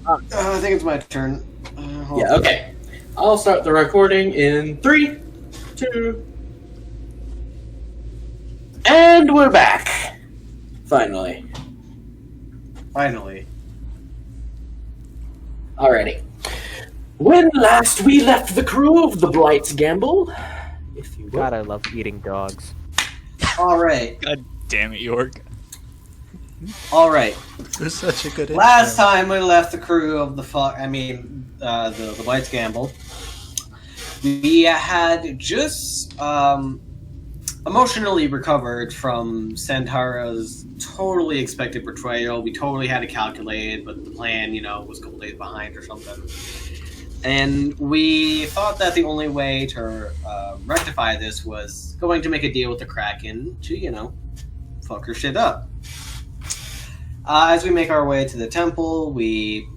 I think it's my turn. Yeah, okay. I'll start the recording in 3, 2... And we're back! Finally. Finally. Alrighty. When last we left the crew of the Blight's Gamble, if you will. God, I love eating dogs. Alright. God damn it, York. Alright. It was such a good intro. Last time we left the crew of the Blight's Gamble, we had just emotionally recovered from Santara's totally expected betrayal. We totally had it calculated, but the plan, was a couple days behind or something. And we thought that the only way to rectify this was going to make a deal with the Kraken to, fuck her shit up. As we make our way to the temple, we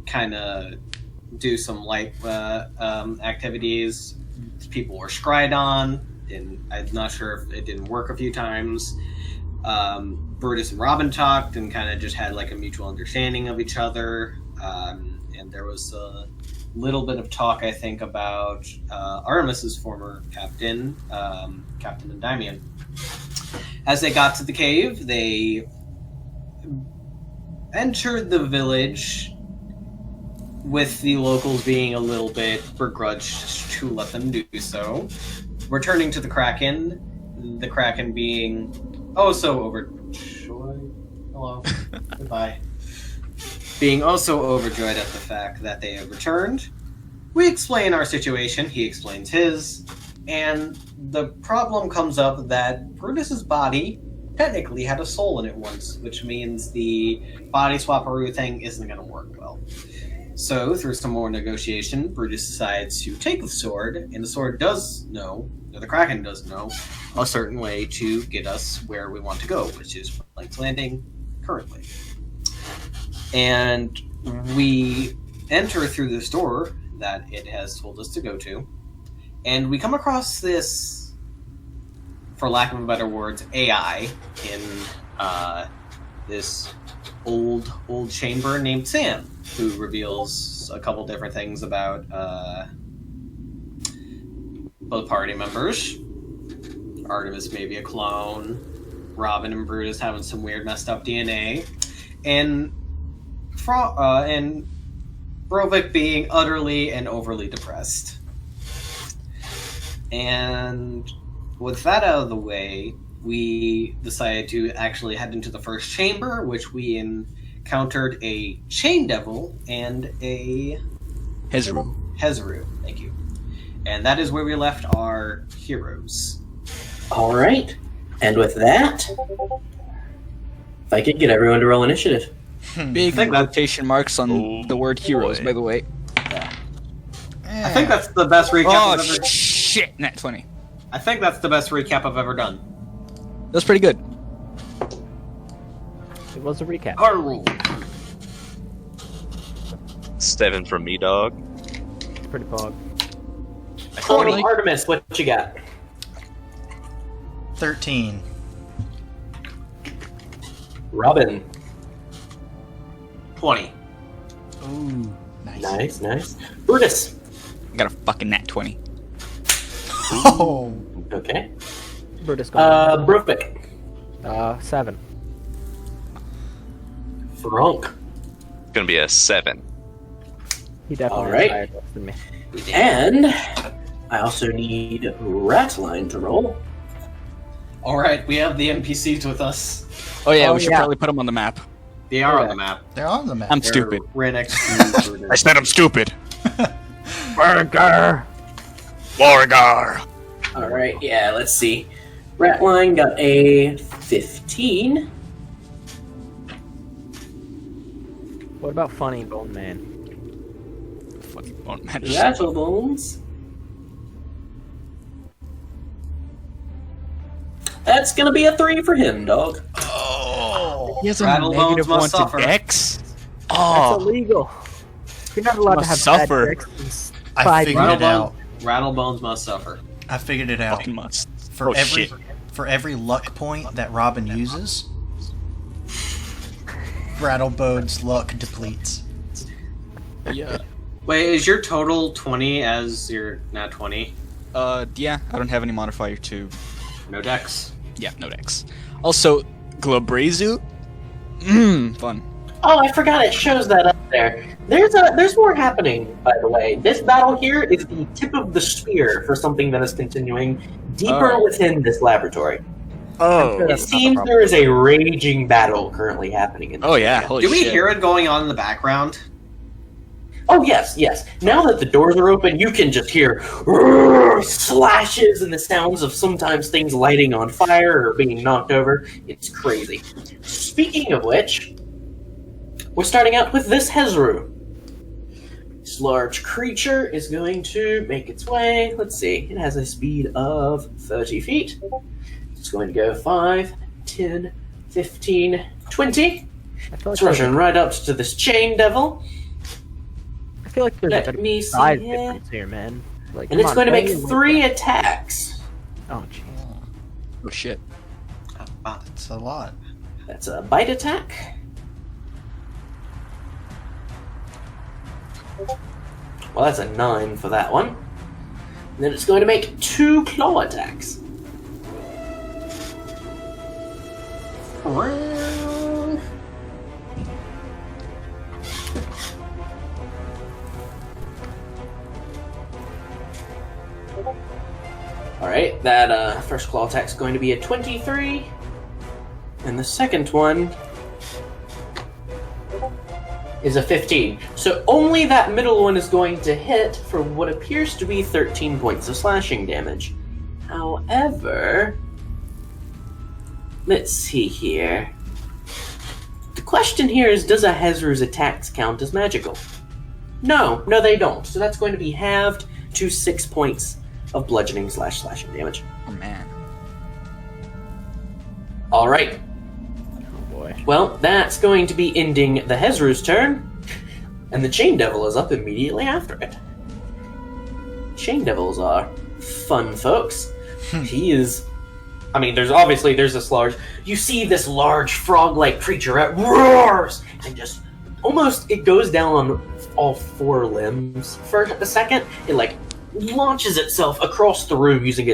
kind of do some light activities. People were scryed on, and I'm not sure if it didn't work a few times. Brutus and Robin talked and kind of just had like a mutual understanding of each other. And there was a little bit of talk, I think, about Artemis's former captain, Captain Endymion. As they got to the cave, they entered the village with the locals being a little bit begrudged to let them do so. Returning to the Kraken being oh so overjoyed. Hello. Goodbye. Being also overjoyed at the fact that they have returned. We explain our situation, he explains his, and the problem comes up that Brutus's body technically had a soul in it once, which means the body swapperoo thing isn't going to work well. So, through some more negotiation, Brutus decides to take the sword, and the sword does know, or the Kraken does know, a certain way to get us where we want to go, which is Blight's Landing currently. And we enter through this door that it has told us to go to, and we come across this, for lack of better words, AI in this old chamber named Sam, who reveals a couple different things about both party members. Artemis may be a clone, Robin and Brutus having some weird messed up DNA, and Brovik being utterly and overly depressed. And with that out of the way, we decided to actually head into the first chamber, which we encountered a chain devil and a Hezru. Thank you. And that is where we left our heroes. All right. And with that, if I could get everyone to roll initiative. Big quotation marks on the word heroes, by the way. Yeah. I think that's the best recap I've ever done. Shit, nat 20. I think that's the best recap I've ever done. That's pretty good. It was a recap. Our rule. 7 from me, dog. It's pretty pog. Artemis, what you got? 13. Robin. 20. Ooh, nice. Nice. Brutus. I got a fucking nat 20. Oh. Okay. Brutus gone. Brovik. 7. Frank. Gonna be a 7. He definitely All right. higher than me. And I also need Ratline to roll. Alright, we have the NPCs with us. Oh yeah, Oh, we should yeah. probably put them on the map. They are on the map. They're on the map. I'm stupid. Right next to you. I said I'm stupid. Burger! Wargar. All right, yeah, let's see. Ratline got a 15. What about Funny Bone Man? Fucking bone man. Rattle Bones. That's gonna be a 3 for him, dog. Oh. He has a Rattle bones negative must 1 to suffer. Dex. That's Oh, illegal. You're not allowed to Must have suffer. bad dicks in I 5 figured years. it out. Rattlebones must suffer. I figured it out. fucking must. For Oh, every shit. for every luck point that Robin uses, Rattlebone's luck depletes. Yeah. Wait, is your total 20 as your not 20? Yeah, I don't have any modifier to... No dex. Yeah, no dex. Also, Glabrezu? Fun. Oh, I forgot it shows that up there. There's more happening, by the way. This battle here is the tip of the spear for something that is continuing deeper Oh. within this laboratory. Oh. It seems there is a raging battle currently happening in this Oh, yeah, area. holy Do we shit. hear it going on in the background? Oh, yes. Now that the doors are open, you can just hear slashes and the sounds of sometimes things lighting on fire or being knocked over. It's crazy. Speaking of which, we're starting out with this Hezru. This large creature is going to make its way. Let's see. It has a speed of 30 feet. It's going to go 5, 10, 15, 20. I feel like It's rushing right up to this chain devil. there's Let a me see size here. difference here, man. Like, And come it's on, going to don't make even 3 look attacks. at- Oh, jeez. Oh, shit. That's a lot. That's a bite attack. Well, that's a 9 for that one. And then it's going to make 2 claw attacks. Alright, that first claw attack is going to be a 23. And the second one is a 15. So only that middle one is going to hit for what appears to be 13 points of slashing damage. However, let's see here. The question here is, does a Hezru's attacks count as magical? No, they don't. So that's going to be halved to 6 points of bludgeoning / slashing damage. Oh, man. Alright, Oh, boy. well, that's going to be ending the Hezru's turn, and the Chain Devil is up immediately after it. Chain Devils are fun folks. He is... I mean, there's this large... You see this large frog-like creature, it roars, and just almost, it goes down on all 4 limbs for a second. It, launches itself across the room using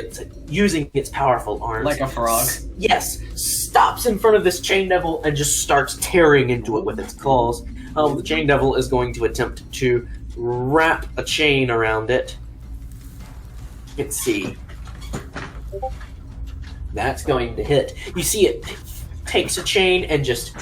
its powerful arms. Like a frog. Yes, stops in front of this Chain Devil and just starts tearing into it with its claws. The Chain Devil is going to attempt to wrap a chain around it. Let's see. That's going to hit. You see it takes a chain and just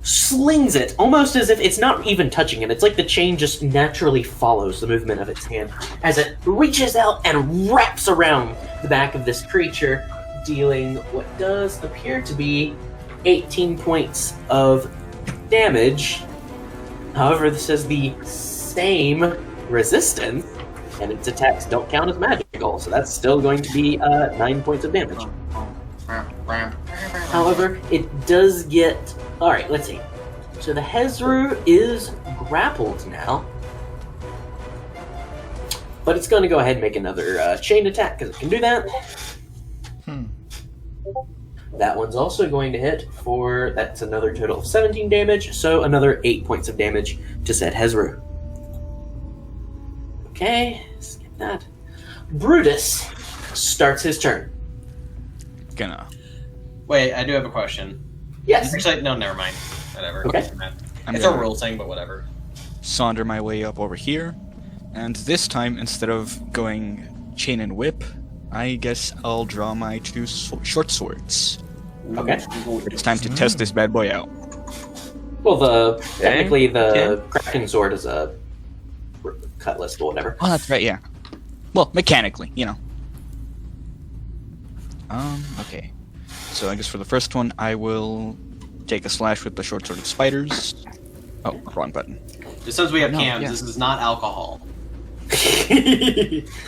slings it, almost as if it's not even touching it. It's like the chain just naturally follows the movement of its hand as it reaches out and wraps around the back of this creature, dealing what does appear to be 18 points of damage. However, this is the same resistance, and its attacks don't count as magical, so that's still going to be 9 points of damage. However, it does get... Alright, let's see. So the Hezru is grappled now. But it's going to go ahead and make another chain attack, because it can do that. That one's also going to hit for... That's another total of 17 damage, so another 8 points of damage to said Hezru. Okay, skip that. Brutus starts his turn. Gonna. Wait, I do have a question. Yes. Actually, no, never mind. Whatever. Okay. I'm It's a gonna rule thing, but whatever. saunter my way up over here, and this time, instead of going chain and whip, I guess I'll draw my 2 short swords. Okay. It's time to test this bad boy out. Well, technically the Okay. Kraken sword is a cutlass or whatever. Oh, that's right, yeah. Well, mechanically, you know. Okay. So I guess for the first one, I will take a slash with the short sword of spiders. Oh, wrong button. Just since we have No, cams, yeah. this is not alcohol.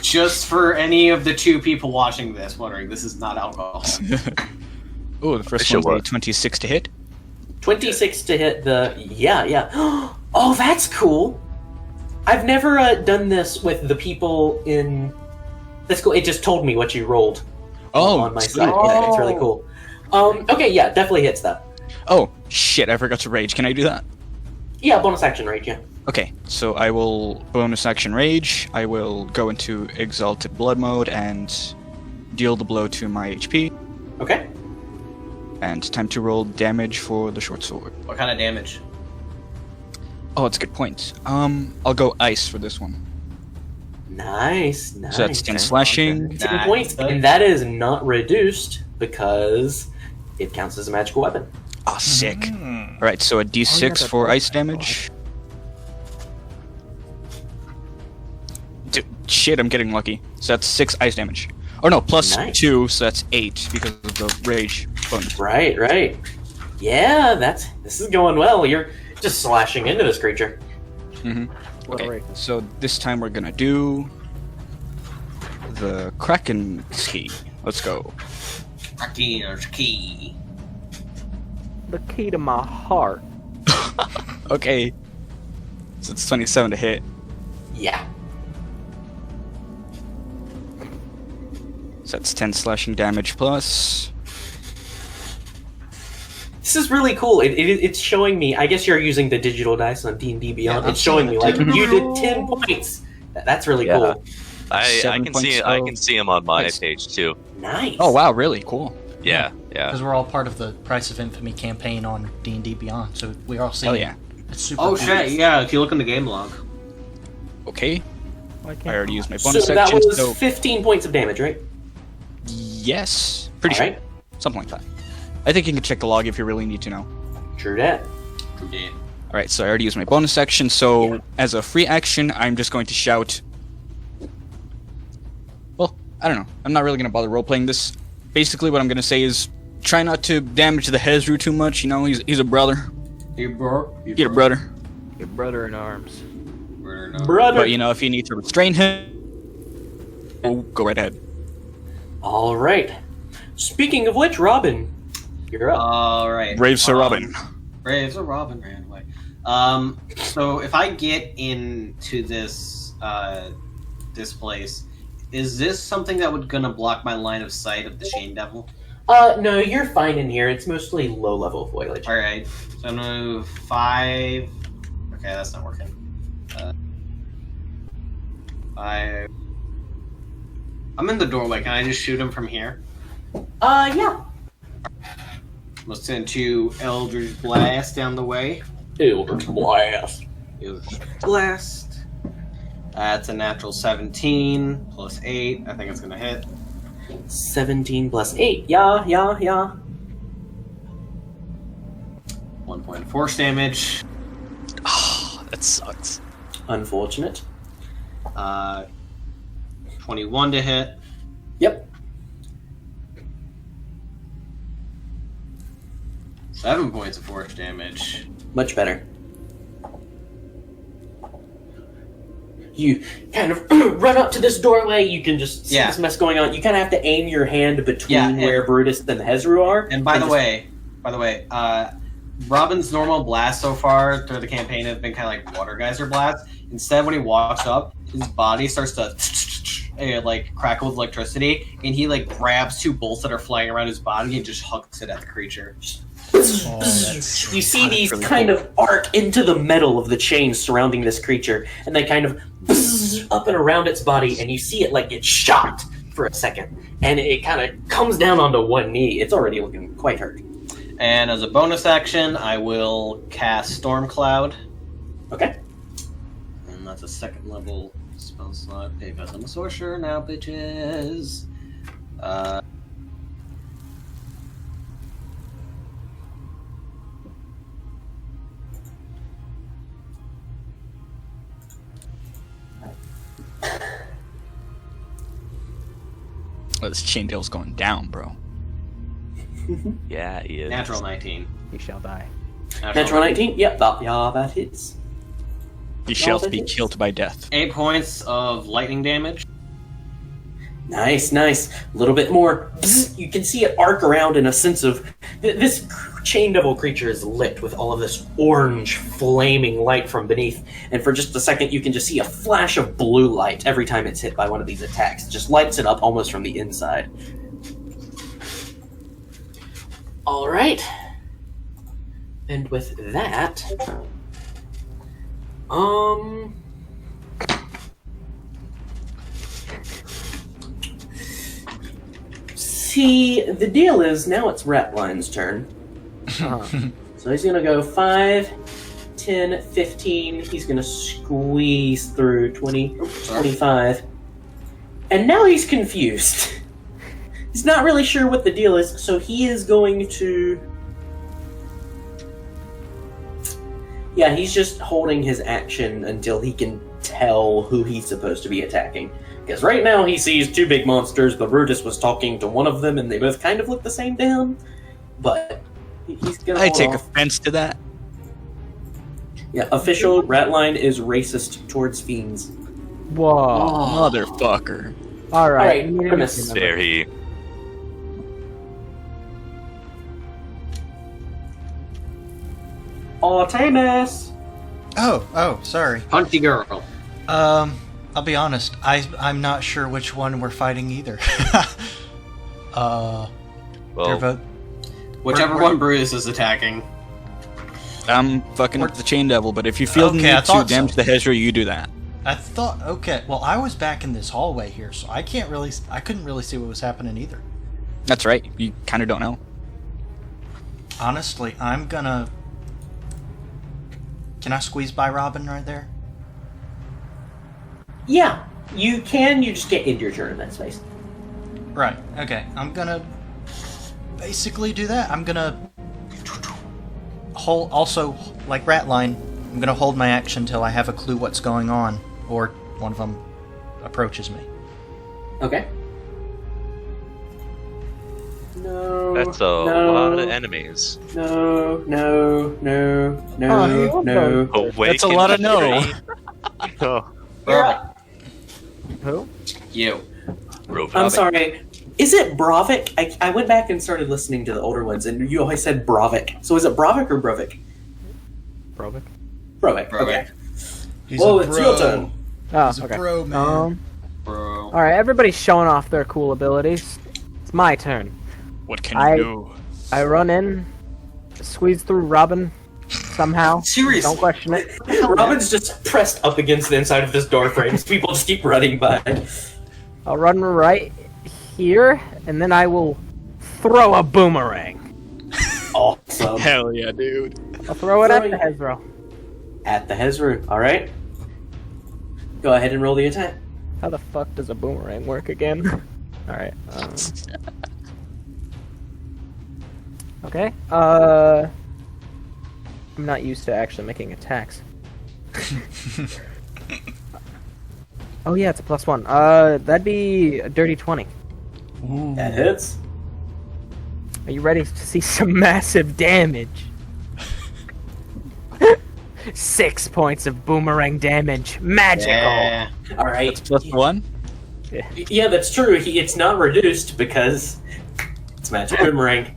Just for any of the 2 people watching this wondering, this is not alcohol. Oh, the first Sure one's a what? 26 to hit. 26 to hit the... Yeah. Oh, that's cool. I've never done this with the people in... That's cool. It just told me what you rolled on my sweet. side. Yeah, it's really cool. Okay, yeah, definitely hits that. Oh, shit, I forgot to rage. Can I do that? Yeah, bonus action rage, yeah. Okay, so I will bonus action rage. I will go into exalted blood mode and deal the blow to my HP. Okay. And time to roll damage for the short sword. What kind of damage? Oh, that's a good point. I'll go ice for this one. Nice. So that's 10 slashing. 10 Nice. points, and that is not reduced because it counts as a magical weapon. Oh, sick. Alright, so a d6 that for does ice damage. Dude, shit, I'm getting lucky. So that's 6 ice damage. Oh no, plus Nice. 2, so that's 8 because of the rage bonus. Right. Yeah, this is going well. You're just slashing into this creature. What a Okay, rage. so this time we're gonna do the Kraken ski. Let's go. Rakiner's key. The key to my heart. Okay. So it's 27 to hit. Yeah. So that's 10 slashing damage plus. This is really cool. It's showing me. I guess you're using the digital dice on D&D Beyond. Yeah, it's showing me like absolutely. you did 10 points. That's really Yeah. cool. I 7 can see points I of- can see him on my Nice. page too. Nice. Oh wow, really cool. Yeah. Because we're all part of the Price of Infamy campaign on D&D Beyond, so we're all seeing Hell yeah. It's super Oh cool. shit! Yeah, if you look in the game log. Okay, Why I can't already used my So bonus that action, was so 15 points of damage, right? yes, pretty All sure, right. something like that. I think you can check the log if you really need to know. True that. Yeah. All right, so I already used my bonus action, so as a free action, I'm just going to shout. Well, I don't know. I'm not really going to bother role-playing this. Basically, what I'm going to say is try not to damage the Hezru too much. You know, he's a brother. You bro. Get a brother. your brother in arms? Brother. But you know, if you need to restrain him, oh, go right ahead. All right. Speaking of which, Robin, you're up. All right. Brave Sir Robin. Brave Sir Robin ran away. So if I get into this this place, is this something that would gonna block my line of sight of the Chain Devil? No, you're fine in here. It's mostly low-level foliage. All right. So I'm gonna move 5. Okay, that's not working. 5. I'm in the doorway. Can I just shoot him from here? Yeah. Let's send 2 Eldritch Blast down the way. Eldritch Blast. Eldritch Blast. That's a natural 17 plus 8. I think it's gonna hit. 17 plus 8. Yeah. 1 point of force damage. Oh, that sucks. Unfortunate. 21 to hit. Yep. 7 points of force damage. Much better. You kind of run up to this doorway. You can just see Yeah. this mess going on. You kind of have to aim your hand between Yeah, and- where Brutus and Hezru are. And by the just- way, Robin's normal blasts so far through the campaign have been kind of like water geyser blasts. Instead, when he walks up, his body starts to like crackle with electricity, and he like grabs 2 bolts that are flying around his body and just hucks it at the creature. You see these kind of arc into the metal of the chains surrounding this creature, and they kind of up and around its body, and you see it like get shot for a second, and it kind of comes down onto one knee. It's already looking quite hurt. And as a bonus action, I will cast Storm Cloud, Okay. and that's a 2nd level spell slot because I'm a sorcerer now, bitches. Oh, this chain deal's going down, bro. Yeah, he is. Natural 19. He shall die. Natural 19? Yep, that hits. He shall that be hits. killed by death. 8 points of lightning damage. Nice. A little bit more. You can see it arc around in a sense of... This chain devil creature is lit with all of this orange flaming light from beneath, and for just a second you can just see a flash of blue light every time it's hit by one of these attacks. It just lights it up almost from the inside. Alright. And with that... Um. See, the deal is now it's Ratline's turn. Uh-huh. So he's gonna go 5, 10, 15. He's gonna squeeze through 20, 25. And now he's confused. He's not really sure what the deal is, so he is going to... Yeah, he's just holding his action until he can tell who he's supposed to be attacking. Because right now he sees two big monsters, but Brutus was talking to one of them, and they both kind of look the same to him. But he's gonna I hold take off. offense to that. Yeah, official Ratline is racist towards fiends. Whoa. Motherfucker. Alright. Alright, Grimace. There he. Artemis! Oh, sorry. Hunty girl. I'll be honest. I'm not sure which one we're fighting either. They're Well, both. Whichever We're- one Brutus is attacking. I'm fucking up the Chain Devil, but if you feel the Okay, I need to thought damage so. the Hezra, you do that. I thought. Okay, well, I was back in this hallway here, so I couldn't really see what was happening either. That's right. You kind of don't know. Honestly, I'm gonna. Can I squeeze by Robin right there? Yeah, you can, you just get into your turn in that space. Right. Okay. I'm gonna basically do that. I'm gonna hold. Also, like Ratline, I'm gonna hold my action till I have a clue what's going on, or one of them approaches me. Okay. No. that's a no, lot of enemies. No, no, no, Oh, no, no. Awaken That's a lot of no. Free. Oh, You're up. Who? You. Robot. I'm sorry. Is it Bravik? I went back and started listening to the older ones, and you always said Bravik. So is it Bravik or Bravik? Brovik. Bravik. Bravik. Okay. He's Well, a it's bro. your turn. Oh, He's a okay. bro, man. Bro. Alright, everybody's showing off their cool abilities. It's my turn. What can I- you do? I run in, squeeze through Robin somehow. Seriously. Don't question it. Robin's just pressed up against the inside of this door frame. People just keep running by. I'll run right here, and then I will throw a boomerang. Awesome. Hell yeah, dude. I'll throw it at Throwing- the Hezro. At the Hezru. All right. Go ahead and roll the attack. How the fuck does a boomerang work again? Alright. Okay. I'm not used to actually making attacks. Oh yeah, it's a +1. That'd be a dirty 20. That hits. Are you ready to see some massive damage? 6 points of boomerang damage. Magical. Yeah. All right. +1? Yeah, that's true. It's not reduced because it's magic boomerang.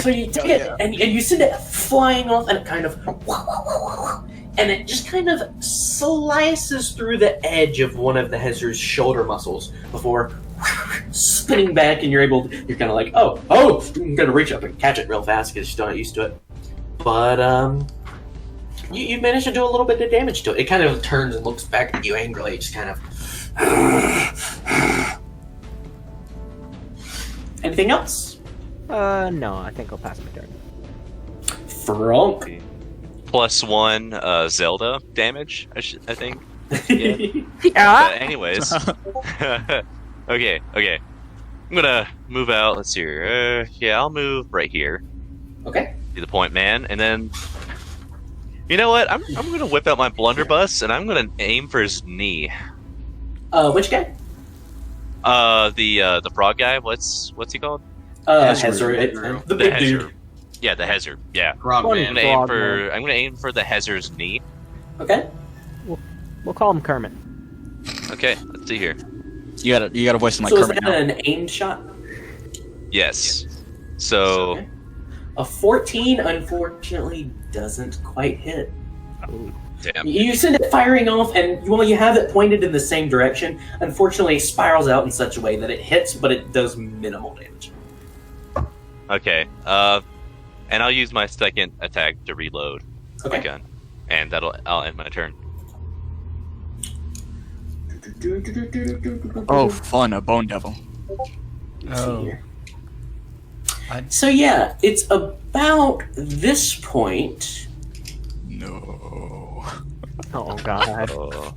So you take it and you send it flying off, and it kind of, and it just kind of slices through the edge of one of the Hezru's shoulder muscles before spinning back, and you're kind of like, oh, I'm gonna reach up and catch it real fast because you're still not used to it. But you managed to do a little bit of damage to it. It kind of turns and looks back at you angrily, just kind of. Anything else? No, I think I'll pass my turn. Frunk. +1 Zelda damage, I think. Yeah. But anyways. okay. I'm gonna move out. Let's see here. Yeah, I'll move right here. Okay. Be the point man, and then. You know what? I'm gonna whip out my blunderbuss, and I'm gonna aim for his knee. Which guy? The frog guy. What's he called? Hezru. The big dude. Hezzer. Yeah, the Hezzer. Yeah. I'm Frogman. gonna aim for the Hezzer's knee. Okay. We'll call him Kermit. Okay, let's see here. You gotta voice him like So is Kermit that now. an aimed shot? Yes. So Okay. A 14, unfortunately, doesn't quite hit. damn. You send it firing off, and while you have it pointed in the same direction, unfortunately, it spirals out in such a way that it hits, but it does minimal damage. Okay. And I'll use my second attack to reload my Okay. gun, and I'll end my turn. Oh, fun, a bone devil. Let's see Oh. here. I- So yeah, it's about this point. No. Oh god. Oh.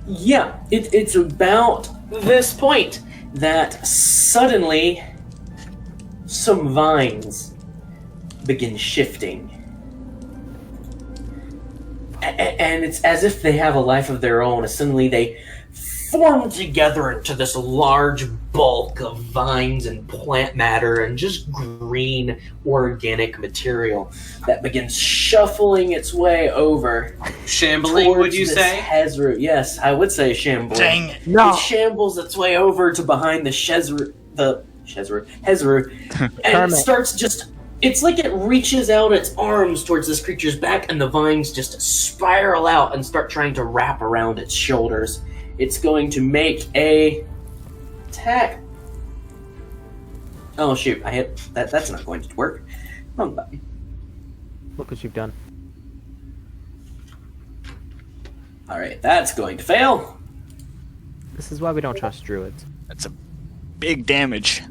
Yeah, it's about this point that suddenly some vines begin shifting. And it's as if they have a life of their own. Suddenly they form together into this large bulk of vines and plant matter and just green organic material that begins shuffling its way over. Shambling, towards would you this say? Hezru. Yes, I would say shambling. Dang it. No. It shambles its way over to behind the Hezru, and it Kermit. starts just. It's like it reaches out its arms towards this creature's back, and the vines just spiral out and start trying to wrap around its shoulders. It's going to make a attack. Oh shoot! I hit that. That's not going to work. Wrong button. Look what you've done. All right, that's going to fail. This is why we don't trust druids. That's a big damage.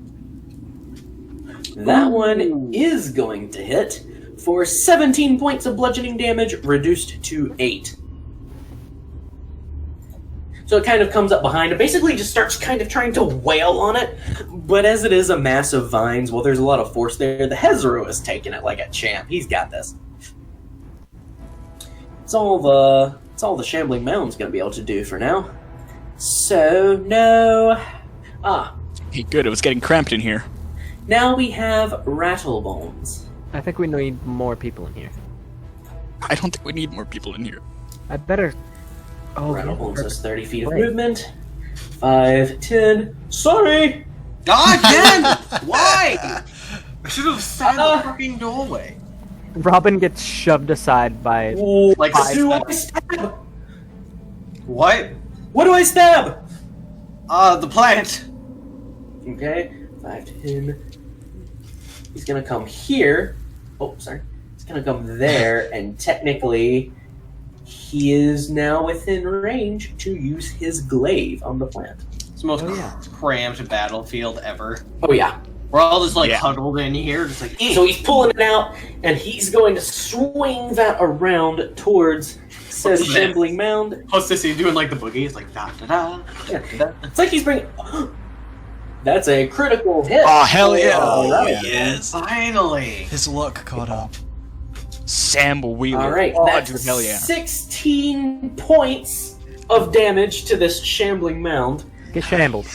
That one is going to hit for 17 points of bludgeoning damage, reduced to 8. So it kind of comes up behind it, basically just starts kind of trying to wail on it, but as it is a mass of vines, well, there's a lot of force there. The Hezru is taking it like a champ. He's got this. It's all the Shambling Mound's going to be able to do for now. So, no... Hey, good, it was getting cramped in here. Now we have Rattlebones. I think we need more people in here. I don't think we need more people in here. I better. Oh, yeah, Rattlebones has perfect. 30 feet of Great. movement. 5, 10. Sorry! God, again! Why? I should have sat in the fucking doorway. Robin gets shoved aside by. Like, Do I steps. stab? What? What do I stab? The plant. Okay, 5, 10. He's gonna come here. Oh, sorry. He's gonna come there, and technically, he is now within range to use his glaive on the plant. It's the most Oh, yeah. cramped battlefield ever. Oh, yeah. We're all just like Yeah. huddled in here, just like. So he's pulling it out, and he's going to swing that around towards says What's that? Shambling Mound. What's this? He's doing like the boogie. It's like da da da. Yeah. da. It's like he's bringing. That's a critical hit. Oh, hell yeah. All right. Yes, finally. His luck caught up. Sam Wheeler. All right. Oh, That's dude, hell yeah. 16 points of damage to this Shambling Mound. Get shambled.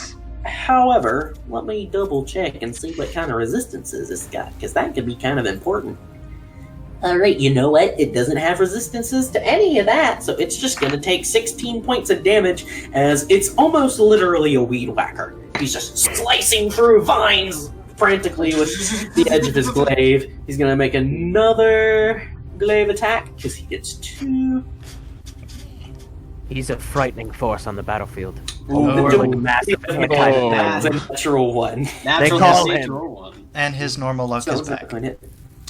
However, let me double check and see what kind of resistances it's got, because that could be kind of important. Alright, you know what? It doesn't have resistances to any of that, so it's just going to take 16 points of damage, as it's almost literally a weed whacker. He's just slicing through vines frantically with the edge of his glaive. He's going to make another glaive attack, because he gets 2. He's a frightening force on the battlefield. Ooh, The Whirling dual- massive Oh, anti- that's a natural one. natural call hit, him. natural one. And his normal luck is Sounds like a back. clean hit.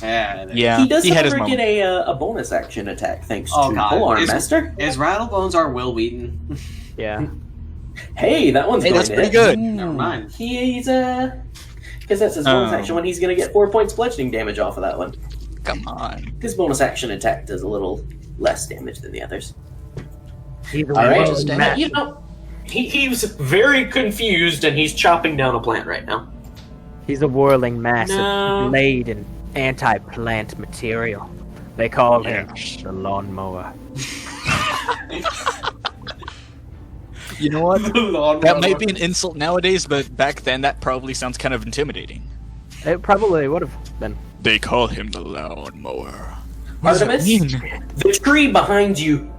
Yeah. Yeah, He does had his however moment. get a bonus action attack thanks Oh, to God. Polearm Is- Master. Is Rattlebones our Will Wheaton? Yeah. Hey, that one's Hey, going that's to pretty hit. good. Never mind. He's because that's his bonus Oh. action one. He's going to get 4 points bludgeoning damage off of that one. Come on. His bonus action attack does a little less damage than the others. He's a All right, Bonus damage? massive- you know, he's very confused and he's chopping down a plant right now. He's a whirling mass No. of blade and anti-plant material. They call him Yeah. the lawnmower. You know what? Lord, That might be an insult nowadays, but back then that probably sounds kind of intimidating. It probably would have been. They call him the lawnmower. What does that Artemis, mean? the tree behind you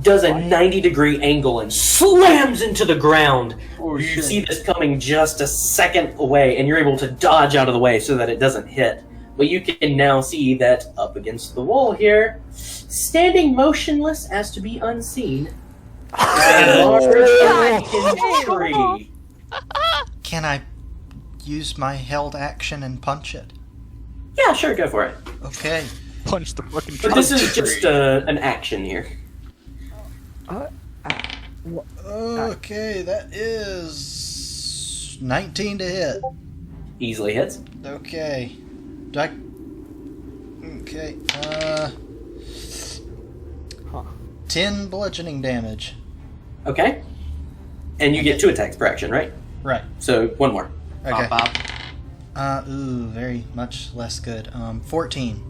does a 90-degree angle and slams into the ground. Oh, You shit. see this coming just a second away, and you're able to dodge out of the way so that it doesn't hit. But you can now see that up against the wall here, standing motionless as to be unseen, is a large tree. Can I use my held action and punch it? Yeah, sure, go for it. Okay. Punch the fucking But tree. this is just an action here. Okay, that is 19 to hit. Easily hits. Okay. Do I... Okay. Huh. 10 bludgeoning damage. Okay. And you get 2 attacks per action, right? Right. So 1 more. Okay. Bop, bop. Very much less good. 14.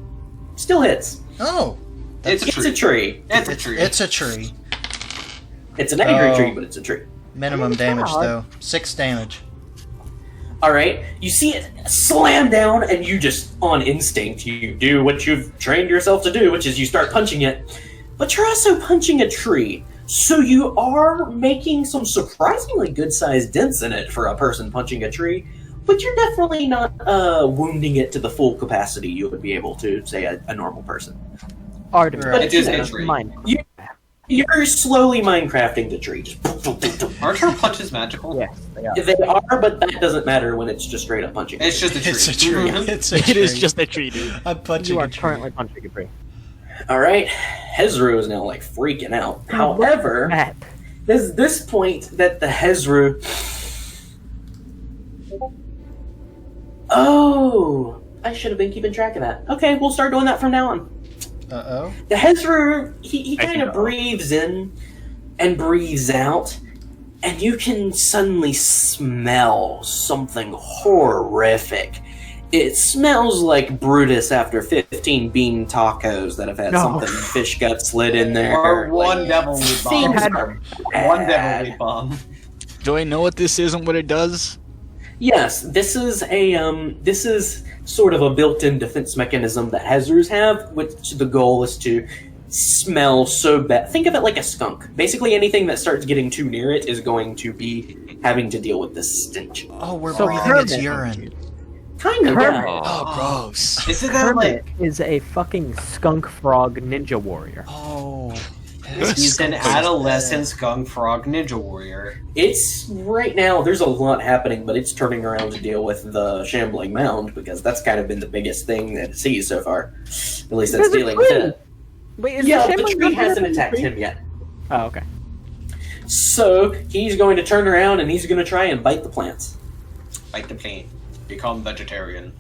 Still hits. Oh! It's a It's tree. a tree. It's a tree. It's a tree. It's an angry Oh. tree, but it's a tree. Minimum Oh, damage, God. though. 6 damage. Alright, you see it slam down, and you just, on instinct, you do what you've trained yourself to do, which is you start punching it. But you're also punching a tree. So you are making some surprisingly good-sized dents in it for a person punching a tree. But you're definitely not wounding it to the full capacity you would be able to, say, a normal person. Artemis. Right. It is Yeah. a tree. Mine. You're slowly Minecrafting the tree. Just boom, boom, boom, boom. Aren't your punches magical? Yes, they are. They are, but that doesn't matter when it's just straight up punching. It's just a tree. It's a tree. It's a It tree. is just a tree, dude. I'm punching You a are tree. currently punching a tree. Alright, Hezru is now, like, freaking out. However, Matt. there's this point that the Hezru... Oh! I should have been keeping track of that. Okay, we'll start doing that from now on. Uh-oh. The Hezru, he I kind of know. breathes in and breathes out, and you can suddenly smell something horrific. It smells like Brutus after 15 bean tacos that have had No. something fish gut slid in there. Or one Like, devil meat bomb. things Had- are One devil bad. meat bomb. Do I know what this is and what it does? Yes, this is sort of a built-in defense mechanism that Hezrus have, which the goal is to smell so bad. Think of it like a skunk. Basically, anything that starts getting too near it is going to be having to deal with this stench. Oh, we're So breathing Kermit- its urine. Kind of. Kermit. Yeah. Oh, gross. Isn't that Kermit like is a fucking skunk frog ninja warrior. Oh. he's an adolescent skunk frog ninja warrior? It's right now. There's a lot happening, but it's turning around to deal with the shambling mound because that's kind of been the biggest thing that it sees so far. At least that's There's a dealing with tree. it. Wait, is Yeah, the the shambling tree mound hasn't a attacked tree? him yet. Oh, okay. So he's going to turn around and he's going to try and bite the plants. Like the plane. Become vegetarian.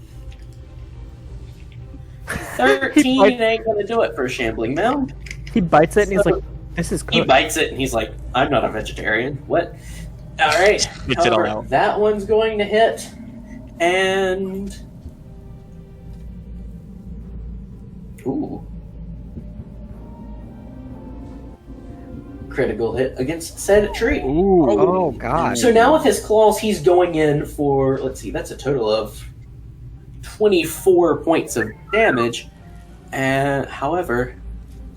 13 ain't going to do it for a shambling mound. He bites it and he's like, "This is He good." bites it and he's like, "I'm not a vegetarian." What? All right. Spits it all out. That one's going to hit, and ooh, critical hit against said tree. Ooh, oh god. So now with his claws, he's going in for, let's see, that's a total of 24 points of damage. And however,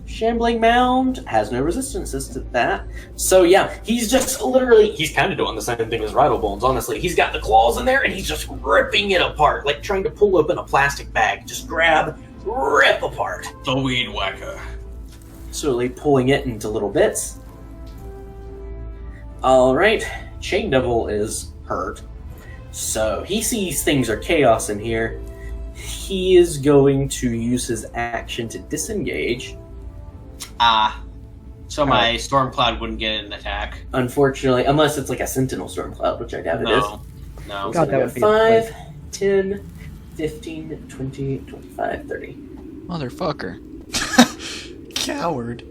Shambling Mound has no resistances to that. So yeah, he's just literally, he's kind of doing the same thing as Rattle Bones, honestly. He's got the claws in there and he's just ripping it apart, like trying to pull open a plastic bag. Just grab, rip apart. The weed whacker. Slowly pulling it into little bits. Alright, Chain Devil is hurt. So he sees things are chaos in here. He is going to use his action to disengage. So my storm cloud wouldn't get an attack. Unfortunately, unless it's like a Sentinel Storm Cloud, which I doubt it is. No. God, that So would be 5, 10, 15, 20, 25, 30. Motherfucker. Coward.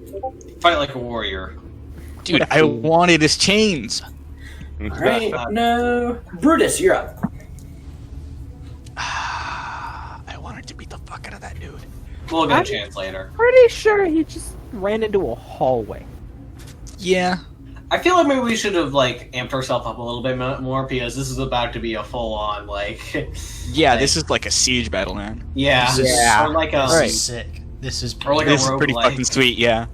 Fight like a warrior. Dude, I wanted his chains. Alright, no. Brutus, you're up. I wanted to beat the fuck out of that dude. We'll get a chance later. Pretty sure he just ran into a hallway. Yeah. I feel like maybe we should have amped ourselves up a little bit more because this is about to be a full-on Yeah, this is like a siege battle, man. yeah, Yeah. or like a Right. This is sick. This is Or like a This is pretty roguelike. fucking sweet, yeah.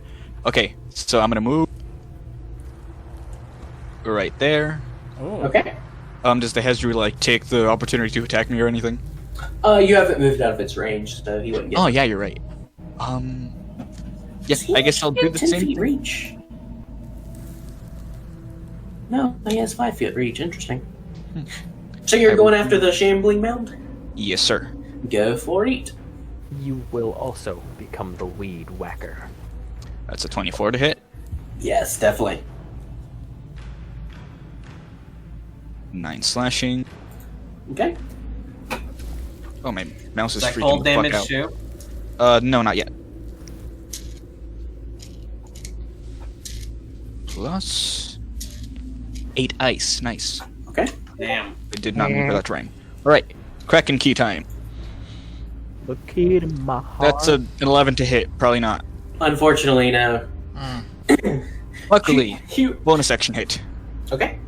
Okay, so I'm gonna move. Right there. Oh. Okay. Does the Hezru take the opportunity to attack me or anything? You haven't moved out of its range, so he wouldn't get Oh yeah, you're right. Yeah, I guess I'll do the 10 same feet thing. reach. No, he has 5 feet reach. Interesting. So you're I going will- after the Shambling Mound? Yes, sir. Go for it. You will also become the weed whacker. That's a 24 to hit. Yes, definitely. 9 slashing. Okay. Oh, my mouse is Is that freaking cold the fuck damage out. too? No, not yet. Plus 8 ice. Nice. Okay. Damn. I did not mean for that to rhyme. Alright, Kraken key time. The key to my heart. That's an 11 to hit. Probably not. Unfortunately, no. Luckily, You. bonus action hit. Okay.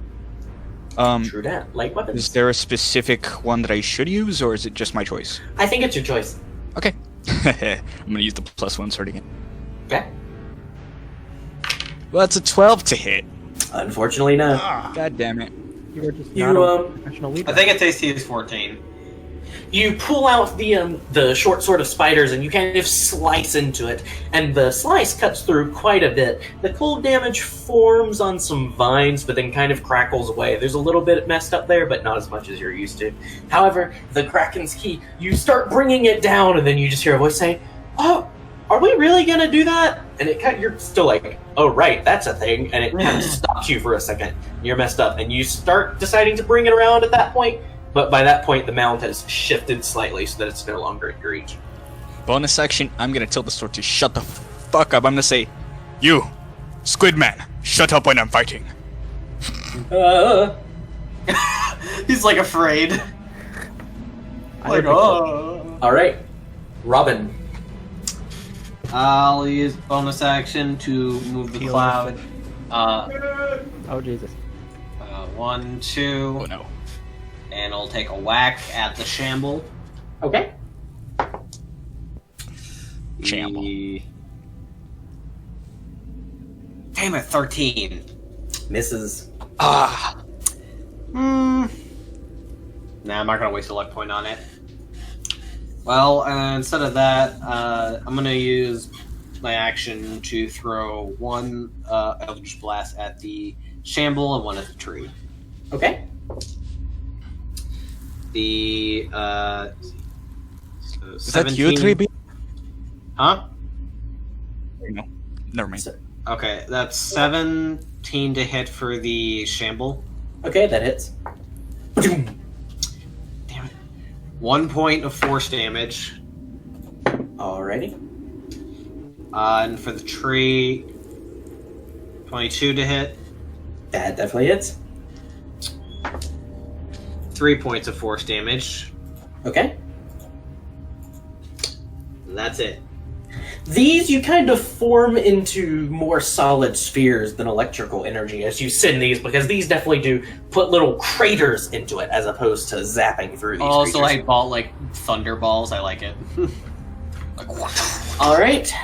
Um, True that. Light weapons. is there a specific one that I should use, or is it just my choice? I think it's your choice. Okay. I'm gonna use the +1 sword again. Okay. Well, that's a 12 to hit. Unfortunately, no. God damn it. You were just You, not a professional leader. I think its AC is 14. You pull out the short sword of spiders and you kind of slice into it, and the slice cuts through quite a bit. The cold damage forms on some vines, but then kind of crackles away. There's a little bit messed up there, but not as much as you're used to. However, the Kraken's key, you start bringing it down, and then you just hear a voice saying, "Oh, are we really gonna do that?" And you're still like, "Oh right, that's a thing," and it kind of stops you for a second. You're messed up, and you start deciding to bring it around at that point. But by that point, the mount has shifted slightly so that it's no longer in your reach. Bonus action, I'm gonna tell the sword to shut the fuck up. I'm gonna say, "You, Squid Man, shut up when I'm fighting." He's like afraid. Like, oh. All right, Robin. I'll use bonus action to move the Heal cloud. Oh, Jesus. 1, 2, Oh no. and I'll take a whack at the shamble. Okay. Shamble. Damn it, 13. Misses. Ah. Nah, I'm not gonna waste a luck point on it. Well, instead of that, I'm gonna use my action to throw one Eldritch Blast at the shamble and one at the tree. Okay. The Is that you, 3B? Huh? No. Never mind. Okay, that's 17 to hit for the shamble. Okay, that hits. Damn it. 1 point of force damage. Alrighty. And for the tree, 22 to hit. That definitely hits. 3 points of force damage. Okay. And that's it. These you kind of form into more solid spheres than electrical energy as you send these, because these definitely do put little craters into it as opposed to zapping through these Also, creatures. I bought like thunderballs. I like it. Alright.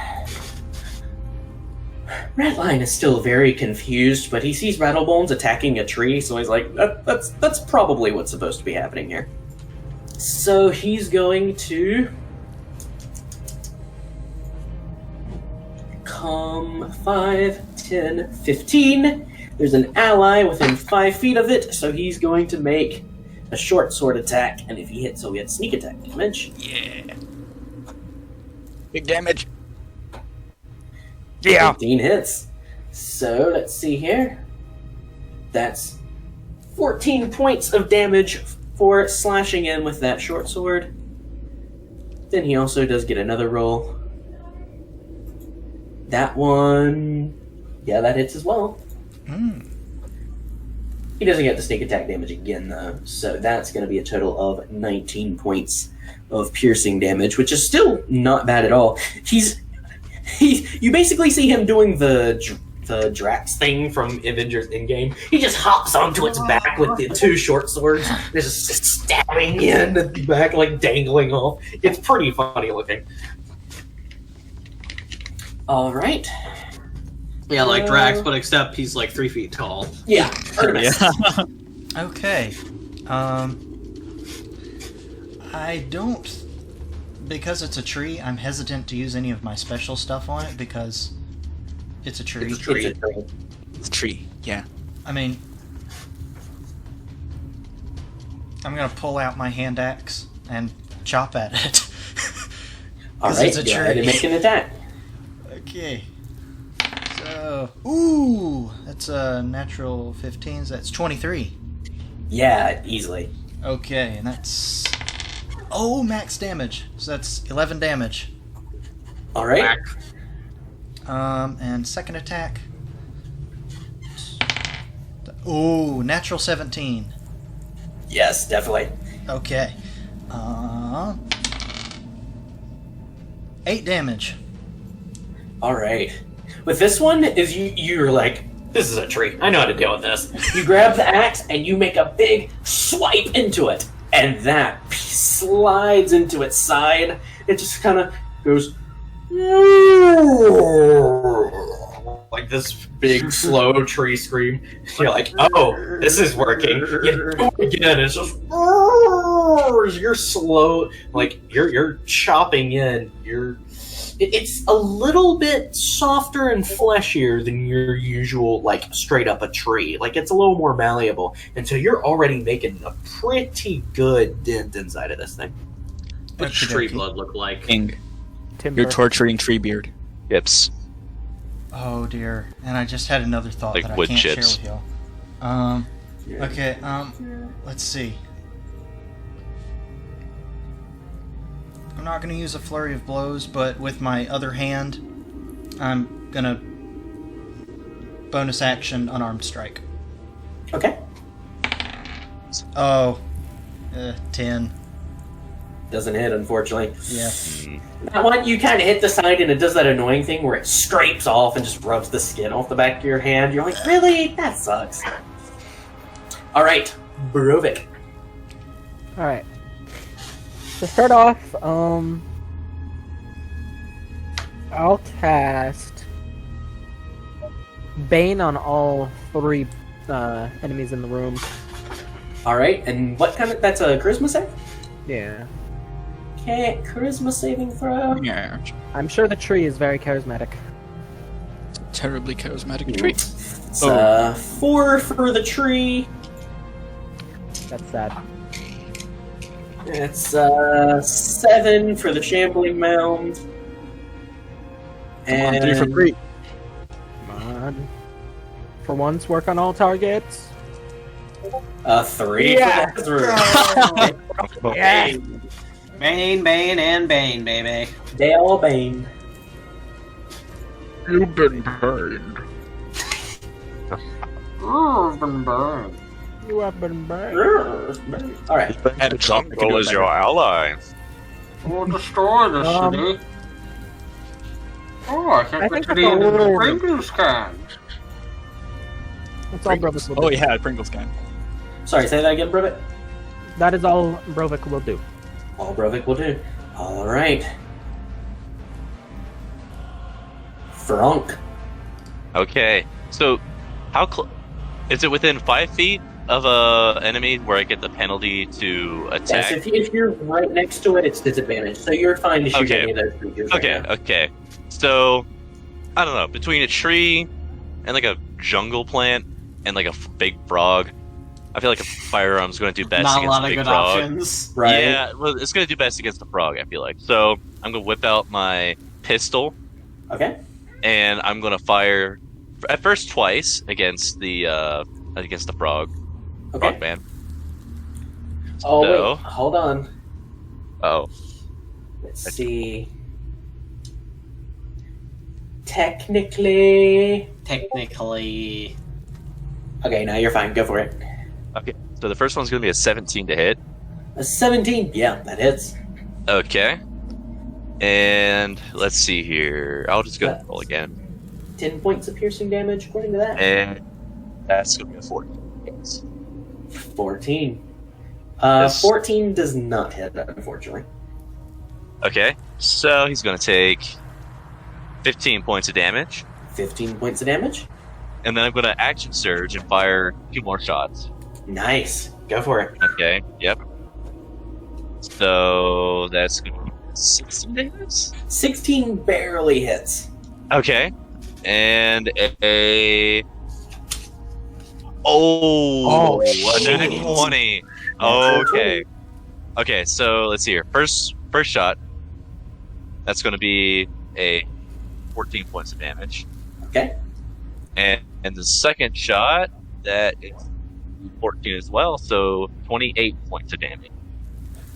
Redline is still very confused, but he sees Rattlebones attacking a tree, so he's like, that's probably what's supposed to be happening here. So he's going to come 5, 10, 15. There's an ally within 5 feet of it, so he's going to make a short sword attack, and if he hits, he'll get sneak attack damage. Yeah. Big damage. Yeah. 15 hits. So let's see here. That's 14 points of damage for slashing in with that short sword. Then he also does get another roll. That one, yeah, that hits as well. He doesn't get the sneak attack damage again, though. So that's going to be a total of 19 points of piercing damage, which is still not bad at all. You basically see him doing the Drax thing from Avengers Endgame. He just hops onto its back with the 2 short swords. They're just stabbing in at the back, like dangling off. It's pretty funny looking. All right. Yeah, like Drax, but except he's like 3 feet tall. Yeah, Artemis. Okay. I don't... Because it's a tree, I'm hesitant to use any of my special stuff on it because it's a tree. It's a tree. It's a tree. It's a tree. Yeah. I mean... I'm gonna pull out my hand axe and chop at it. All 'Cause right, it's a go ahead and tree. make an attack. Okay. So... Ooh, that's a natural 15s. That's 23. Yeah, easily. Okay, and that's max damage. So that's 11 damage. All right. And second attack. Ooh, natural 17. Yes, definitely. Okay. 8 damage. All right. With this one, is you're like, this is a tree. I know how to deal with this. You grab the axe and you make a big swipe into it, and that slides into its side. It just kind of goes like this big slow tree scream. You're like, oh, this is working. You do it again. It's just you're slow, like you're chopping in. It's a little bit softer and fleshier than your usual, like, straight up a tree. Like, it's a little more malleable. And so you're already making a pretty good dent inside of this thing. What's tree blood look like? King, Timber. you're torturing Treebeard. Yips. Oh dear. And I just had another thought Like that I wood can't chips. share with y'all. Okay, let's see. I'm not going to use a flurry of blows, but with my other hand, I'm going to bonus action unarmed strike. Okay. Oh, 10. Doesn't hit, unfortunately. Yeah. That one, you kind of hit the side and it does that annoying thing where it scrapes off and just rubs the skin off the back of your hand. You're like, really? That sucks. Alright, Barovik. Alright. To start off, I'll cast Bane on all 3 enemies in the room. Alright, and what kind of... That's a charisma save? Yeah. Okay, charisma saving throw. Yeah. I'm sure the tree is very charismatic. Terribly charismatic tree. It's 4 for the tree. That's sad. It's 7 for the shambling mound. Come on, 3 for 3. Come on. For once, work on all targets. 3 Yeah. for the Yeah. Bane, Bane, and Bane, baby. Dale Bane. You've been burned. I've been burned. You have been burned. Alright. Had a drop. Jungle is your ally. We'll destroy this Um, city. Oh, I think I the think city that's is all- a Pringles can. That's all Brovik will do. Oh yeah, Pringles can. Sorry, say that again, Brovik. That is all Brovik will do. All Brovik will do. Alright. Frank. Okay, so how is it within 5 feet of a enemy where I get the penalty to Yes, attack? if you're right next to it, it's disadvantage. So you're fine to shoot Okay. any of those creatures. right Okay, now. okay. So I don't know, between a tree and like a jungle plant and like a big frog, I feel like a firearm's going to do best Not a against lot a of big good frog. options. Right. Yeah, well, it's going to do best against the frog, I feel like. So I'm going to whip out my pistol Okay. and I'm going to fire at first twice against the frog. Okay. Frog man. Oh, So- wait. Hold on. Oh, Let's see. Technically. Technically. Okay, now you're fine. Go for it. okay. So the first one's going to be a 17 to hit. A 17. Yeah, that hits. Okay. And let's see here. I'll just go ahead and roll again. 10 points of piercing damage, according to that. And that's going to be a 14. 14. Yes. 14 does not hit, unfortunately. Okay. So he's going to take 15 points of damage. 15 points of damage. And then I'm going to action surge and fire 2 more shots. Nice. Go for it. Okay. Yep. So that's going to be 16 damage? 16 barely hits. Okay. And a. Oh, a shit. nat 20. Okay. Okay, so let's see here. First shot. That's going to be a 14 points of damage. Okay. And the second shot, that is 14 as well, so 28 points of damage.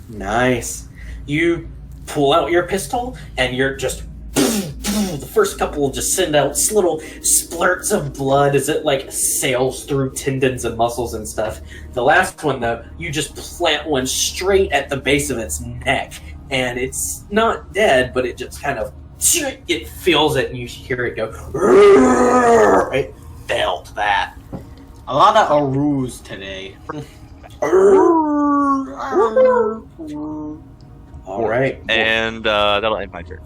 Nice. You pull out your pistol, and you're just... The first couple will just send out little splurts of blood as it, like, sails through tendons and muscles and stuff. The last one, though, you just plant one straight at the base of its neck, and it's not dead, but it just kind of... It feels it, and you hear it go... It felt that. A lot of aroos today. Alright. And that'll end my turn.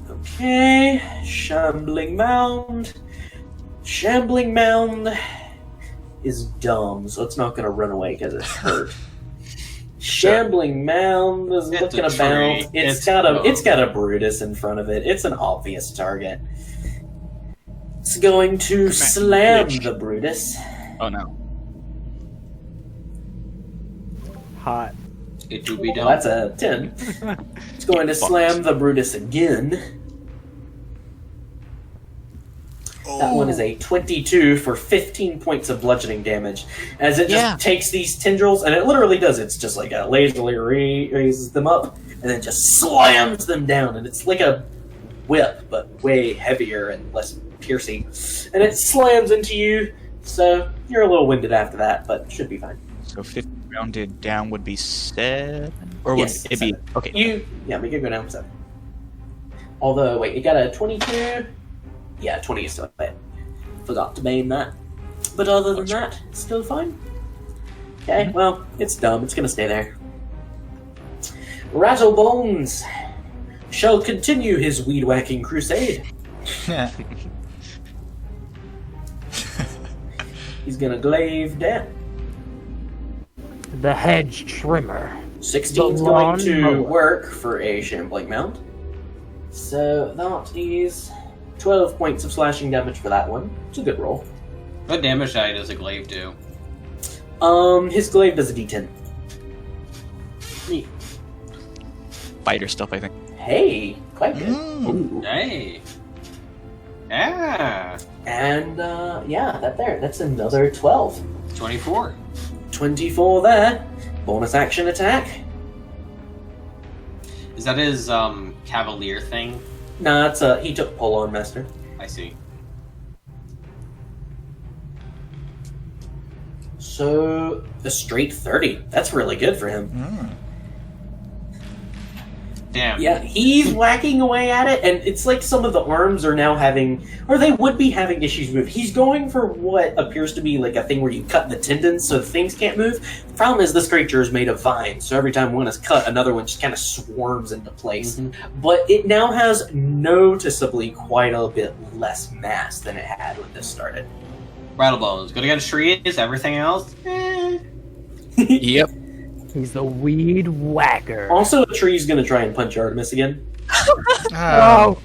Okay, Shambling Mound. Shambling Mound is dumb, so it's not going to run away because it's hurt. Shambling Mound is It's looking a about. tree. It's got a Brutus in front of it. It's an obvious target. It's going to slam glitch. the Brutus. Oh no. Hot. It to be Well, done. that's a 10. It's going to slam the Brutus again. That one is a 22 for 15 points of bludgeoning damage. As it just takes these tendrils, and it literally does. It's just like a lazily raises them up, and then just slams them down. And it's like a whip, but way heavier and less piercing. And it slams into you, so you're a little winded after that, but should be fine. So 50 rounded down would be 7? Or would Yes, it be... 7. Okay. We could go down 7. Although, wait, you got a 22? Yeah, 20 is still bad. Forgot to main that. But other than that, it's still fine. Okay, well, it's dumb. It's gonna stay there. Rattlebones shall continue his weed-whacking crusade. He's gonna glaive that. The hedge trimmer. 16's The going to lawnmower. work for a shambling mount. So that is 12 points of slashing damage for that one. It's a good roll. What damage die does a glaive do? His glaive does a d10. Neat. Fighter stuff, I think. Hey, quite good. Mm. Hey. Yeah. And, that's another 12. 24. 24 there. Bonus action attack. Is that his cavalier thing? Nah, he took pull on master. I see. So, a straight 30. That's really good for him. Mm. Damn. Yeah, he's whacking away at it, and it's like some of the arms are now having, or they would be having issues move. He's going for what appears to be like a thing where you cut the tendons so things can't move. The problem is this creature is made of vines, so every time one is cut, another one just kind of swarms into place. Mm-hmm. But it now has noticeably quite a bit less mass than it had when this started. Rattlebones. Good against trees. Everything else? Yep. He's the weed whacker. Also, a tree's going to try and punch Artemis again. Oh,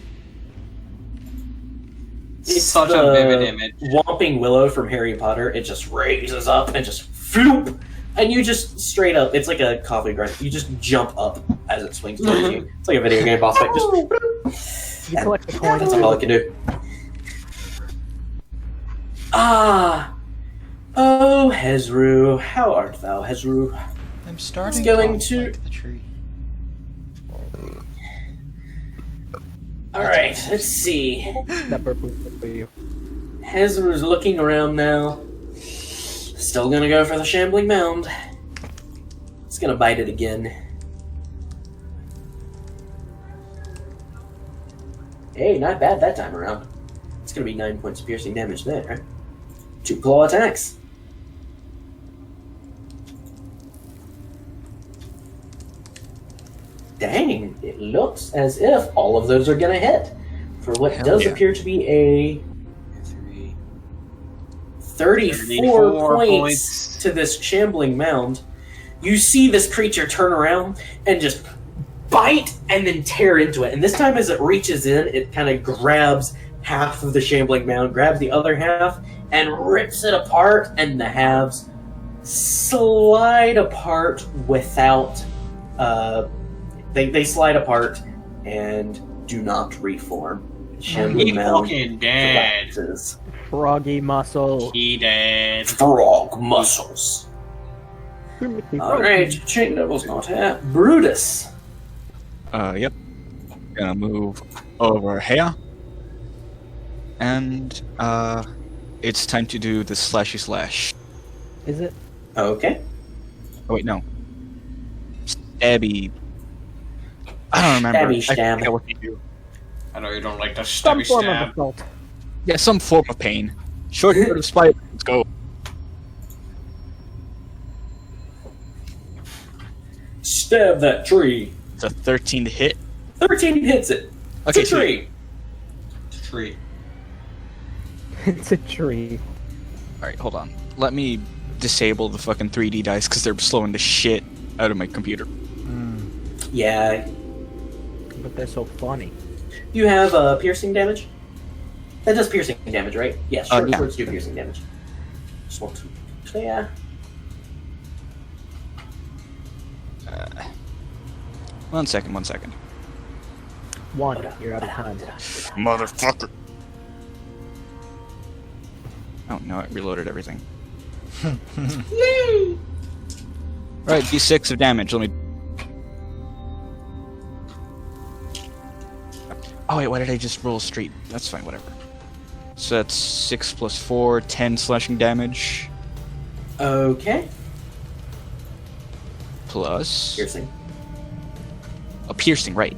It's Such a the vivid image. Whomping Willow from Harry Potter. It just raises up and just floop, and you just straight up. It's like a coffee grind. You just jump up as it swings towards you. It's like a video game boss fight. Just you collect the coin. that's all it can do. Ah, oh Hezru, how art thou, Hezru? I'm starting going to to- like the tree. All right, let's see. That purple for you. Hezru's looking around now. Still gonna go for the shambling mound. It's gonna bite it again. Hey, not bad that time around. It's gonna be 9 points of piercing damage there. 2 claw attacks. Dang, it looks as if all of those are gonna hit. For what Hell does yeah. appear to be a 34 34 points to this shambling mound. You see this creature turn around and just bite and then tear into it. And this time as it reaches in, it kind of grabs half of the shambling mound, grabs the other half, and rips it apart, and the halves slide apart without... They slide apart and do not reform. Chamber Mound fucking dead. collapses. Froggy muscle. He dead. Frog muscles. Alright, chain level's not here. Brutus. Yep. Gonna move over here. And, it's time to do the slashy slash. Is it? Okay. Oh, wait, no. Stabby. I don't remember. Stabby I stab. forget what you do. I know you don't like the Some stabby form of stab. assault. Yeah, some form of pain. Short sword of spite. Let's go. Stab that tree. It's a 13 to hit. 13 hits it. It's Okay, a tree. Tree. It's a tree. Alright, hold on. Let me disable the fucking 3D dice because they're slowing the shit out of my computer. Yeah. But they're so funny. You have piercing damage? That does piercing damage, right? Yes, short yeah. swords do piercing damage. Just want to... Yeah. One second. One, you're out of time. Motherfucker. Oh no, it reloaded everything. Yay! Alright, d6 of damage. Let me. Oh wait, why did I just roll straight? That's fine, whatever. So that's 6 plus 4, 10 slashing damage. Okay. Plus. Piercing. Oh, piercing, right.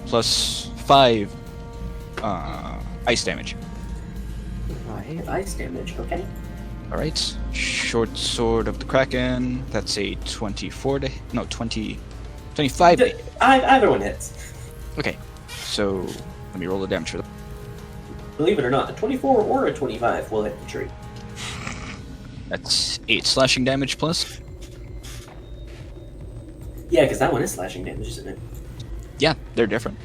Plus 5 ice damage. Ice damage, okay. Alright. Short sword of the Kraken. That's a 24 to. No, 20. 25 to. Either one hits. Okay. So, let me roll the damage for them. Believe it or not, a 24 or a 25 will hit the tree. That's 8 slashing damage plus. Yeah, because that one is slashing damage, isn't it? Yeah, they're different.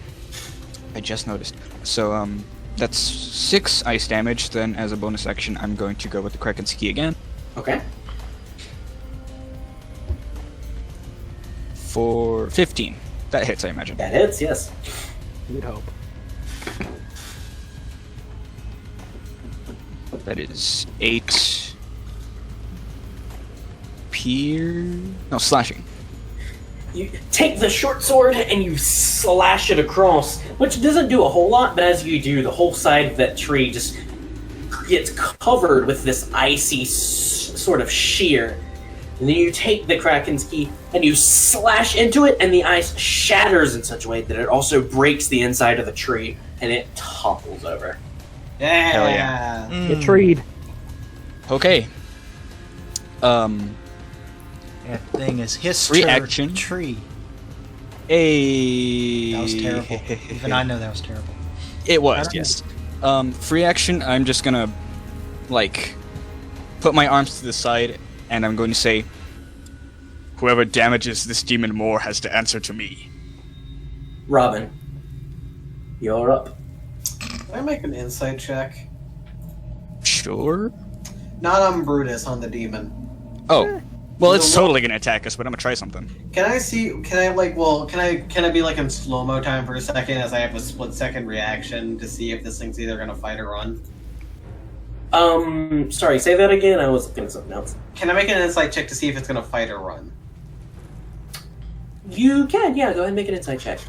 I just noticed. So, that's 6 ice damage. Then, as a bonus action, I'm going to go with the Kraken's Key again. Okay. For 15. That hits, I imagine. That hits, yes. You'd hope. That is 8. Slashing. You take the short sword and you slash it across, which doesn't do a whole lot, but as you do, the whole side of that tree just gets covered with this icy sort of shear. And then you take the Kraken's Key and you slash into it, and the ice shatters in such a way that it also breaks the inside of the tree, and it topples over. Yeah. Hell yeah. Get treed. Okay. That thing is his Reaction. tree. That That was terrible. Even I know that was terrible. It was, yes. Free action, I'm just gonna, put my arms to the side, and I'm going to say, whoever damages this demon more has to answer to me. Robin, you're up. Can I make an insight check? Sure. Not on Brutus, on the demon. Oh. Well, it's No, totally gonna attack us, but I'm gonna try something. Can I be in slow-mo time for a second as I have a split-second reaction to see if this thing's either gonna fight or run? Sorry, say that again, I was looking at something else. Can I make an insight check to see if it's gonna fight or run? You can, yeah, go ahead and make an insight check.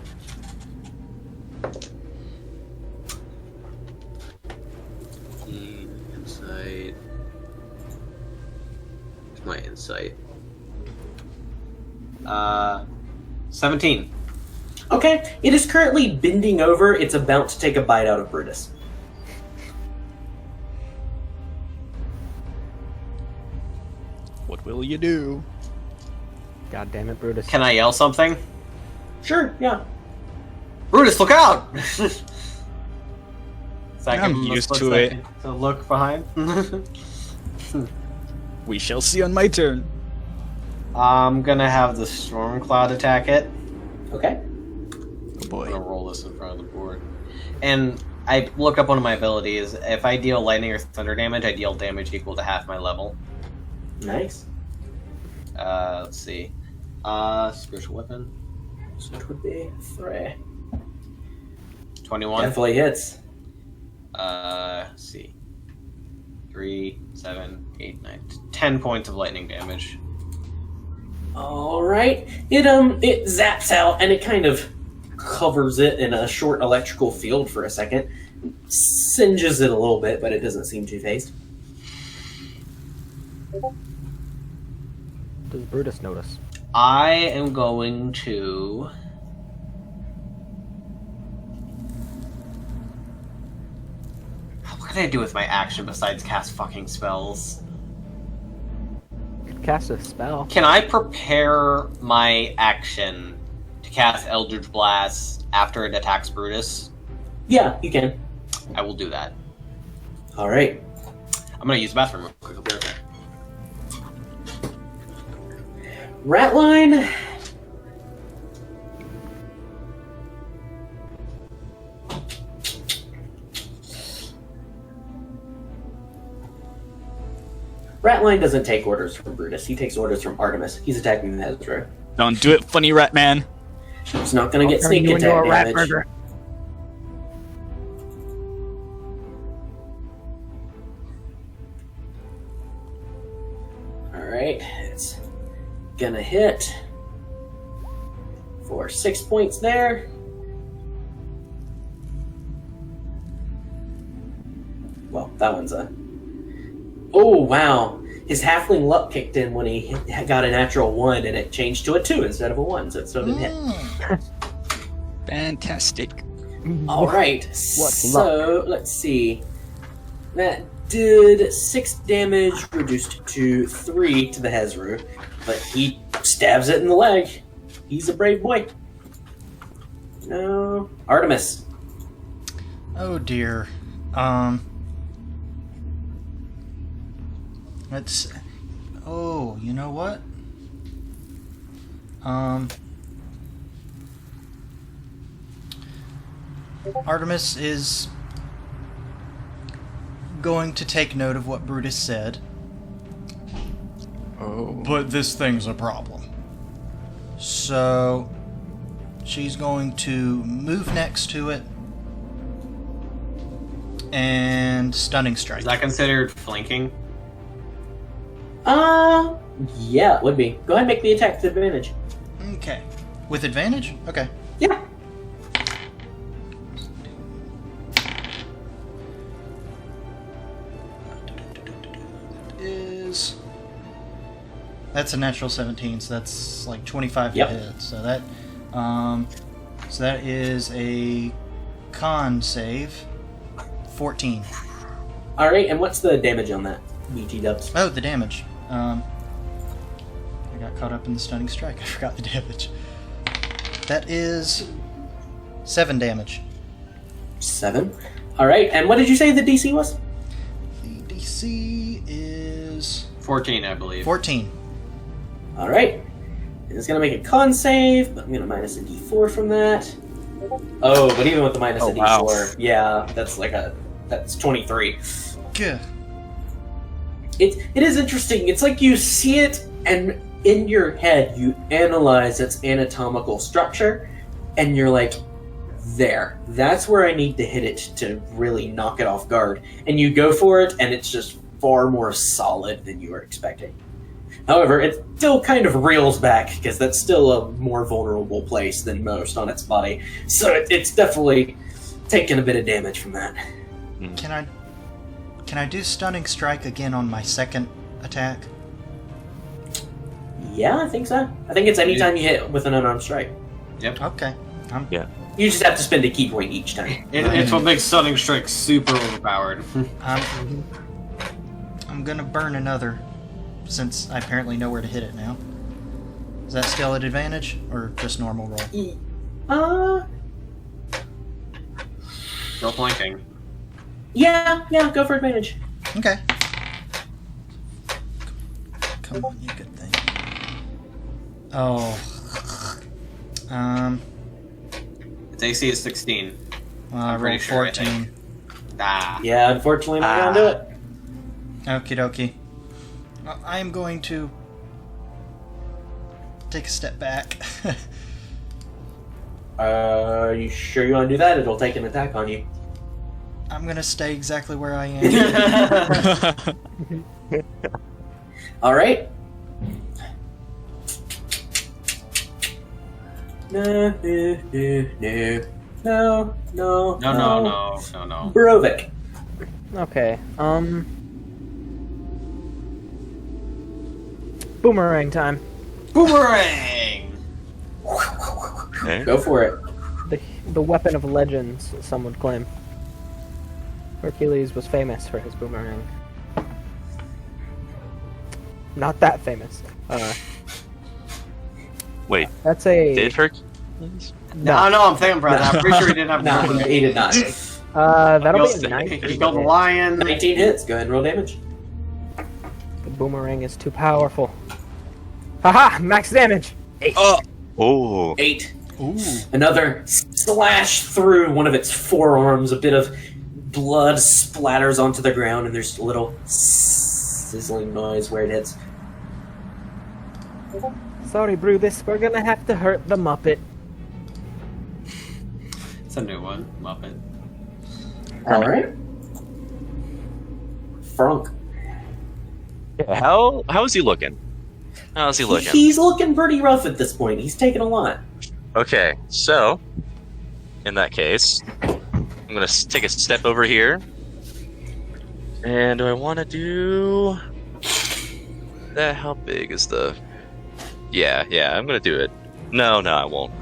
Insight. Where's my insight? 17. Okay, it is currently bending over, it's about to take a bite out of Brutus. What will you do? God damn it, Brutus. Can I yell something? Sure, yeah. Brutus, look out! So I I'm give him a used split to second to look behind. We shall see on my turn. I'm gonna have the storm cloud attack it. Okay. Oh I'm boy. gonna roll this in front of the board. And I look up one of my abilities. If I deal lightning or thunder damage, I deal damage equal to half my level. Nice. Let's see. Spiritual weapon. So it would be 3. 21. Definitely hits. Let's see. 3, 7, 8, 9, 10 points of lightning damage. All right. It zaps out and it kind of covers it in a short electrical field for a second. Singes it a little bit, but it doesn't seem too phased. Does Brutus notice? I am going to... What can I do with my action besides cast fucking spells? Could cast a spell. Can I prepare my action to cast Eldritch Blast after it attacks Brutus? Yeah, you can. I will do that. All right. I'm gonna use the bathroom real quick. I'll be right back. Ratline. Ratline doesn't take orders from Brutus. He takes orders from Artemis. He's attacking the Hezro. Don't do it, funny rat man. He's not going to get Turn sneak you into attack a rat damage. burger. Alright, it's gonna hit for 6 points there. Well, that one's a... Oh, wow. His halfling luck kicked in when he got a natural 1 and it changed to a 2 instead of a 1, so it still didn't hit. Fantastic. Alright, What so let's see. That did 6 damage, reduced to 3 to the Hezru, but he stabs it in the leg. He's a brave boy. No. Artemis. Oh dear. Let's. Oh, you know what? Artemis is going to take note of what Brutus said. Oh. But this thing's a problem. So she's going to move next to it and stunning strike. Is that considered flanking? Yeah, it would be. Go ahead and make the attack with advantage. Okay. With advantage? Okay. Yeah. That's a natural 17, so that's like 25 Yep. to hit. So that is a con save, 14. Alright, and what's the damage on that? BT dubs. Oh, the damage. I got caught up in the stunning strike. I forgot the damage. That is 7 damage. 7. Alright, and what did you say the DC was? The DC is 14, I believe. 14. Alright. It's gonna make a con save, but I'm gonna minus a d4 from that. Oh, but even with the minus a d4, wow. yeah, that's 23. Good. It is interesting. It's like you see it, and in your head, you analyze its anatomical structure, and you're like, there. That's where I need to hit it to really knock it off guard. And you go for it, and it's just far more solid than you were expecting. However, it still kind of reels back, because that's still a more vulnerable place than most on its body. So it's definitely taken a bit of damage from that. Can I do stunning strike again on my second attack? Yeah, I think so. I think it's anytime you hit with an unarmed strike. Yep. Okay. You just have to spend a key point each time. It's what makes Stunning Strike super overpowered. I'm gonna burn another, since I apparently know where to hit it now. Is that still at advantage, or just normal roll? Still flanking. Yeah, go for advantage. Okay. Come on, you good thing. Oh. Its AC is 16. Well, I I'm pretty rolled sure, I 14. Ah. Yeah, unfortunately, I'm not gonna do it. Okie dokie. Well, I am going to take a step back. You sure you want to do that? It'll take an attack on you. I'm gonna stay exactly where I am. All right. No. No. Barovik. Okay. Boomerang time. Boomerang! Okay. Go for it. The weapon of legends, some would claim. Hercules was famous for his boomerang. Not that famous. Wait, That's a... did Herc? No, I'm thinking about that. I'm pretty sure he didn't have No, he did not. That'll He be a 19. killed the lion. 19 hits. Go ahead and roll damage. The boomerang is too powerful. Haha! Max damage! 8. Oh. 8. Ooh. Another slash through one of its forearms. A bit of blood splatters onto the ground, and there's a little sizzling noise where it hits. Sorry, Brutus, we're gonna have to hurt the Muppet. It's a new one, Muppet. Alright. Frunk. How is he looking? How's he looking? He's looking pretty rough at this point. He's taken a lot. Okay, so in that case, I'm gonna take a step over here, and do I want to do that? How big is the? Yeah, I'm gonna do it. No, I won't.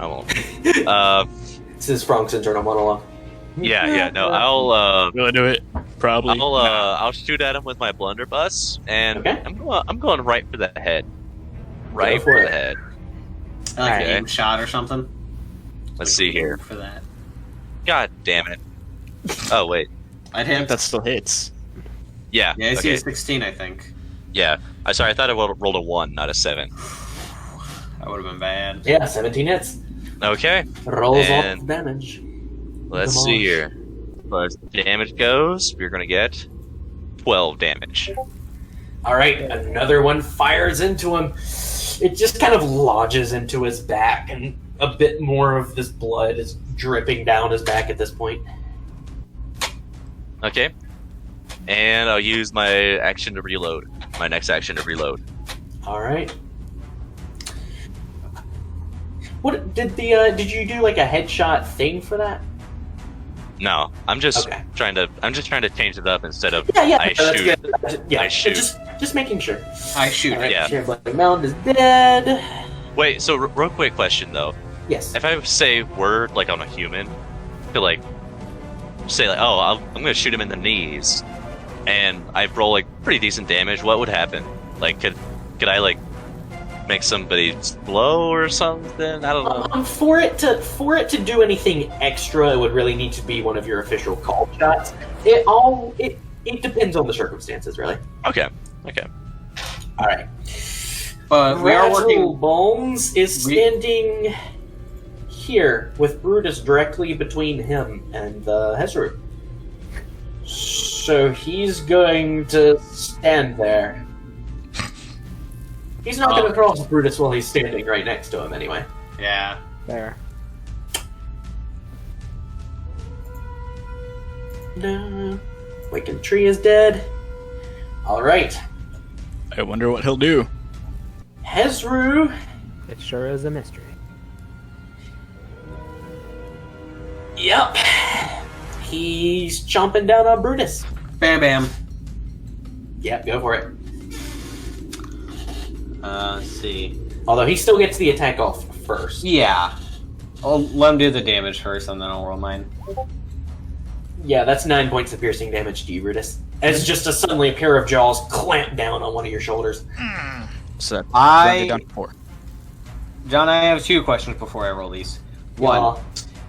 This is Frunk's internal monologue. Yeah, no, I'll Will I do it? Probably. I'll shoot at him with my blunderbuss, and Okay. I'm going right for the head. Right Go for for it. the head. Like Okay. an aim shot or something. Let's see here. For that. God damn it. Oh wait. I'd I think hit. that still hits. Yeah. Yeah, I see Okay. a 16, I think. Yeah. I thought I rolled a 1, not a 7. That would have been bad. Yeah, 17 hits. Okay. Rolls off And- the damage. Let's see here. As far as damage goes, we're gonna get 12 damage. Alright, another one fires into him. It just kind of lodges into his back, and a bit more of this blood is dripping down his back at this point. Okay. And I'll use my action to reload. My next action to reload. Alright. What did you do like a headshot thing for that? No, I'm just Okay. trying to change it up instead of Yeah, I that's shoot. good. Yeah, I shoot. Just making sure. I shoot. Alright, Yeah. Sheriff Bloody Mound is dead. Wait, so real quick question though. Yes. If I say word like on a human, to like say like, oh, I'm gonna shoot him in the knees, and I roll like pretty decent damage, what would happen? Like, could I like make somebody blow or something? I don't know. For it to do anything extra, it would really need to be one of your official call shots. It depends on the circumstances, really. Okay. All right. But we are working. Bones is standing here with Brutus directly between him and Hezru. So he's going to stand there. He's not going to cross Brutus while he's standing right next to him, anyway. Yeah. There. No. Wicked Tree is dead. Alright. I wonder what he'll do. Hezru. It sure is a mystery. Yep. He's chomping down on Brutus. Bam. Yep, go for it. Let's see. Although he still gets the attack off first. Yeah. I'll let him do the damage first, and then I'll roll mine. Yeah, that's 9 points of piercing damage to you, Brutus. As just suddenly a pair of jaws clamp down on one of your shoulders. So that I- rounded down to 4. John, I have 2 questions before I roll these. One, Uh,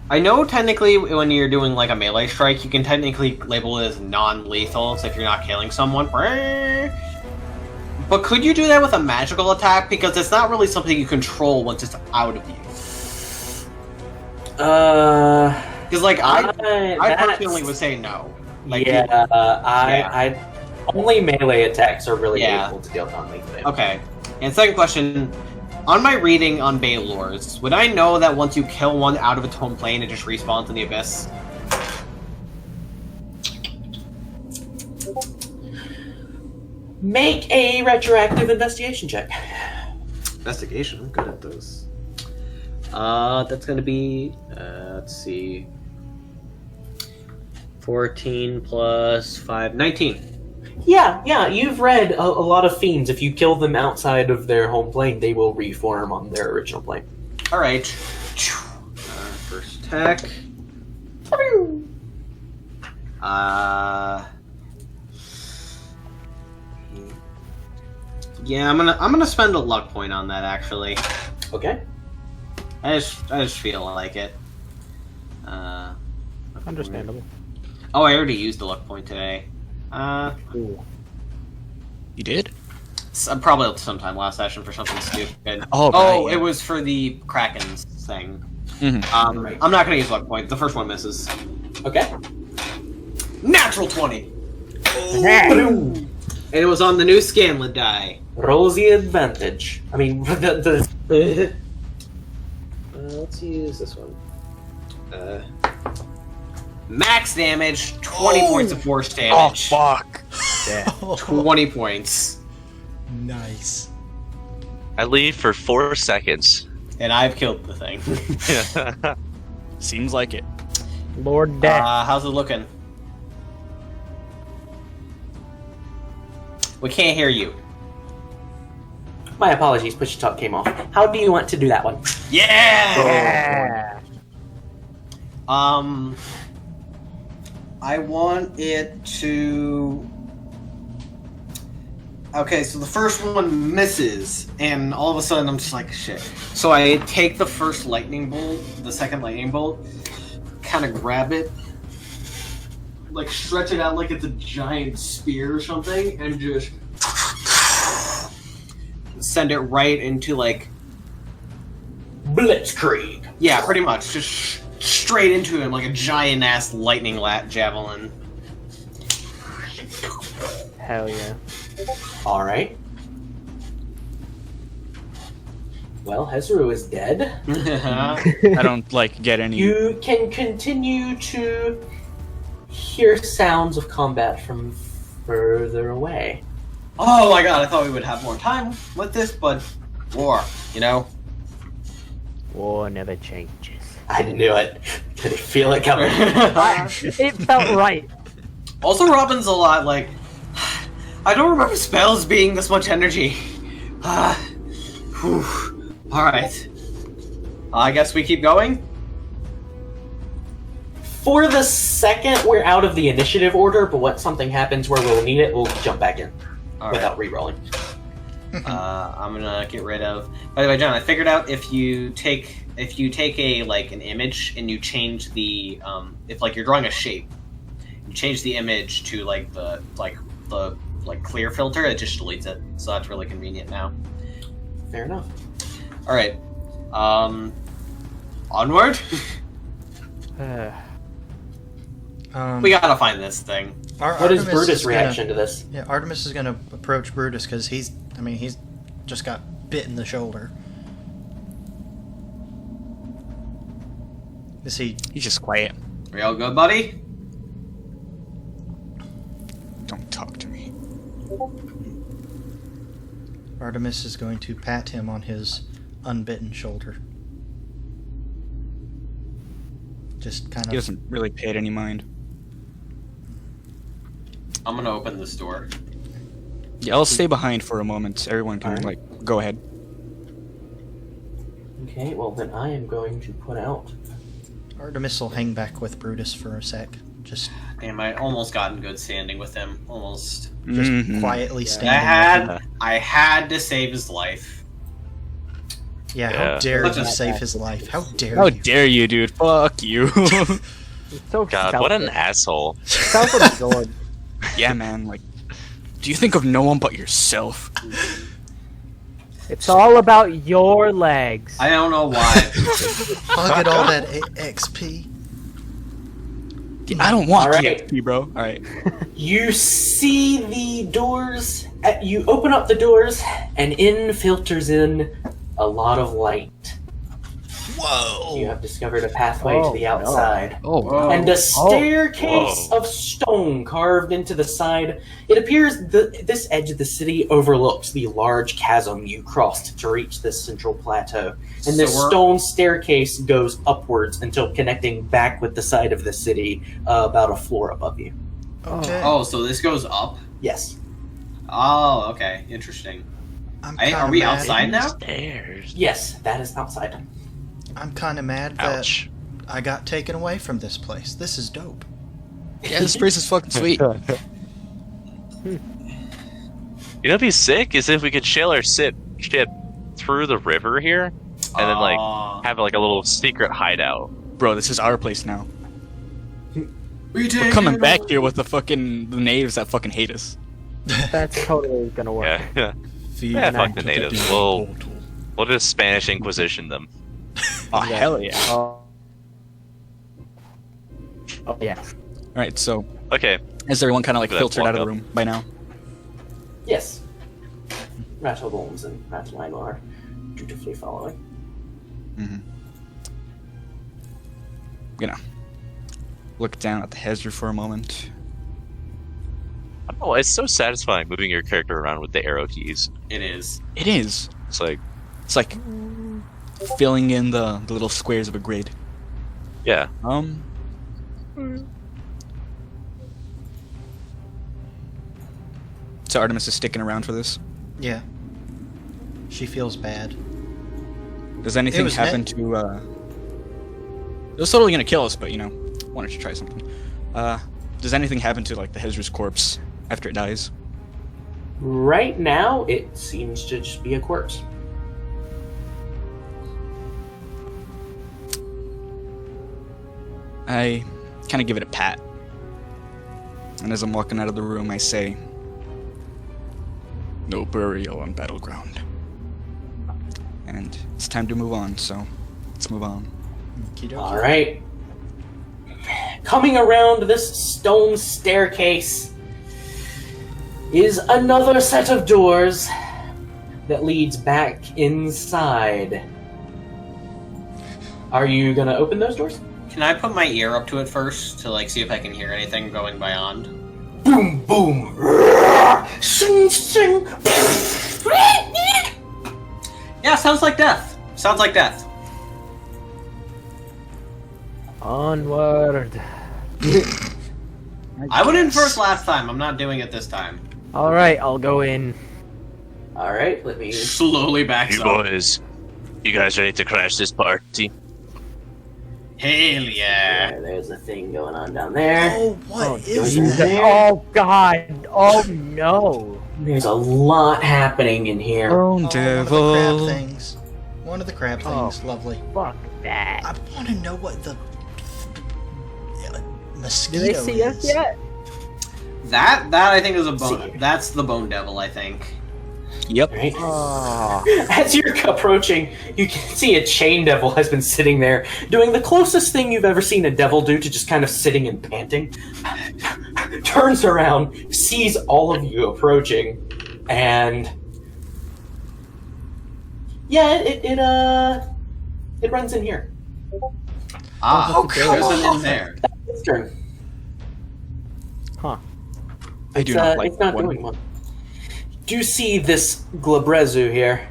I know technically when you're doing like a melee strike, you can technically label it as non-lethal, so if you're not killing someone. But could you do that with a magical attack? Because it's not really something you control once it's out of you. Because like I that's- personally would say no. Like, yeah, I only melee attacks are really Yeah. able to deal non-lethally. Okay. And second question, On my reading on Baylors, would I know that once you kill one out of its home plane, it just respawns in the abyss? Make a retroactive investigation check. Investigation, I'm good at those. That's gonna be, let's see, 14 plus 5, 19. Yeah, you've read a lot of fiends. If you kill them outside of their home plane, they will reform on their original plane. Alright. First attack. Yeah, I'm gonna spend a luck point on that actually. Okay. I just feel like it. Understandable. Oh, I already used the luck point today. Ooh. You did? Probably sometime last session for something stupid. Oh, Oh, right, yeah. it was for the Kraken's thing. Mhm. Right. I'm not gonna use luck point. The first one misses. Okay. Natural 20! Boom. And it was on the new Scanlan die. Rosy advantage. I mean, the Let's use this one. Max damage, 20 points of force Oh, damage. fuck. Yeah. 20 points. Nice. I leave for 4 seconds. And I've killed the thing. Seems like it. Lord Death. How's it looking? We can't hear you. my apologies. Push to talk came off. How do you want to do that one? Yeah! I want it to... Okay, so the first one misses, and all of a sudden I'm just like, shit. So I take the first lightning bolt, the second lightning bolt, kind of grab it, like stretch it out like it's a giant spear or something, and just send it right into like... Blitzkrieg. Yeah, pretty much. Just straight into him like a giant-ass lightning javelin. Hell yeah. Alright. Well, Hezru is dead. I don't like get any. You can continue to hear sounds of combat from further away. Oh my god, I thought we would have more time with this, but war, you know? War never changes. I knew it. Could feel it coming. It felt right. Also, Robin's a lot like... I don't remember spells being this much energy. Alright. I guess we keep going? For the second, we're out of the initiative order, but what something happens where we'll need it, we'll jump back in Alright. without re-rolling. I'm gonna get rid of... By the way, John, I figured out if you take a, like, an image and you change the, if, like, you're drawing a shape, you change the image to, like, the clear filter, it just deletes it. So that's really convenient now. Fair enough. Alright. Onward? We gotta find this thing. What is Brutus' reaction to this? Yeah, Artemis is gonna approach Brutus because he's just got bit in the shoulder. Is he? He's just quiet. Real good, buddy? Don't talk to me. Artemis is going to pat him on his unbitten shoulder. Just kind He of. doesn't really pay it any mind. I'm gonna open this door. Yeah, I'll stay behind for a moment. Everyone can, Alright. like, go ahead. Okay, well then I am going to put out... Artemis will hang back with Brutus for a sec. Just Damn, I almost got in good standing with him. Almost. Mhm. quietly I standing. with him. had to save his life. Yeah, how Yeah. dare Look you at save that. his life? How dare How you? dare you, dude? Fuck you. It's so God, what an selfish. asshole. Self-absorbed. Yeah, man. Like, do you think of no one but yourself? It's all about your legs. I don't know why. Look at all that XP. I don't want Alright. TXP, bro. Alright. You see the doors, you open up the doors, and in filters in a lot of light. Whoa! You have discovered a pathway to the outside. Oh, And a staircase of stone carved into the side. It appears this edge of the city overlooks the large chasm you crossed to reach this central plateau. And this stone staircase goes upwards until connecting back with the side of the city about a floor above you. Okay. Oh, so this goes up? Yes. Oh, okay. Interesting. I'm Are we mad. outside now? Stairs. Yes, that is outside. I'm kind of mad that Ouch. I got taken away from this place. This is dope. yeah, this place is fucking sweet. You know, what'd be sick is if we could sail our ship through the river here, and then like have like a little secret hideout. Bro, this is our place now. We're We're coming back here with the natives that fucking hate us. That's totally gonna work. Yeah, yeah. Fuck the natives. We'll just Spanish Inquisition them. Oh, hell yeah. Oh yeah. Alright, so, Okay. has everyone kind of like Let's filtered walk out of the up. room by now? Yes. Rattle Bones and Ratline are dutifully following. Mm-hmm. Gonna look down at the Hezra for a moment. I don't know. It's so satisfying moving your character around with the arrow keys. It is. It is. It's like, It's like filling in the little squares of a grid. yeah. So Artemis is sticking around for this. Yeah. She feels bad. Does anything was happen to it was totally gonna kill us, but you know, wanted to try something. Does anything happen to like the Hezra's corpse after it dies? Right now, it seems to just be a corpse. I kind of give it a pat. And as I'm walking out of the room, I say, "No burial on battleground." And it's time to move on, so let's move on. Okey-dokey. All right. Coming around this stone staircase is another set of doors that leads back inside. Are you gonna open those doors? Can I put my ear up to it first to like see if I can hear anything going beyond? Boom, boom. Sing, sing. Yeah, sounds like death. Sounds like death. Onward. I went in first last time. I'm not doing it this time. All right, I'll go in. All right, let me. Slowly backs You up. boys, you guys ready to crash this party? Hell yeah. There's a thing going on down there. Oh, what is Jesus. that? Oh God! Oh no! There's a lot happening in here. Oh, one of the crab things. One of the crab Oh. things. Lovely. Fuck that! I want to know what the Do mosquito they see is. us yet? That I think is a See. bone. That's the bone devil, I think. Yep. Right? Oh. As you're approaching, you can see a chain devil has been sitting there, doing the closest thing you've ever seen a devil do to just kind of sitting and panting. Turns around, sees all of you approaching, and yeah, it runs in here. Ah, Oh, there's come an in there. Its turn. Huh. I do not like It's not one. doing one. Do you see this Glabrezu here?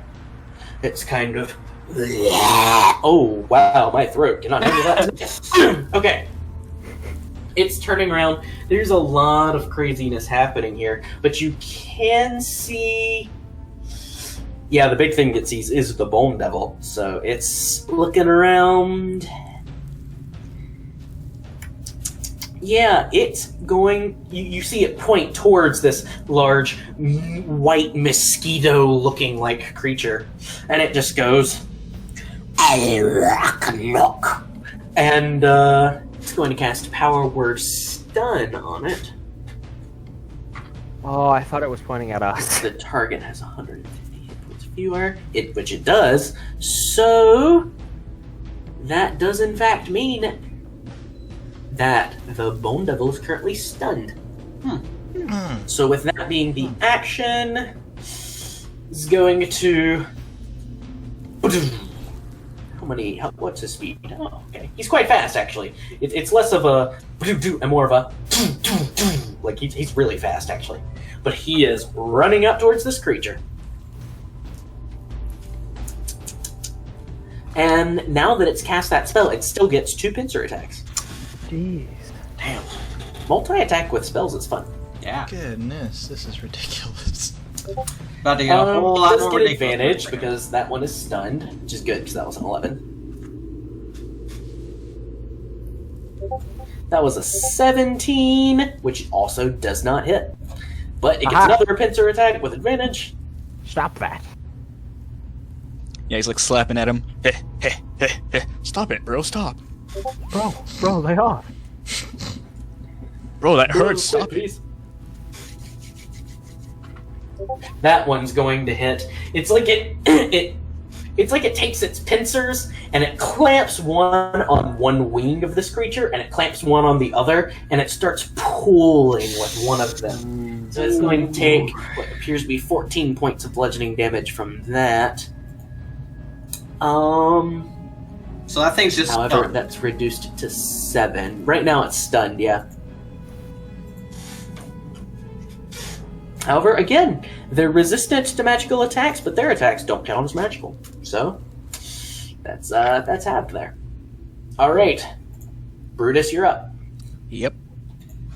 It's kind of. Oh, wow, my throat cannot handle that. Okay. It's turning around. There's a lot of craziness happening here, but you can see. Yeah, the big thing it sees is the Bone Devil, so it's looking around. Yeah, it's going. You see it point towards this large white mosquito-looking like creature, and it just goes, and it's going to cast Power Word Stun on it. Oh, I thought it was pointing at us. The target has 150 hit points fewer, which it does. So that does in fact mean that the Bone Devil is currently stunned. So with that being the action, is going to What's his speed? Oh, okay. He's quite fast, actually. It's less of a and more of a like he's really fast, actually. But he is running up towards this creature. And now that it's cast that spell, it still gets 2 pincer attacks. Jeez. Damn. Multi-attack with spells is fun. Yeah. Goodness, this is ridiculous. About to get a whole lot Does more get ridiculous. advantage because that one is stunned, which is good because that was an 11. That was a 17, which also does not hit. But it gets Aha. another pincer attack with advantage. Stop that. Yeah, he's like slapping at him. Heh, heh, heh, heh. Stop it, bro. Stop. Bro, lay off. Bro, that hurts. Stop it. Please. That one's going to hit. It's like it's like it takes its pincers and it clamps one on one wing of this creature and it clamps one on the other and it starts pulling with one of them. So it's going to take what appears to be 14 points of bludgeoning damage from that. So that thing's just However, stunned. that's reduced to 7. Right now it's stunned, yeah. However, again, they're resistant to magical attacks, but their attacks don't count as magical. So, that's halved there. Alright. Brutus, you're up. Yep.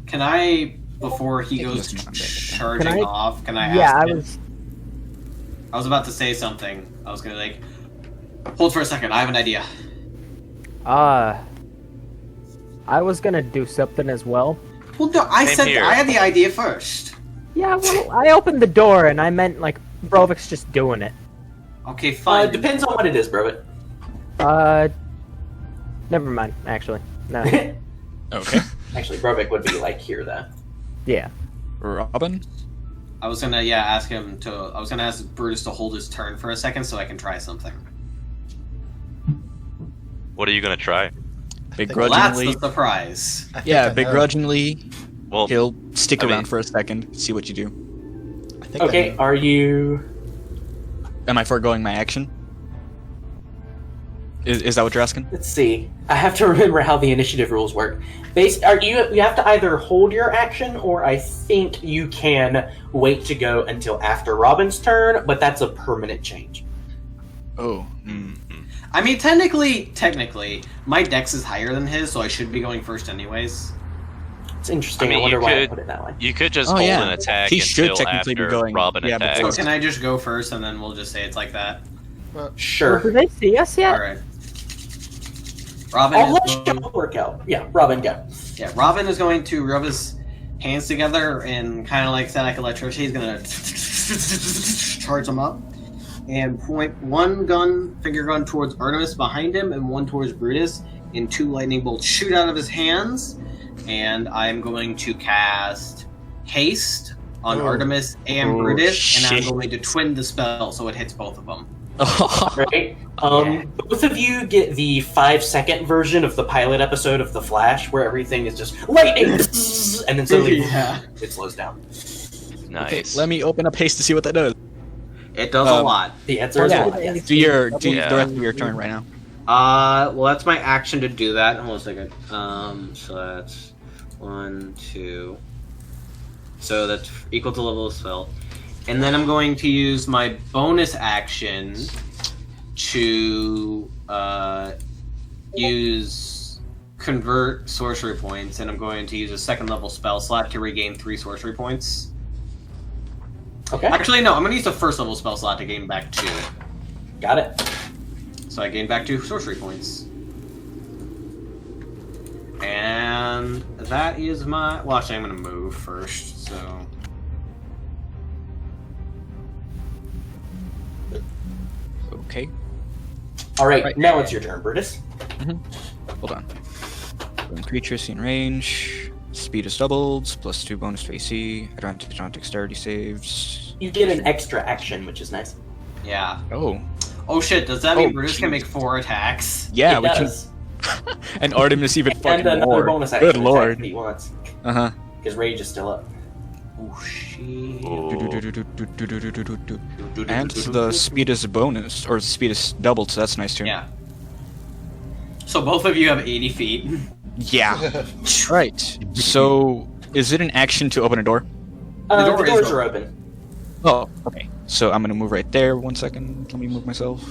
Can I, before he Yeah, goes he doesn't- charging Can I- off, can I Yeah, ask I him? was. I was about to say something. I was gonna like, hold for a second. I have an idea. I was gonna do something as well. Well, no, I Same said here. I had the idea first. Yeah, well, I opened the door and I meant like Brovik's just doing it. Okay, fine. Depends on what it is, Brobit. Never mind. Actually, no. Okay. Actually, Brobik would be like here, though. Yeah. Robin? I was gonna ask him to. I was gonna ask Brutus to hold his turn for a second so I can try something. What are you gonna try? Well, that's Begrudgingly. the surprise. I think Yeah, I know. begrudgingly, Well, he'll stick I mean- around for a second, see what you do. I think I Okay, know. are you... Am I foregoing my action? Is that what you're asking? Let's see. I have to remember how the initiative rules work. You have to either hold your action, or I think you can wait to go until after Robin's turn, but that's a permanent change. Oh. I mean, technically, my dex is higher than his, so I should be going first anyways. It's interesting. I mean, I wonder you why I could- put it that way. you could just Oh, hold yeah. an attack He should until technically be after going- Robin yeah, attacks. before- So can I just go first and then we'll just say it's like that? Sure. Do they see us yet? All right. Robin I'll is let going, you work out. Yeah, Robin, go. yeah, Robin is going to rub his hands together and kind of like static electricity. He's gonna charge them up and point one finger gun towards Artemis behind him and one towards Brutus, and 2 lightning bolts shoot out of his hands. And I'm going to cast haste on Artemis and Oh, Brutus, and I'm shit. going to twin the spell so it hits both of them. Right? Both of you get the 5-second version of the pilot episode of The Flash, where everything is just lightning, and then suddenly Yeah. it slows down. Okay, Nice. let me open up haste to see what that does. It does a Um, lot. The answer is Yeah. what? Yes. Do the Yeah. rest of your turn right now. Well, that's my action to do that. Hold on a second. So that's 1, 2. So that's equal to level of spell. And then I'm going to use my bonus action to use convert sorcery points, and I'm going to use a 2nd level spell slot to regain 3 sorcery points. Okay, Actually, no, I'm going to use a 1st level spell slot to gain back 2. got it. So I gain back 2 sorcery points. And that is my... Well, actually, I'm going to move first, so... Okay. All right, Right. now it's your turn, Brutus. Hold on. When creatures in range, speed is doubled, +2 bonus to AC, advantage on dexterity saves. You get an extra action, which is nice. Yeah. Oh. Oh shit, does that mean Oh, Brutus can jeez. make 4 attacks? Yeah, it we does. can. And Artemis even And fucking another more. bonus action Good attack lord. if he wants, Uh huh. because Rage is still up. Oh shit. And the speed is a bonus, or the speed is doubled, so that's nice too. Yeah. So both of you have 80 feet. Yeah. Right. So, is it an action to open a door? The door is doors are open. Oh, okay. So I'm gonna move right there. 1 second. Let me move myself.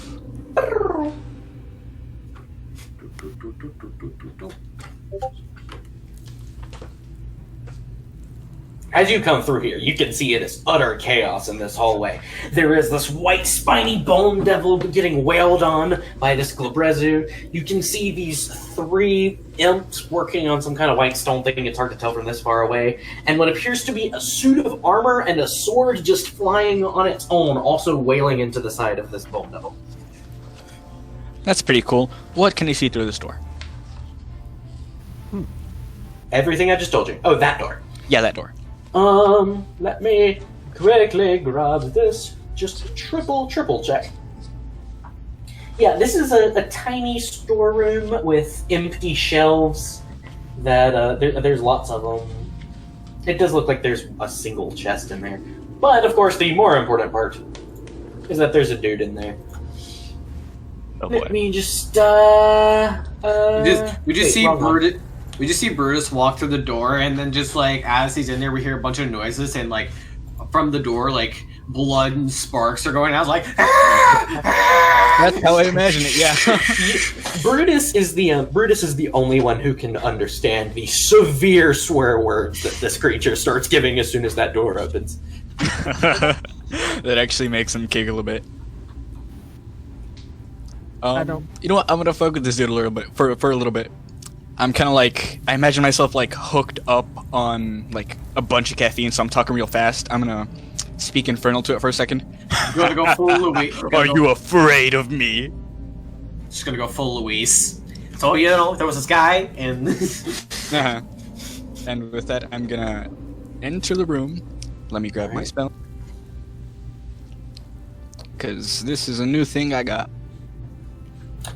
As you come through here, you can see it is utter chaos in this hallway. There is this white spiny bone devil getting wailed on by this Glabrezu. You can see these 3 imps working on some kind of white stone thing. It's hard to tell from this far away. And what appears to be a suit of armor and a sword just flying on its own, also wailing into the side of this bone devil. That's pretty cool. What can you see through this door? Everything I just told you. Oh, that door. Yeah, that door. Let me quickly grab this. Just triple check. Yeah, this is a tiny storeroom with empty shelves that, there's lots of them. It does look like there's a single chest in there. But, of course, the more important part is that there's a dude in there. Oh boy. Let me just, We just wait, see wrong one. Brutus. We just see Brutus walk through the door, and then just like as he's in there, we hear a bunch of noises, and like from the door, like blood and sparks are going out. Like That's how I imagine it. Yeah. Brutus is the only one who can understand the severe swear words that this creature starts giving as soon as that door opens. That actually makes him giggle a bit. I don't- You know what? I'm gonna fuck with this dude a little bit for a little bit. I'm kind of like, I imagine myself like hooked up on like a bunch of caffeine, so I'm talking real fast. I'm gonna speak infernal to it for a second. you want to go full Louis? Are you afraid of me? Just gonna go full Luis. So you know there was this guy, and Uh-huh. And with that, I'm gonna enter the room. Let me grab my spell. Because this is a new thing I got.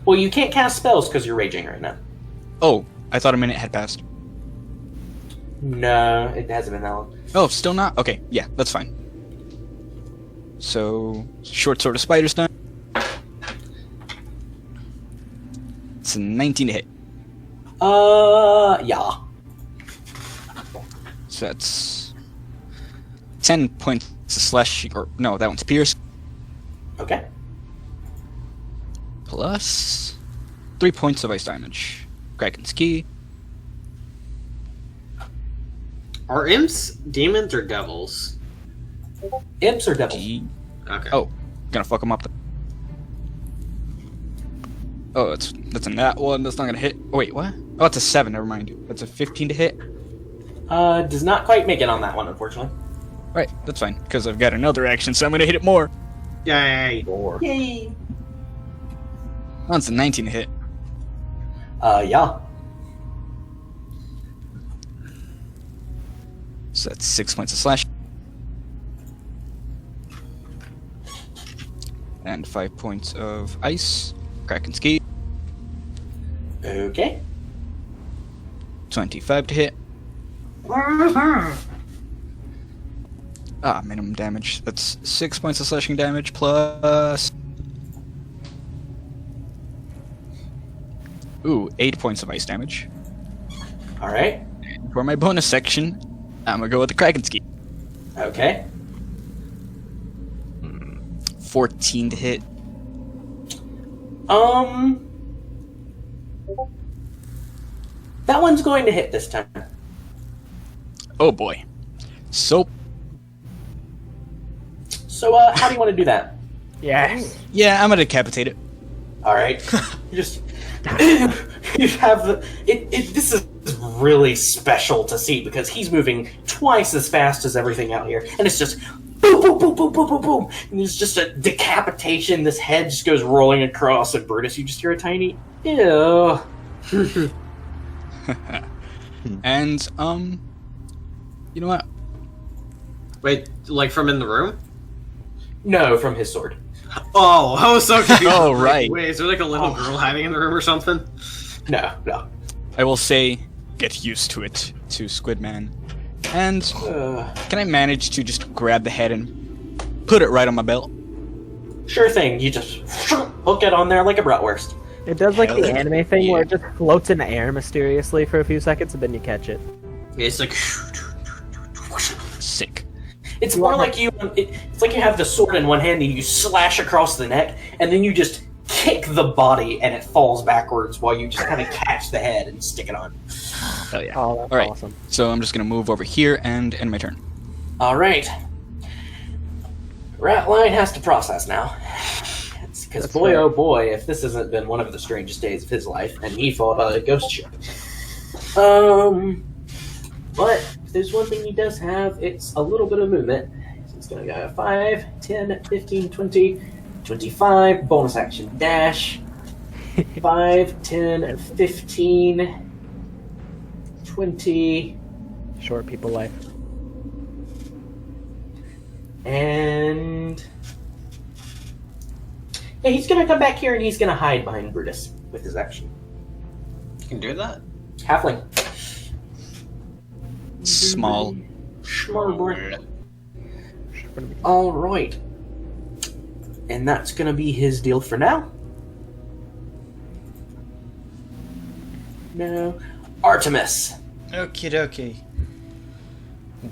Well, you can't cast spells because you're raging right now. Oh, I thought a minute had passed. No, it hasn't been that long. Oh, still not? Okay, yeah, that's fine. So, short sword of spider's done. It's a 19 to hit. Yeah. So that's 10 points of slashing, or no, that one's pierce. Okay. Plus 3 points of ice damage. Kraken's key. are imps demons or devils? Imps or devils? Key. Okay. Oh, gonna fuck him up. Oh, that's a nat one. That's not gonna hit. Oh, wait, what? Oh, it's a 7. Never mind. That's a 15 to hit. Does not quite make it on that one, unfortunately. Right, that's fine because I've got another action, so I'm gonna hit it more. Yay! Yay! That's a 19 to hit. Yeah. So that's 6 points of slash. And 5 points of ice. Kraken's key. Okay. 25 to hit. Minimum damage. That's 6 points of slashing damage plus... Ooh, 8 points of ice damage. Alright. For my bonus section, I'm gonna go with the Kraken's key. Okay. 14 to hit. That one's going to hit this time. Oh boy. So, So, how do you want to do that? Yes. yeah, I'm gonna decapitate it. Alright. You just... you have the... This is really special to see because he's moving twice as fast as everything out here. And it's just... boom, boom, boom, boom, boom, boom, boom. And there's just a decapitation. This head just goes rolling across, and Brutus, you just hear a tiny... Ew. And, you know what? Wait, like from in the room? No, from his sword. Oh, I was so confused. Oh, right. Wait, is there like a little girl hiding in the room or something? No, no. I will say, get used to it, to Squidman. And can I manage to just grab the head and put it right on my belt? Sure thing. You just hook it on there like a bratwurst. It does like Hell the anime thing where yeah. it just floats in the air mysteriously for a few seconds and then you catch it. It's like Sick. It's more like it's like you have the sword in one hand and you slash across the neck, and then you just kick the body and it falls backwards while you just kind of catch the head and stick it on. Hell yeah. Oh, that's Alright, awesome. so I'm just gonna move over here and end my turn. All right. Ratline has to process now. Because That's boy, fair. oh boy, if this hasn't been one of the strangest days of his life, and he fought a ghost ship. But if there's one thing he does have, it's a little bit of movement. So it's going to go 5, 10, 15, 20, 25, bonus action dash. 5, 10, 15, 20, Short people life. and... Yeah, he's going to come back here and he's going to hide behind Brutus with his action. you can do that. Halfling. Small. Small boy. All right. And that's going to be his deal for now. No. Artemis. Okie dokie.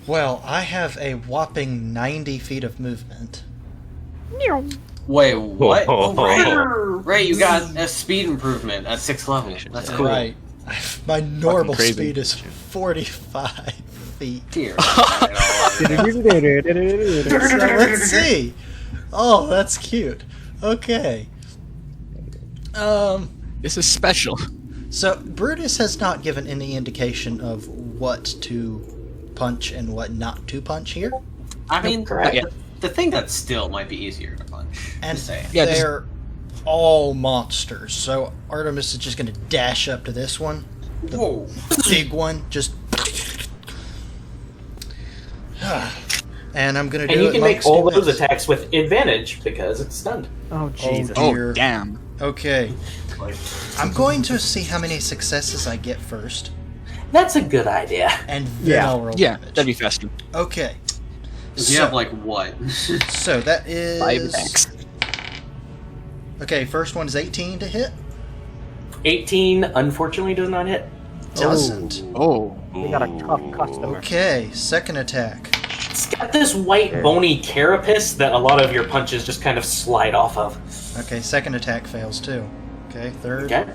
Well, I have a whopping 90 feet of movement. Wait, what? Oh, right. Right, you got a speed improvement at 6th level. That's cool. Right. My normal crazy. speed is 45 feet. Dear. So let's see. Oh, that's cute. Okay. This is special. So Brutus has not given any indication of what to punch and what not to punch here. I mean, Correct. Yeah. the thing that still might be easier to punch. And to say. Yeah, just- they're all monsters. So Artemis is just going to dash up to this one. The Whoa. big one. Just... And I'm going to And do you it can monk make all stance. those attacks with advantage because it's stunned. Oh, Jesus. Oh, dear. Oh, damn. Okay. I'm going to see how many successes I get first. That's a good idea. And then Yeah. I'll roll Yeah, damage. that'd be faster. Okay. You have like what? So that is 5 attacks. Okay, first one is 18 to hit. 18, unfortunately, does not hit. Doesn't. Oh. We got a tough customer. Okay, second attack. It's got this white, bony carapace that a lot of your punches just kind of slide off of. Okay, second attack fails too. Okay, third. Okay?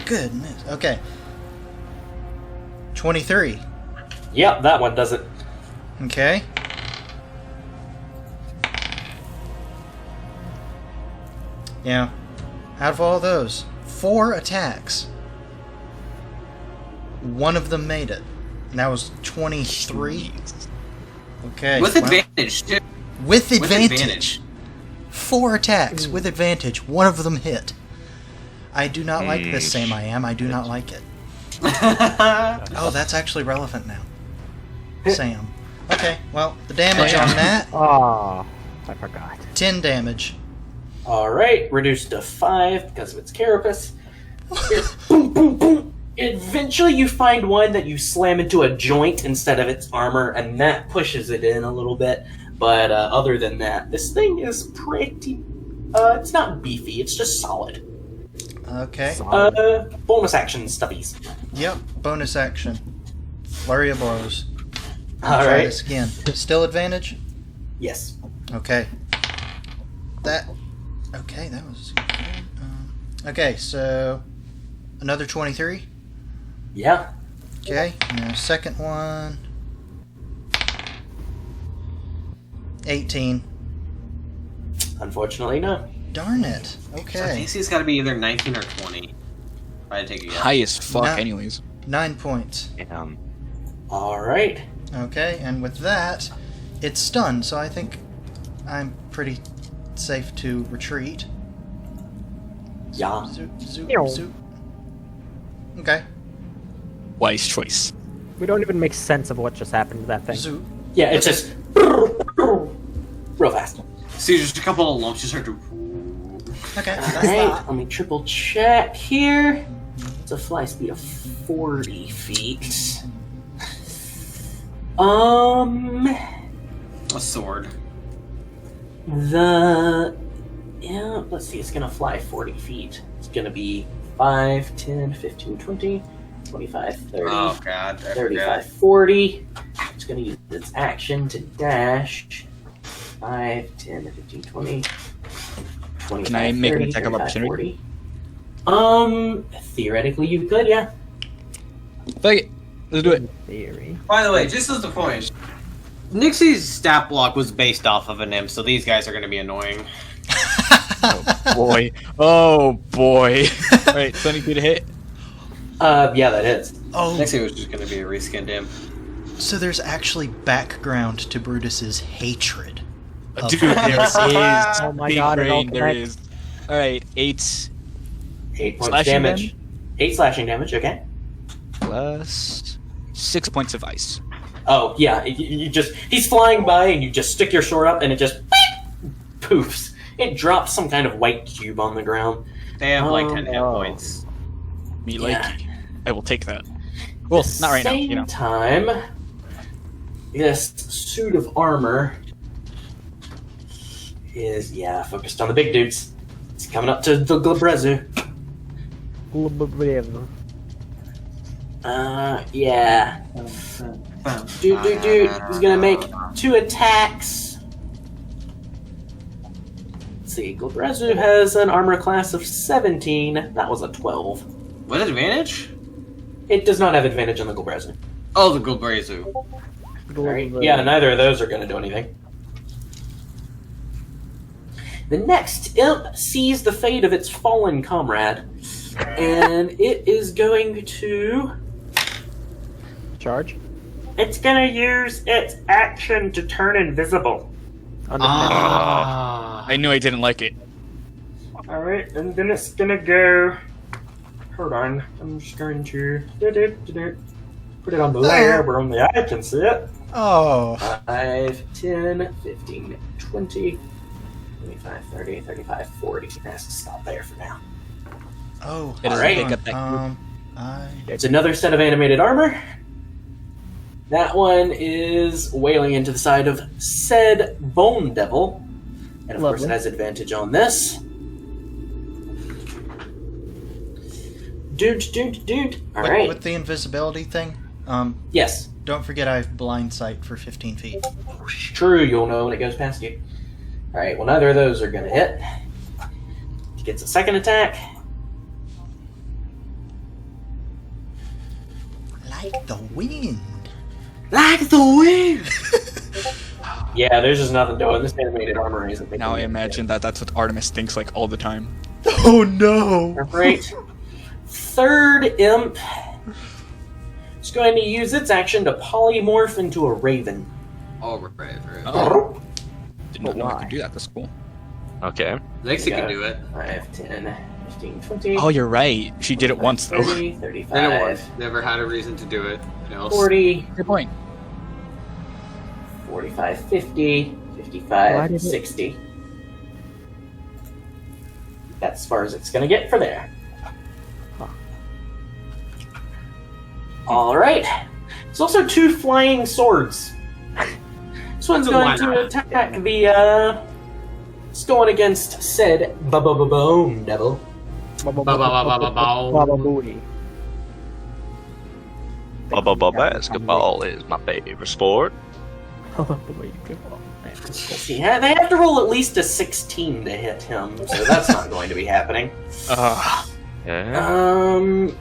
Goodness. Okay. 23. Yep, that one does it. Okay. Yeah. Out of all those, 4 attacks. One of them made it. And that was 23. Okay. With well, advantage, too. With With advantage. advantage. 4 attacks with advantage. One of them hit. I do not like this, Sam. I am. I do not like it. Oh, that's actually relevant now. Sam. Okay, well, the damage on that, Oh, I forgot. 10 damage. Alright, reduced to 5 because of its carapace. Boom, boom, boom. Eventually you find one that you slam into a joint instead of its armor, and that pushes it in a little bit. But other than that, this thing is pretty... it's not beefy, it's just solid. Okay. Bonus action stuffies. Yep, bonus action. Flurry of blows. Try Alright. this again. Still advantage? Yes. Okay. That... Okay, that was good. Okay, so... Another 23. Yeah. Okay, now second one... 18. Unfortunately, no. Darn it. So I Okay. think it's got to be either 19 or 20. If I had to take a guess. High as fuck, Nah. anyways. 9 points. Damn. Alright. Okay, and with that, it's stunned, so I think I'm pretty safe to retreat. Yeah. Zoop, zoop, Ew. zoop. Okay. Wise choice. We don't even make sense of what just happened to that thing. Zoop. Yeah, it's just... real fast. See, just a couple of lumps, you start to. Okay, that's Alright, that. let me triple check here. It's a fly speed of 40 feet. A sword. Let's see, it's gonna fly 40 feet. It's gonna be 5, 10, 15, 20, 25, 30, Oh god, I 35, forgot. 40. It's gonna use its action to dash. 5, 10, 15, 20, 25, Can I make an 30, attack of 35, opportunity? 40. Theoretically you could, yeah. Fuck it. Let's do it. Theory. By the way, just as the point, Nixie's stat block was based off of an imp, so these guys are going to be annoying. Boy. Oh boy. Alright, 20 feet to hit. Yeah, that is. Oh, Nixie was just going to be a reskinned imp. so there's actually background to Brutus's hatred. of Dude, there is. Oh my Big god, it all brain, there connects. is. Alright, 8 8 points Slashing damage. 8 slashing damage, okay. plus 6 points of ice. Oh, yeah, you just... He's flying by and you just stick your sword up and it just... poofs. It drops some kind of white cube on the ground. They have like Oh, 10 hit no. points. Me Yeah. like. I will take that. Well, not right now, you know. Same time, this suit of armor is, focused on the big dudes. It's coming up to the Glabrezu. Yeah. Dude. He's gonna make 2 attacks. Let's see, Glabrezu has an armor class of 17. That was a 12. What advantage? It does not have advantage on the Glabrezu. Oh, the Gulbrazu. Alright, yeah, neither of those are going to do anything. The next imp sees the fate of its fallen comrade, and it is going to... Charge. It's going to use its action to turn invisible. Ah. I knew I didn't like it. Alright, and then it's going to go... Hold on, I'm just going to... Put it on the layer where only I can see it. Oh, 5, 10, 15, 20, 25, 30, 35, 40. It has to stop there for now. oh. It doesn't Alright. pick up that It's another set of animated armor. That one is wailing into the side of said Bone Devil. And of course it Lovely. has advantage on this. Dude. Alright. With the invisibility thing, Yes. don't forget I have blind sight for 15 feet. True, you'll know when it goes past you. Alright, well neither of those are gonna hit. He gets a second attack. Like the wind. Like the wind! Yeah, there's just nothing doing. This animated armor isn't making Now I it. imagine that's what Artemis thinks like all the time. Oh no! Alright. Third imp is going to use its action to polymorph into a raven. Oh, right. Oh. Didn't But know I why? could do that, that's cool. Okay. Nixie Yeah. can do it. 5, 10, 15, 20. Oh, you're right. She did it once, though. 30, Then 35, never had a reason to do it. Else. 40, Good point. 45, 50, Why 55, did it- 60. That's as far as it's going to get for there. Huh. Alright. There's also 2 flying swords. This one's going Why to not? attack the, it's going against said Bone Devil. Baba booty. Basketball is my favorite sport. Yeah, they have to roll at least a 16 to hit him, so that's not going to be happening. Yeah.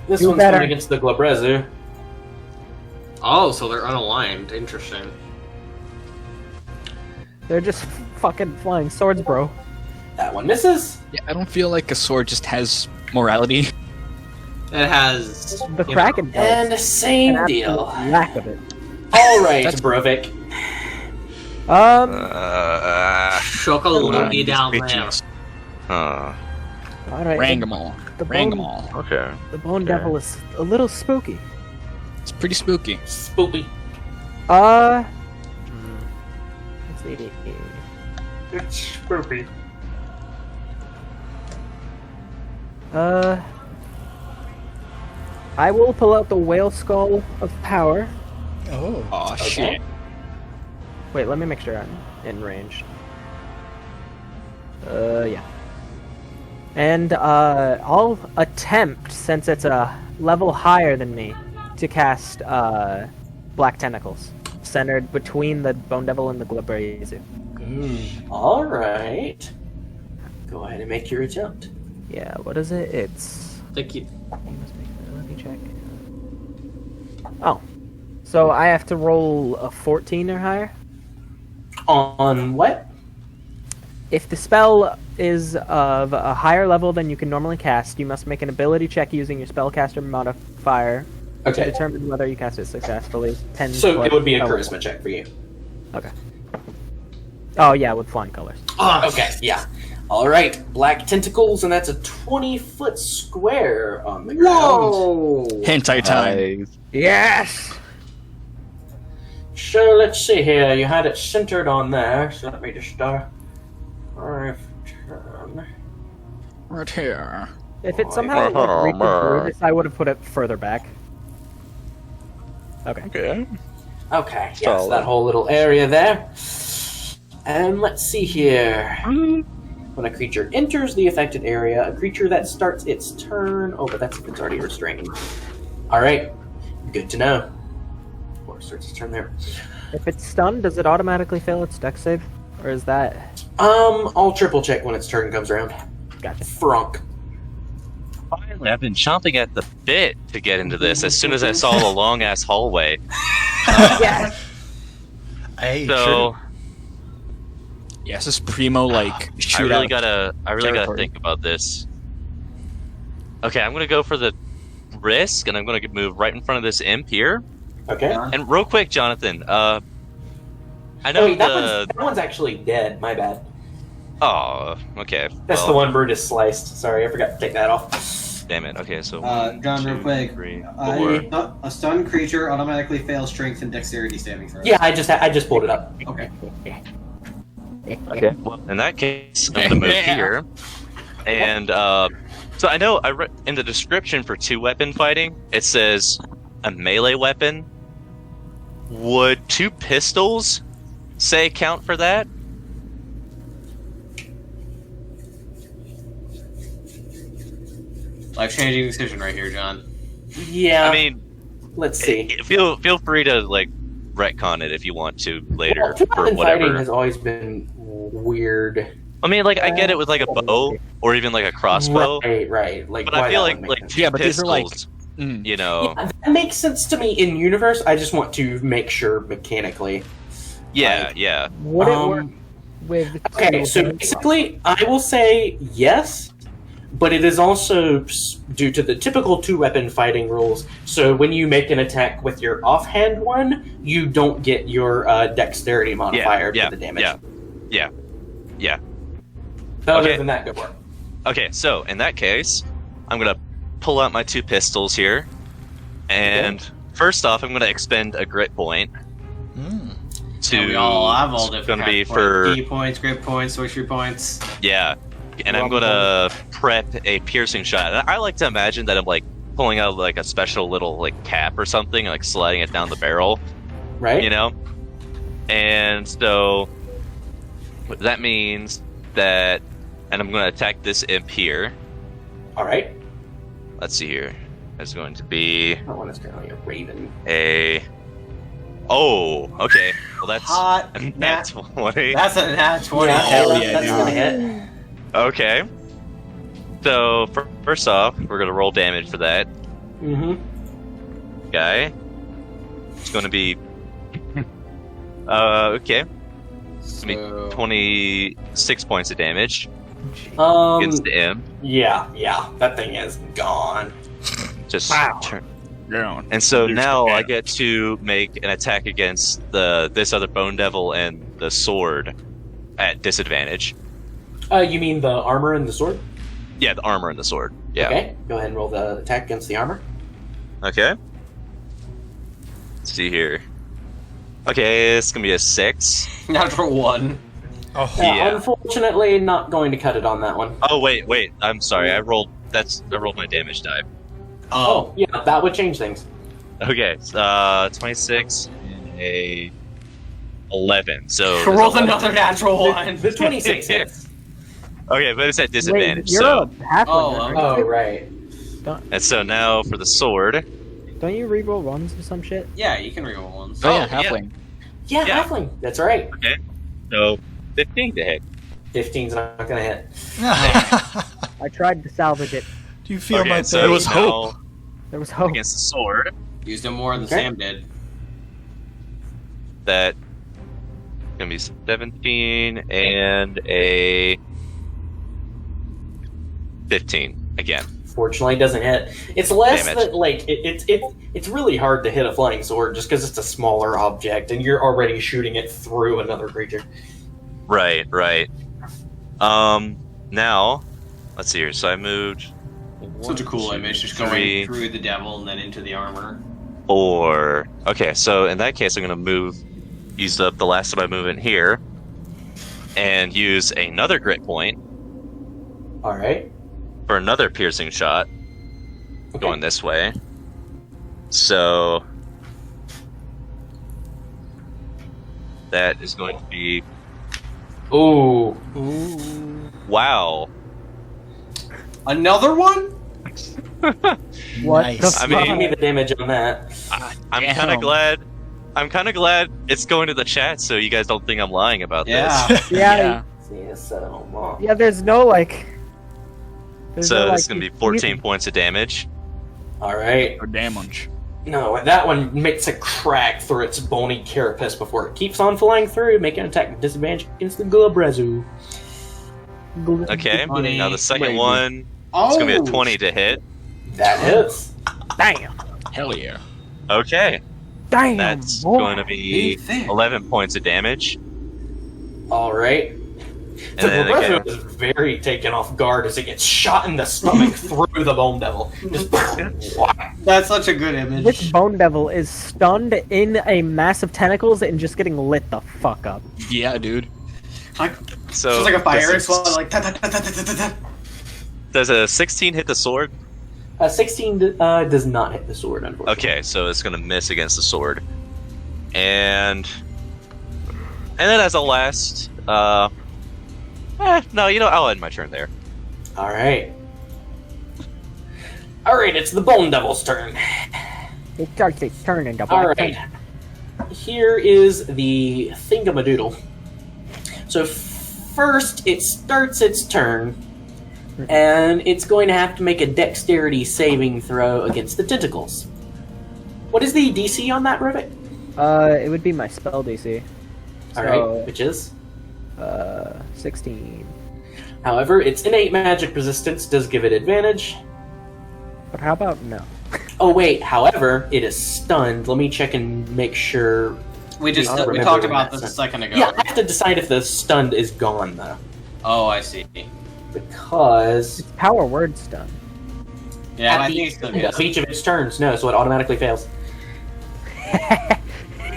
This Do one's better. going against the Glabrezu. Oh, so they're unaligned. Interesting. They're just fucking flying swords, bro. That one misses. Yeah, I don't feel like a sword just has morality. It has The you Kraken does. And same An deal. absolute lack of it. Alright, That's- Brovik. Chocolate down there. Bitches. Alright. Rang 'em all. The Rang 'em bone- all. Okay. The Bone Okay. Devil is a little spooky. It's pretty spooky. Spoopy. Let's see. It's spoopy. I will pull out the whale skull of power Oh. Aw, Okay. shit. Wait, let me make sure I'm in range. Yeah. And I'll attempt, since it's a level higher than me, to cast Black Tentacles, centered between the Bone Devil and the Glabrezu. All right. Go ahead and make your attempt. Yeah, what is it? It's... Thank you. Let me check. Oh. So I have to roll a 14 or higher? On what? If the spell is of a higher level than you can normally cast, you must make an ability check using your spellcaster modifier to Okay. determine whether you cast it successfully. 10 So plus- it would be a oh, charisma check for you. Okay. Oh yeah, with flying colors. Okay, yeah. All right, black tentacles, and that's a 20-foot square on the ground. Whoa! Hentai time. Yes! So let's see here. You had it centered on there, so let me just start. Turn. Right here. If it somehow like, reaches through this, I would have put it further back. Okay. Okay. Okay, yes, Solid. that whole little area there. And let's see here. When a creature enters the affected area, a creature that starts its turn... Oh, but that's if it's already restrained. Alright, good to know. Or starts its turn there. If it's stunned, does it automatically fail its dex save? Or is that... I'll triple check when its turn comes around. Gotcha. Frunk. Finally, I've been chomping at the bit to get into this as soon as I saw the long ass hallway. Yes! Hey, So Yeah, this is primo like I shootout. really gotta territory. think about this. Okay, I'm gonna go for the risk, and I'm gonna move right in front of this imp here. Okay. And real quick, Jonathan, I Oh, know wait, that one's actually dead. My bad. Oh, okay. That's well, the one Brutus sliced. Sorry, I forgot to take that off. Damn it. Okay, so John, real 2, quick. 3, 4. A stunned creature automatically fails strength and dexterity saving throws. Yeah, I just pulled it up. Okay. Okay. Well, in that case, I'm gonna move here. And so I know I read in the description for 2-weapon fighting, it says a melee weapon. Would 2 pistols say count for that? Life-changing decision right here, John. Yeah. I mean, let's see. feel free to like retcon it if you want to later Well, or two-weapon fighting whatever. has always been weird. I mean, like I get it with like a bow or even like a crossbow, Right. Like, but why I feel that like would make like sense. 2 Yeah, but these are, pistols, like, you know. Yeah, that makes sense to me in universe. I just want to make sure mechanically. Yeah, like- yeah. Would it work with... Okay, so basically, I will say yes, but it is also due to the typical 2-weapon fighting rules. So when you make an attack with your offhand one, you don't get your dexterity modifier yeah, to the damage. Yeah. Other Okay. than that, good work. Okay, so in that case, I'm gonna pull out my 2 pistols here, and first off, I'm gonna expend a grit point to. And we all have all it's different gonna be kinds of points. for key points, grip points, sorcery points. yeah, and I'm gonna prep a piercing shot. And I like to imagine that I'm like pulling out like a special little like cap or something, like sliding it down the barrel, Right? you know. And so that means that, and I'm gonna attack this imp here. All right. Let's see here. It's going to be That one is currently a raven. a. Oh, okay. Well, that's Hot a nat- nat 20. That's a nat 20. Hell yeah, that's dude. gonna hit. Okay. So first off, we're gonna roll damage for that Mm-hmm. guy. It's going to be. Okay. It's gonna So- be 26 points of damage against the imp. Yeah, that thing is gone. Just Wow. turn. Down. And so There's now the I amp. get to make an attack against this other bone devil and the sword at disadvantage. You mean the armor and the sword? Yeah, the armor and the sword. Yeah. Okay, go ahead and roll the attack against the armor. Okay. Let's see here. Okay, it's gonna be a 6. Natural 1. Oh, Yeah. Unfortunately, not going to cut it on that one. Oh wait. I'm sorry. I rolled my damage die. Oh, yeah, that would change things. Okay, 26 a 11. So there's Roll a lot of- another natural one. The 26 hits. Okay, but it's at Wait, disadvantage. you're So a halfling. Oh, aren't Oh, you? right. and so now for the sword. Don't you reroll ones or some shit? Yeah, you can reroll ones. Oh, yeah, Oh, yeah. halfling. Yeah, Yeah. halfling. That's right. Okay, so 15 to hit. 15's not gonna hit. I tried to salvage it. Do you feel Okay, my so pain? It was now hope. There was hope. against the sword. Used him more than Okay. Sam did. That gonna be 17 and a 15 again. Fortunately, it doesn't hit. It's less Damage. that like it's really hard to hit a flying sword just because it's a smaller object and you're already shooting it through another creature. Right. Now, let's see here. So I moved. Such a cool 1, 2, image, just 3, going through the devil and then into the armor. 4. Okay, so in that case, I'm gonna use up the last of my movement here, and use another grit point All right. for another piercing shot, going this way. So that is going to be Ooh. wow. Another one? What Nice. the I fuck? mean- Give me the damage on that. I'm Damn. kind of glad. I'm kind of glad it's going to the chat, so you guys don't think I'm lying about Yeah. this. yeah, Yeah. there's no like. There's So no, this like, is gonna be 14 points of damage. All right. Or damage. No, that one makes a crack through its bony carapace before it keeps on flying through, making an attack with disadvantage against the Gulabrezu. Okay. 20. Now the second Wait. one, Oh! it's gonna be a 20 to hit. That hits. Damn. Hell yeah. Okay. Damn. That's boy. going to be 11 points of damage. All right. And The then Gulabrezu again, is very taken off guard as it gets shot in the stomach through the bone devil. Just whack. That's such a good image. This bone devil is stunned in a mass of tentacles and just getting lit the fuck up. Yeah, dude. Like, so just like a fire does, explode, like ta-ta-ta-ta-ta-ta-ta. does a 16 hit the sword? 16 does not hit the sword, unfortunately. Okay, so it's gonna miss against the sword. And then as a last, no, I'll end my turn there. All right. All right, it's the bone devil's turn. It starts its turn into All black right. panther. Here is the thingamadoodle. So first, it starts its turn, and it's going to have to make a dexterity saving throw against the tentacles. What is the DC on that, Rivik? It would be my spell DC. All So, right, which is. 16. However, its innate magic resistance does give it advantage. But how about no? Oh wait, however, it is stunned. Let me check and make sure. We I'll we remember talked when about that's this a done. second ago. Yeah, I have to decide if the stunned is gone though, Oh, I see. because It's power word stun. Yeah, and at I the think it's still end good. of each of its turns, no, so it automatically fails.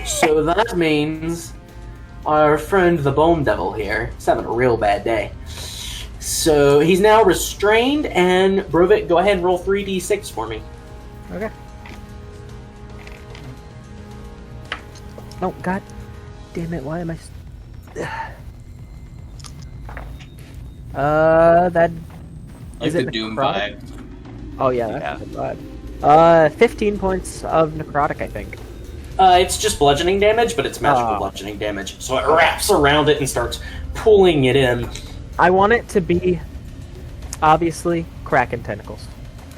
So that means our friend the Bone Devil here is having a real bad day. So he's now restrained, and Brovik, go ahead and roll 3d6 for me. Okay. Oh, god damn it, why am I... that... Like is the it Doom necrotic? vibe. Oh yeah, that's a good vibe. 15 points of necrotic, I think. It's just bludgeoning damage, but it's magical Oh. bludgeoning damage. So it wraps around it and starts pulling it in. I want it to be, obviously, Kraken tentacles.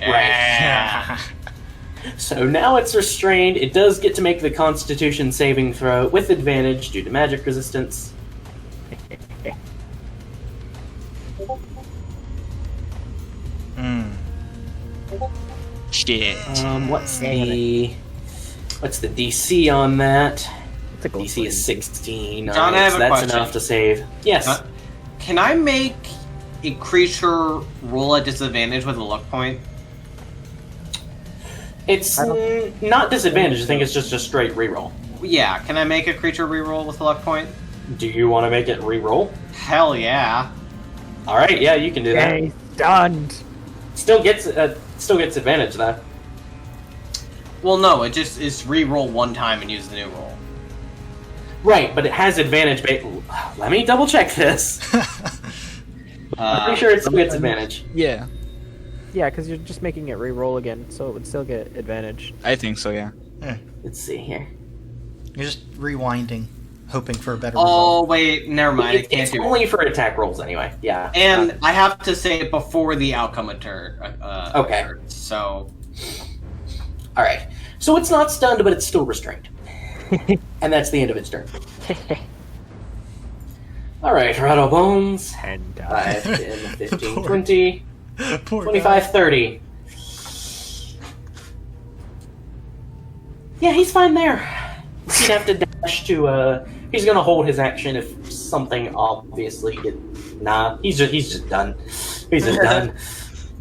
Yeah. So now it's restrained. It does get to make the Constitution saving throw with advantage due to magic resistance. Mm. Shit. What's the DC on that? It's a gold DC is 16. John, Alright, I have so a that's question. enough to save. Yes. Can I make a creature roll at disadvantage with a luck point? It's I don't- not disadvantage. I think it's just a straight reroll. Yeah, can I make a creature reroll with a luck point? Do you want to make it reroll? Hell yeah. All right, yeah, you can do that. Yay, stunned! Still gets advantage though. Well, no, it just is reroll one time and use the new roll. Right, but it has advantage. Let me double check this. I'm pretty sure it still gets advantage. Yeah, Yeah, because you're just making it re-roll again, so it would still get advantage. I think so. Yeah. Let's see here. You're just rewinding, hoping for a better Oh result. wait, never mind. I can't It's do it. only for attack rolls anyway. Yeah. And I have to say it before the outcome occurs. Okay. So All right. So it's not stunned, but it's still restrained. And that's the end of its turn. All right, Rattle Bones. And 5, 10, 15, Poor- 20, Poor 25, 30. Yeah, he's fine there. He's gonna have to dash to, he's gonna hold his action if something obviously did. Nah, he's just done. He's just done.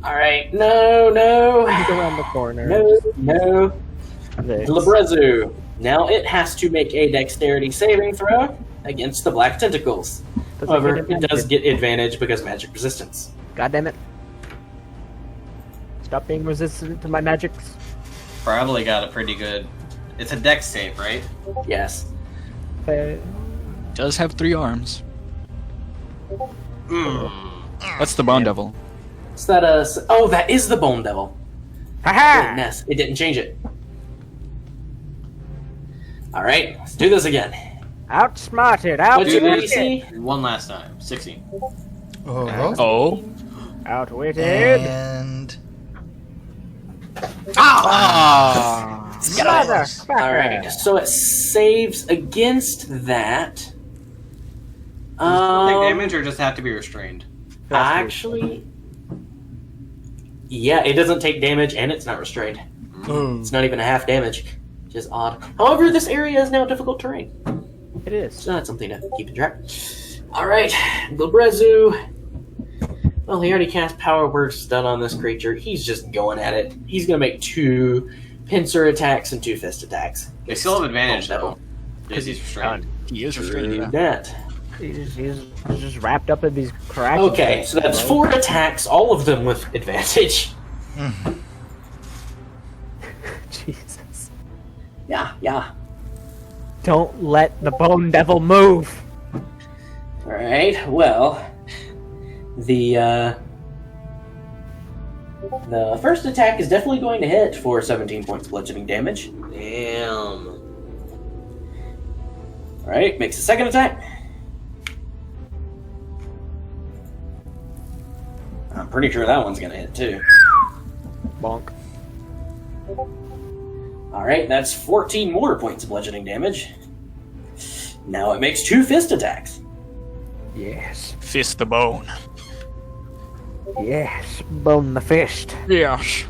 Alright, no. go around the corner. No. This. Labrezu. Now it has to make a dexterity saving throw against the black tentacles. Does However, get it does advantage? get advantage because magic resistance. God damn it. Stop being resistant to my magics. probably got a pretty good. It's a dex save, right? Yes. Does have 3 arms. That's the Ah, Bone Devil. Is that oh, that is the Bone Devil. Haha! Goodness, it didn't change it. Alright, let's do this again. Outsmarted, What's your outwitted, AC? One last time. 16. Oh. Oh. outwitted. And Ah. Motherfucker. Alright, so it saves against that. Take damage or just have to be restrained? Actually, yeah, it doesn't take damage and it's not restrained. It's not even a half damage, which is odd. However, this area is now difficult terrain, It is. so that's something to keep in track. Alright, Glabrezu. Well, he already cast Power Word Stun on this creature. He's just going at it. He's going to make 2 pincer attacks and 2 fist attacks. They still have advantage, Bone though. Because he's restrained. He is Devil. restrained. Do Yeah. that. He's just wrapped up in these cracks. Okay, so that's 4 attacks, all of them with advantage. Jesus. Yeah. Don't let the Bone Devil move. Alright, well, the first attack is definitely going to hit for 17 points bludgeoning damage. Damn. Alright, makes a second attack. I'm pretty sure that one's gonna hit too. Bonk. Alright, that's 14 more points of bludgeoning damage. Now it makes 2 fist attacks. Yes. Fist the bone. Yes. Bone the fist. Yes.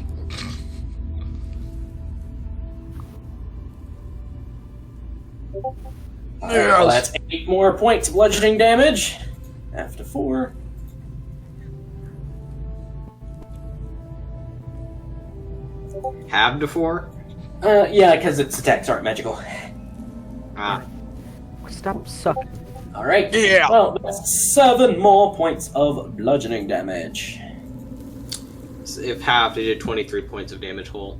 Alright, well, that's 8 more points of bludgeoning damage. After 4. Halved to 4? Yeah, because its attacks aren't magical. Ah. Stop sucking. Alright. Yeah. Well, that's 7 more points of bludgeoning damage. So if halved, they did 23 points of damage whole.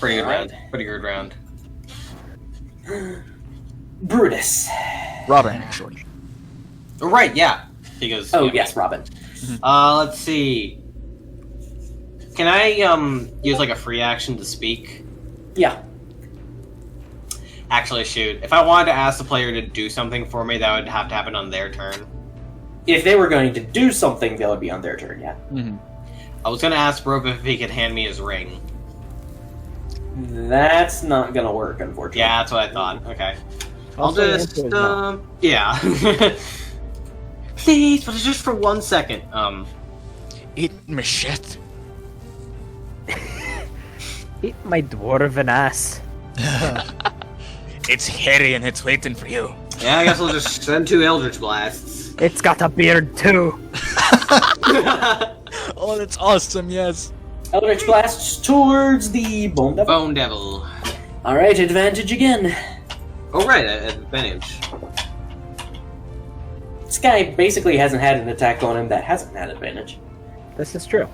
Pretty good Alright. round. Pretty good round. Brutus. Robin, actually. Oh, right, yeah. Because. Oh, yeah. yes, Robin. Let's see. Can I use like a free action to speak? Yeah. Actually, shoot. If I wanted to ask the player to do something for me, that would have to happen on their turn. If they were going to do something, that would be on their turn, yeah. Mm-hmm. I was gonna ask Rope if he could hand me his ring. That's not gonna work, unfortunately. Yeah, that's what I thought. Okay. I'll Also, the just, answer is no. yeah. Please, but it's just for 1 second. Eat my shit. Eat my dwarven ass. It's hairy and it's waiting for you. Yeah, I guess I'll just send 2 Eldritch Blasts. It's got a beard too. Oh, that's awesome, yes. Eldritch blasts towards the Bone Devil. Bone Devil. Alright, advantage again. Oh, right, advantage. This guy basically hasn't had an attack on him that hasn't had advantage. This is true.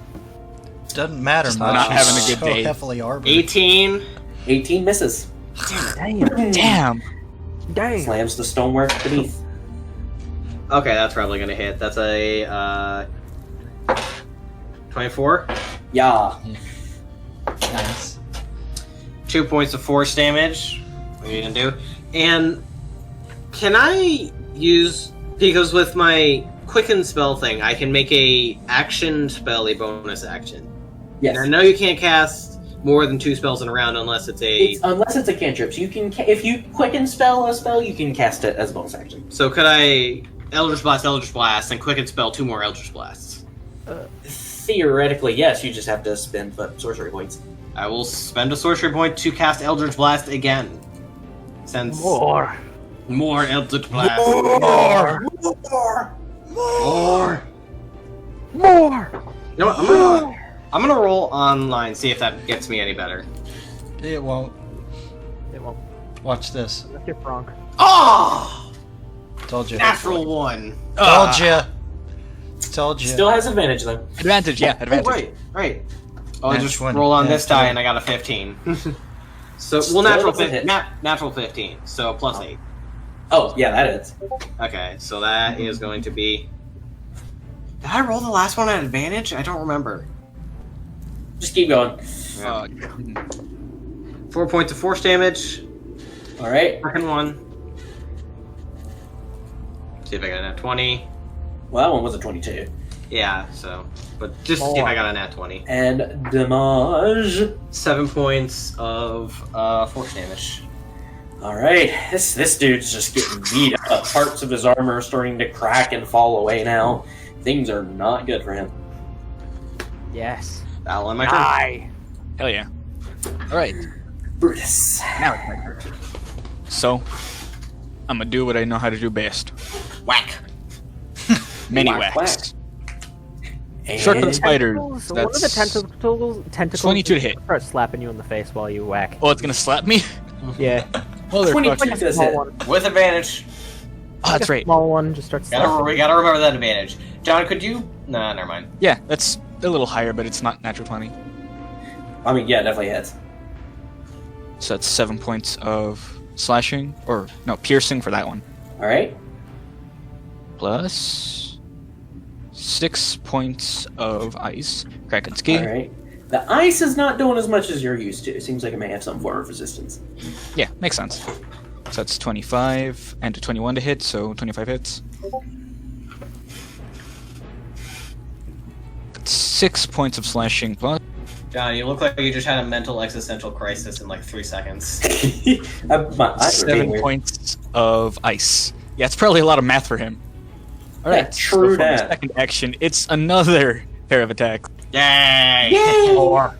doesn't matter Just much. not He's having a good so day. heavily armored. 18. 18 misses. Damn. Damn. Dang. Slams the stonework beneath. Okay, that's probably gonna hit. That's a 24. Yeah. Nice. 2 points of force damage. What are you gonna do? And can I use, because with my quicken spell thing, I can make a action spell a bonus action. Yes. And I know you can't cast more than 2 spells in a round unless it's a. Unless it's a cantrip. So you can, if you quicken spell a spell, you can cast it as a bonus action. So could I Eldritch Blast, and quicken spell 2 more Eldritch Blasts? Theoretically, yes. You just have to spend the sorcery points. I will spend a sorcery point to cast Eldritch Blast again. Since More. Eldritch Blast. More. You know what? I'm gonna roll online, see if that gets me any better. It won't. It won't. Watch this. That's your frog. Oh! Told you. Natural 1. Told you. Told you. Still has advantage though. Advantage, yeah, advantage. Right. I'll Nat just 20, roll on nat this die 20. and I got a 15. So, Still natural doesn't hit. natural 15, so plus 8. Oh, yeah, that is. Okay, so that is going to be... Did I roll the last one at advantage? I don't remember. Just keep going. 4 points of force damage. Alright. Second one. See if I got a nat 20. Well, that one was a 22. Yeah, so... But just see if I got a nat 20. And damage. 7 points of force damage. Alright, this dude's just getting beat up. Parts of his armor are starting to crack and fall away now. Things are not good for him. Yes. That'll end my turn. Die. Hell yeah. Alright, Brutus. now it's my turn. So, I'm gonna do what I know how to do best. Whack! Many Whack, whacks. And Shortcut spiders. Tentacles, one of the That's tentacles 22 to hit. start slapping you in the face while you whack. Oh, it's gonna slap me? Yeah. Motherfucker. 22 does Small hit. one. With advantage. Oh, that's right. Small one just starts slapping. We gotta remember that advantage. John, could you... Nah, never mind. Yeah, that's a little higher, but it's not natural 20. I mean, yeah, it definitely hits. So that's 7 points of slashing, or no, piercing for that one. Alright. Plus 6 points of ice. Kraken ski. Alright. The ice is not doing as much as you're used to. It seems like it may have some form of resistance. Yeah, makes sense. So that's 25 and a 21 to hit, so 25 hits. That's 6 points of slashing plus. John, you look like you just had a mental existential crisis in like 3 seconds. My eyes are being 7 weird. points of ice. Yeah, it's probably a lot of math for him. Alright, Yeah, true so for the that. second action, it's another pair of attacks. Yay! Yay! More.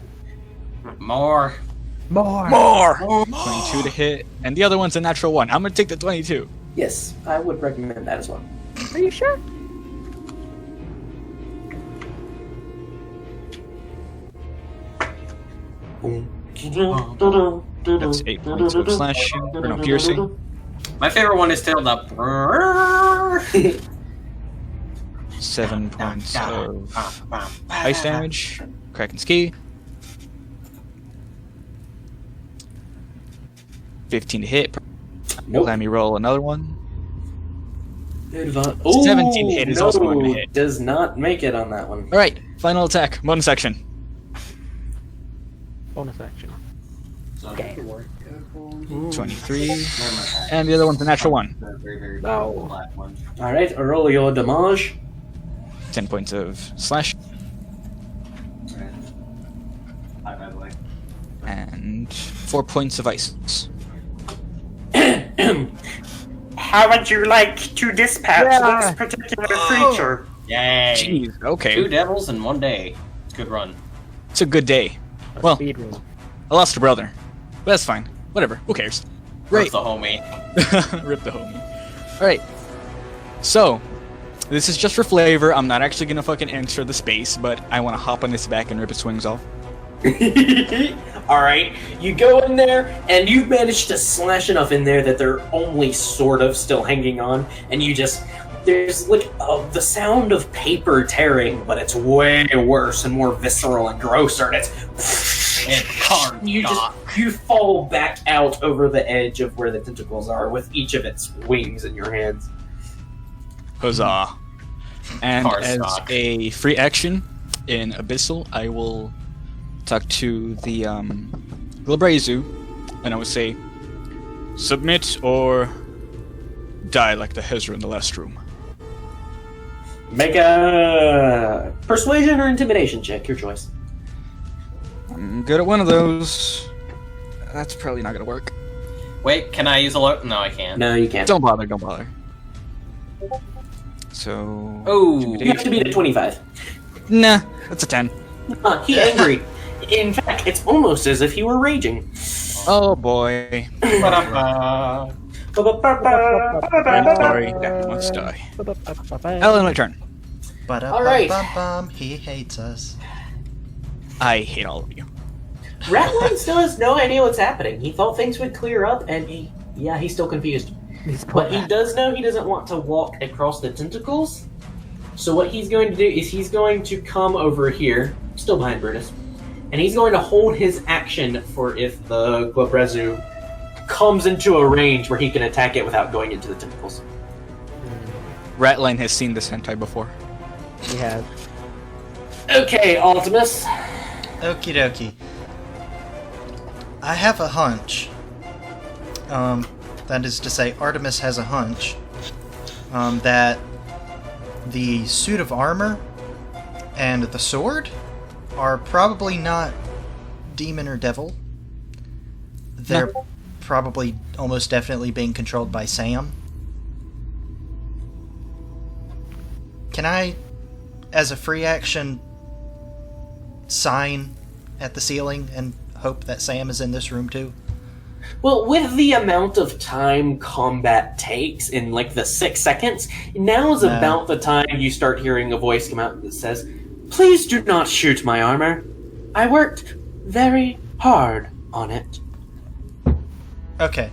More. More! 22 to hit, and the other one's a natural 1. I'm gonna take the 22. Yes, I would recommend that as well. Are you sure? That's 8 points of slashing, or no, piercing. My favorite one is still the... 7 points of ice damage. Kraken ski. 15 to hit. Nope. Let me roll another one. 17 17 hit is also not gonna hit. Does not make it on that one. Alright, final attack, bonus action. Bonus action. Okay. 23. And the other one's a natural 1. No. Alright, roll your damage. 10 points of slash. By the way. And 4 points of ice. How would you like to dispatch this particular creature? Yay! Jeez, 2 okay. devils in 1 day. It's a good run. It's a good day. Well, Speed room. I lost a brother. But that's fine. Whatever, who cares? Right. Great. The homie. Rip the homie. Alright. So, this is just for flavor. I'm not actually gonna fucking enter the space, but I wanna hop on this back and rip its wings off. Alright, you go in there, and you've managed to slash enough in there that they're only sort of still hanging on, and you just... There's like the sound of paper tearing, but it's way worse and more visceral and grosser, and it's... It can't You stop. you fall back out over the edge of where the tentacles are with each of its wings in your hands. Huzzah. And Car as stock. a free action in Abyssal, I will talk to the Glabrazu, and I will say, submit or die like the Hezra in the last room. Make a persuasion or intimidation check, your choice. I'm good at one of those. That's probably not gonna work. Wait, can I use alert? No, I can't. No, you can't. Don't bother. So... Oh. You have to beat a 25. Nah, that's a 10. He angry. In fact, it's almost as if he were raging. Oh boy. Ba-da-ba. Sorry, that must die. Ellen, my turn. All right. Ba-da-bum-bum-bum, he hates us. I hate all of you. Ratline still has no idea what's happening. He thought things would clear up, and he's still confused. But he does know he doesn't want to walk across the tentacles. So what he's going to do is he's going to come over here, still behind Brutus, and he's going to hold his action for if the Globrezu comes into a range where he can attack it without going into the tentacles. Ratline has seen this hentai before. We have. Okay, Ultimus. Okie dokie. I have a hunch. That is to say, Artemis has a hunch that the suit of armor and the sword are probably not demon or devil. They're probably almost definitely being controlled by Sam. Can I, as a free action, sign at the ceiling and hope that Sam is in this room too? Well, with the amount of time combat takes in like the 6 seconds, now's No. about the time you start hearing a voice come out that says, "Please do not shoot my armor. I worked very hard on it." Okay.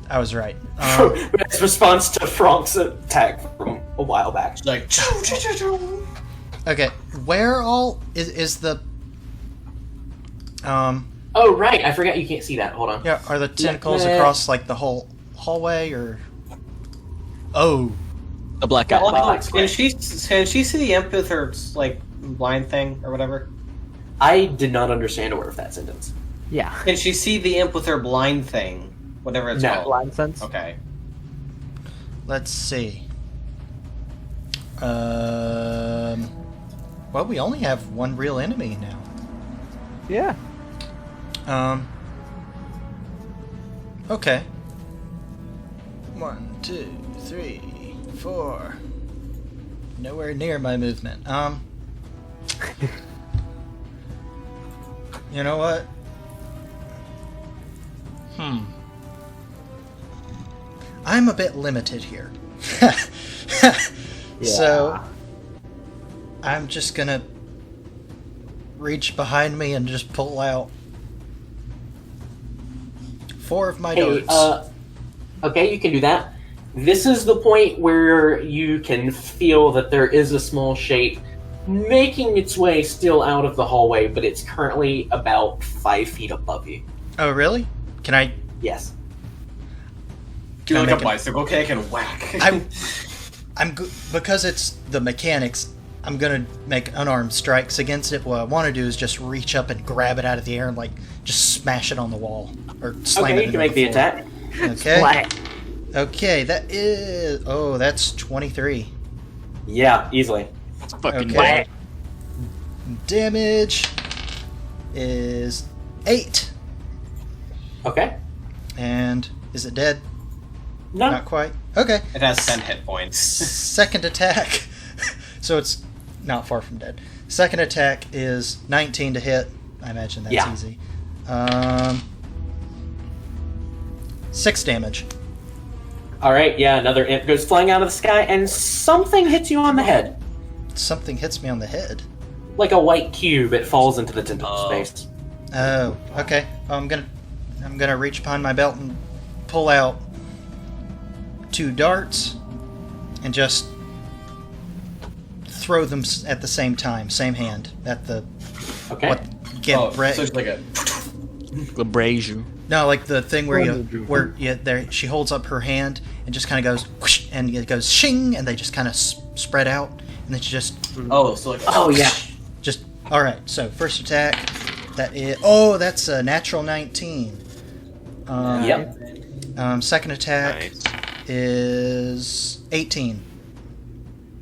I was right. That's response to Frank's attack from a while back. It's like, Okay, where all is the Oh, right, I forgot you can't see that. Hold on. yeah, are the tentacles Yeah. across like the whole hallway or oh, A black Yeah, guy. like, can she see the empath or like blind thing or whatever? I did not understand a word of that sentence. Yeah. Can she see the imp with her blind thing? Whatever it's No. called. Blind sense. Okay. let's see. Well, we only have one real enemy now. Yeah. Okay. 1, 2, 3, 4. Nowhere near my movement. You know what? I'm a bit limited here. So, I'm just gonna reach behind me and just pull out 4 of my Hey, darts. okay, you can do that. This is the point where you can feel that there is a small shape making its way still out of the hallway, but it's currently about 5 feet above you. Oh, really? Can I? Yes. Do I like make a it- bicycle kick and whack. Because it's the mechanics. I'm gonna make unarmed strikes against it. What I want to do is just reach up and grab it out of the air and like just smash it on the wall or slam Okay, it you can into make the floor. attack. Okay. Splat. Okay, that is. Oh, that's 23. Yeah, easily. Fucking Okay. Damage is 8. Okay. And is it dead? No. Not quite. Okay. It has 10 hit points. Second attack. So it's not far from dead. Second attack is 19 to hit. I imagine that's Yeah. easy. 6 damage. Alright, yeah, another imp goes flying out of the sky, and something hits you on the head. Something hits me on the head. Like a white cube, it falls into the tentacle Oh. space. Oh, okay. I'm gonna reach behind my belt and pull out 2 darts and just throw them at the same time, same hand, at the Okay. what get so it's like a. Glabrazu. No, like the thing where there she holds up her hand and just kind of goes whoosh, and it goes shing, and they just kind of spread out, and then she just Oh, so like. Oh yeah. just all right. So first attack, that's a natural 19. Yep. Second attack Nice. is 18.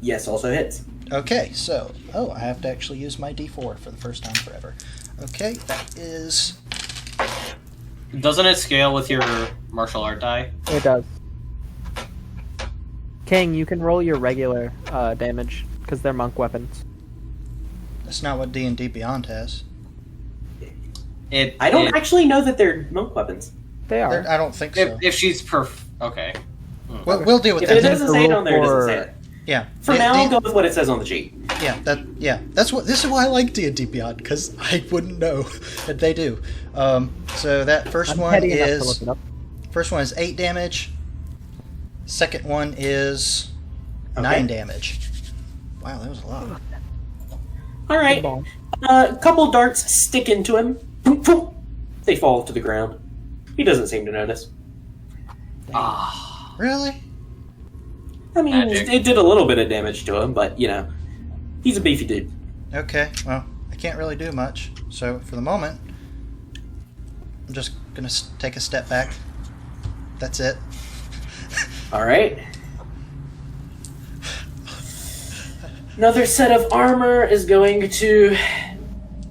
Yes, also hits. Okay, so I have to actually use my D4 for the first time forever. Okay, that is Doesn't it scale with your martial art die? It does. King, you can roll your regular damage because they're monk weapons. that's not what D&D Beyond has. I don't actually know that they're monk weapons. They are. I don't think so. If she's okay. We'll deal with If that. it doesn't say it on there, it doesn't say it. Yeah. For now, I'll go with what it says on the sheet. That's what. This is why I like D&D Beyond, because I wouldn't know that they do. So that first I'm one petty enough to look is it up. 8 damage. Second one is 9 damage. Wow, that was a lot. All right. Good ball. A couple darts stick into him. Boop, boop. They fall to the ground. He doesn't seem to notice. Really? I mean, Magic. it did a little bit of damage to him, but you know, he's a beefy dude. Okay. Well, I can't really do much. So for the moment, I'm just gonna take a step back. That's it. All right. Another set of armor is going to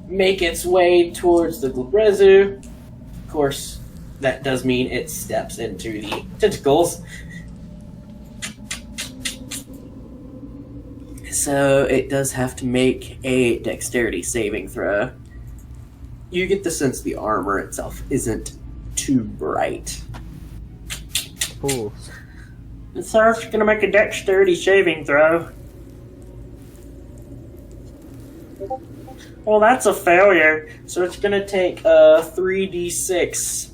make its way towards the Glabrezu. Of course, that does mean it steps into the tentacles. So it does have to make a dexterity saving throw. You get the sense the armor itself isn't too bright. Ooh. So it's going to make a dexterity saving throw. Well, that's a failure. So it's going to take 3d6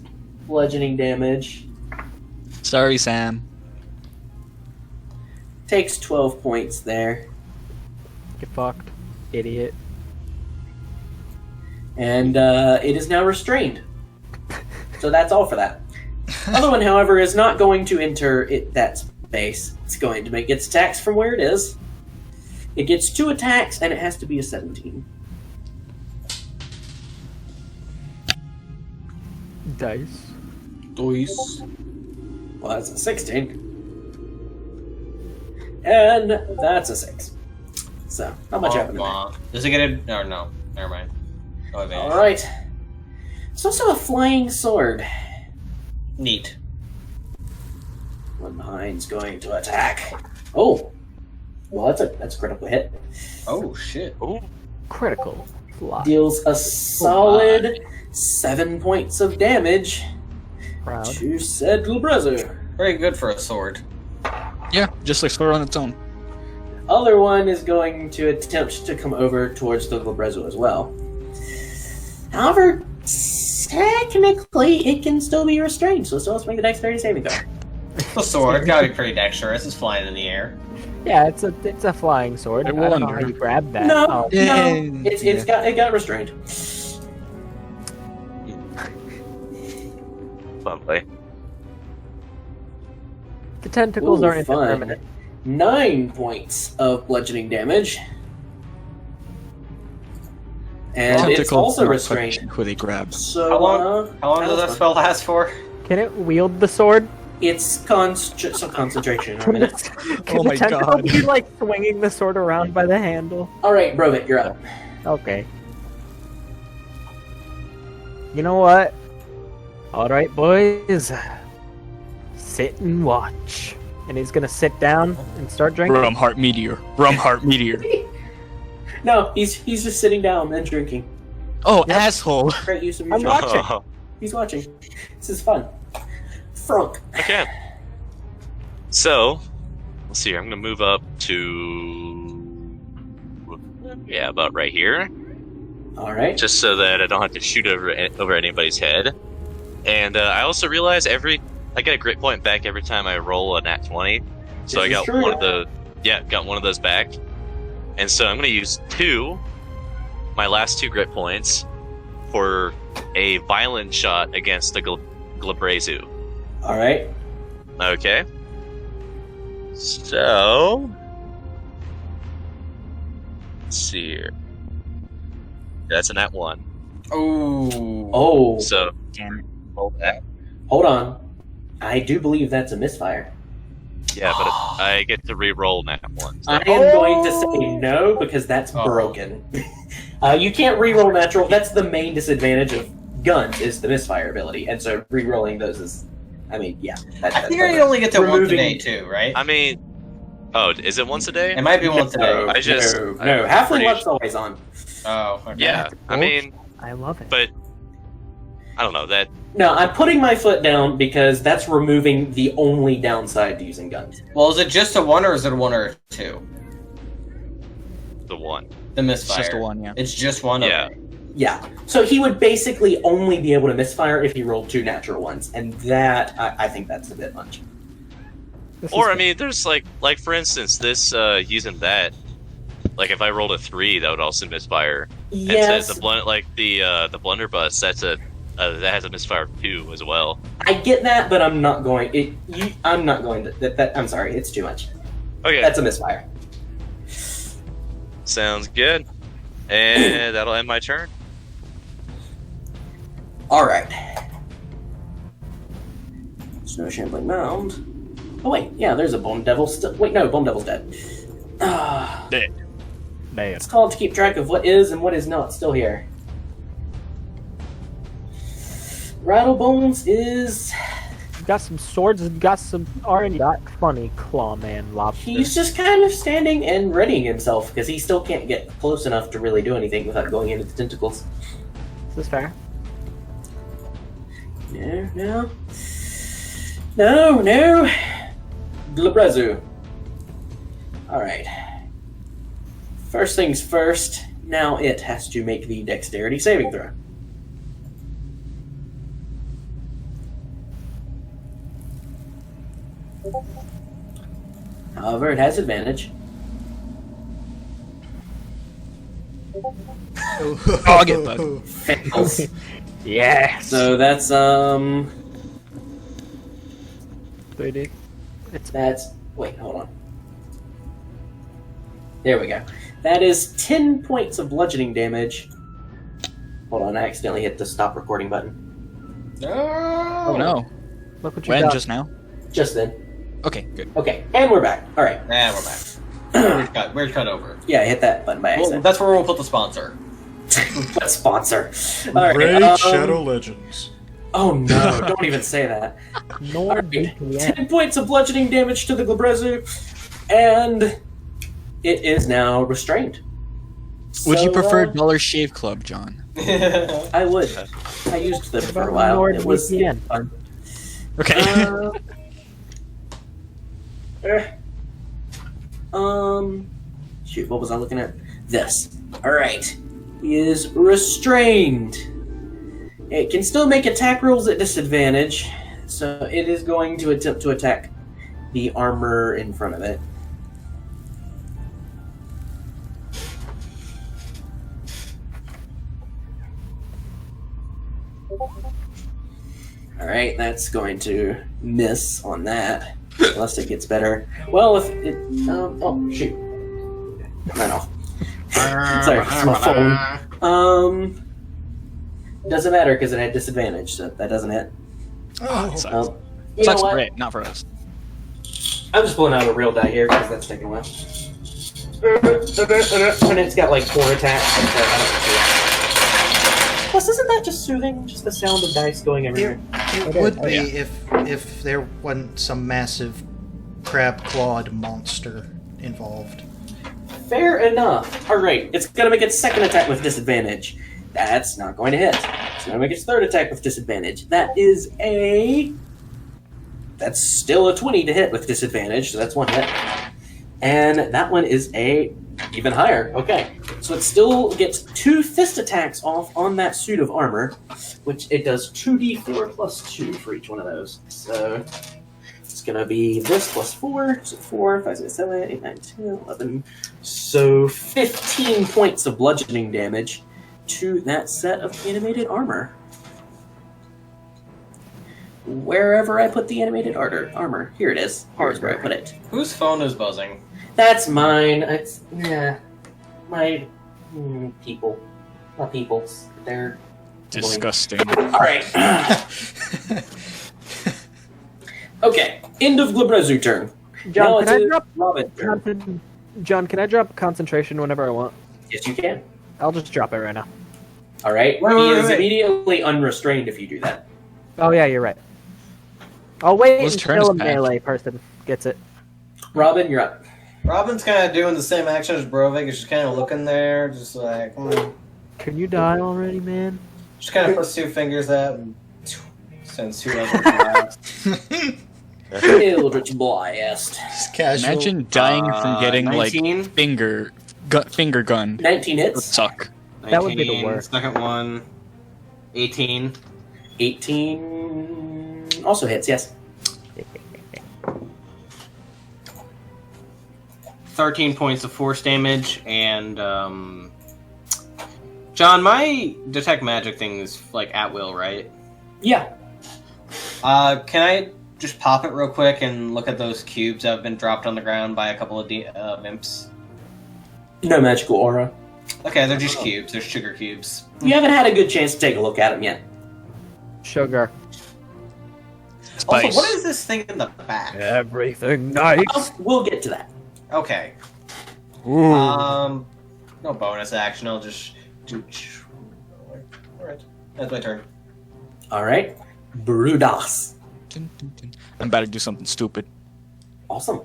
bludgeoning damage. Sorry, Sam. Takes 12 points there. Get fucked, idiot. And it is now restrained. So that's all for that. Other one, however, is not going to enter that space. It's going to make its attacks from where it is. It gets 2 attacks, and it has to be a 17. Dice. Dice. Well, that's a 16. And that's a 6. So, not much happened there. Does it get a... No. Never mind. No advantage. Alright. It's also a flying sword. Neat. One behind's going to attack. Oh! Well, that's a critical hit. Oh, shit. Ooh. Critical. Fly. Deals a solid 7 points of damage Proud. to said Glabrezu. Very good for a sword. Yeah, just like Thor on its own. Other one is going to attempt to come over towards the Glabrezu as well. However, technically, it can still be restrained, so it still has to make the dexterity saving throw. The sword gotta be pretty dexterous. It's flying in the air. Yeah, it's a flying sword. I I don't know wonder. how you grab that. No, Oh. no, it got restrained. Lovely. The tentacles Ooh, are fun. indeterminate. 9 points of bludgeoning damage. And it's also restrained. Who they grab. So, How long does that spell last for? Can it wield the sword? It's concentration. Can Right? the my tentacle God. be like swinging the sword around by the handle? Alright, Brovit, you're up. Okay. You know what? Alright, boys. Sit and watch. And he's gonna sit down and start drinking. Rum Heart Meteor. Rum Heart Meteor. No, he's just sitting down and drinking. Oh, asshole. Great use of your I'm choice. watching. He's watching. This is fun. Frunk. Okay. So, let's see. I'm gonna move up to about right here, Alright. just so that I don't have to shoot over anybody's head. And I also realize I get a grit point back every time I roll a nat 20. So This I is got true. got one of those back. And so I'm gonna use my last 2 grit points, for a violent shot against the Glabrezu. All right. Okay. So, let's see here. That's a nat 1. Oh. Oh, So, roll that. hold on. I do believe that's a misfire. Yeah, but I get to re-roll nat 1. So. I am going to say no because that's broken. You can't re-roll natural. That's the main disadvantage of guns is the misfire ability, and so re-rolling those is, I mean, yeah. I think you only get to once a removing- day too, right? I mean, is it once a day? It might be once a day. No, I just- no, I'm no. Halfling pretty- luck's always on. Oh, okay. Yeah, I mean, I love it. but I don't know that. No, I'm putting my foot down because that's removing the only downside to using guns. Well, is it just a 1 or is it a 1 or a 2? The 1. The misfire. It's just a 1, yeah. It's just 1. Yeah. Okay. Yeah. So he would basically only be able to misfire if he rolled 2 natural ones, and that I think that's a bit much. Or I mean, there's like for instance, this using that, like if I rolled a 3, that would also misfire. Yes, And says the blunderbuss, that has a misfire 2 as well. I get that, but I'm not going. I'm not going to. I'm sorry, it's too much. Okay, That's a misfire. sounds good. And that'll end my turn. All right. Snow Shambling Mound. Oh wait, yeah, there's a Bone Devil still. Wait, no, Bone Devil's dead. Dead. It's called to keep track of what is and what is not still here. Rattlebones is. Got some swords and got some already got funny clawman lobster. He's just kind of standing and readying himself because he still can't get close enough to really do anything without going into the tentacles. Is this fair? No. Glabrezu. Alright. First things first, now it has to make the dexterity saving throw. However, it has advantage. Oh, I'll get bug. Fails. Yes. So that's 3D. wait, hold on. There we go. That is 10 points of bludgeoning damage. Hold on, I accidentally hit the stop recording button. No. Oh no. Look what you When? got. Just now? Just then. Okay, good. Okay, and we're back. Alright. And we're back. We're cut over. Yeah, I hit that button by Well, accident. that's where we'll put the sponsor. What sponsor? Alright, Raid Shadow Legends. Oh no, don't even say that. Nor Alright, VPN. 10 points of bludgeoning damage to the Glabrezu, and it is now restrained. Would you So, prefer Dollar Shave Club, John? I would. I used them for a About while. Nord It was VPN. fun. Okay. Shoot, what was I looking at? This. Alright. He is restrained. It can still make attack rolls at disadvantage, so it is going to attempt to attack the armor in front of it. Alright, that's going to miss on that. Unless it gets better. Well, if it. Oh, shoot. Ran off. Sorry, it's my phone. Doesn't matter because it had disadvantage, so that doesn't hit. Oh, Sucks. You know Sucks what? for it, not for us. I'm just pulling out a real die here because that's taking a while. And it's got like 4 attacks. Plus, isn't that just soothing? Just the sound of dice going everywhere. it would be if there wasn't some massive crab-clawed monster involved. Fair enough. Alright, it's gonna make its second attack with disadvantage. That's not going to hit. It's gonna make its third attack with disadvantage. That's still a 20 to hit with disadvantage, so that's 1 hit. And that one is even higher. Okay. So it still gets 2 fist attacks off on that suit of armor, which it does 2d4 plus 2 for each one of those. So it's going to be this plus 4, so 4, 5, 6, 7, 8, 9, 10, 11. So 15 points of bludgeoning damage. to that set of animated armor. Wherever I put the animated armor. Here it is. Here's where I put it. Whose phone is buzzing? That's mine. It's my people. My peoples. They're Disgusting. all right. Okay. End of Glibrazu turn. Now John, can I it's drop Robin turn. John, can I drop concentration whenever I want? Yes, you can. I'll just drop it right now. All right. Wait, He wait, is wait. immediately unrestrained if you do that. Oh yeah, you're right. I'll wait Whose turn until a is back? melee person gets it. Robin, you're up. Robin's kind of doing the same action as Brovik. He's just kind of looking there, just like, Can you die already, man? just kind of puts two fingers out and sends two other blasts. Eldritch Blast. Just casual. Imagine dying from getting 19? like finger gun. 19 That would hits. suck. That would be the 19, worst. Second one, 18. 18 also hits, yes. 13 points of force damage, and John, my detect magic thing is like at will, right? Yeah. Can I just pop it real quick and look at those cubes that have been dropped on the ground by a couple of imps? No magical aura. Okay, they're just cubes. They're sugar cubes. You haven't had a good chance to take a look at them yet. Sugar. Spice. Also, what is this thing in the back? Everything nice. We'll get to that. Okay. Ooh. No bonus action. I'll just do. Alright. That's my turn. All right. Brudas. I'm about to do something stupid. Awesome.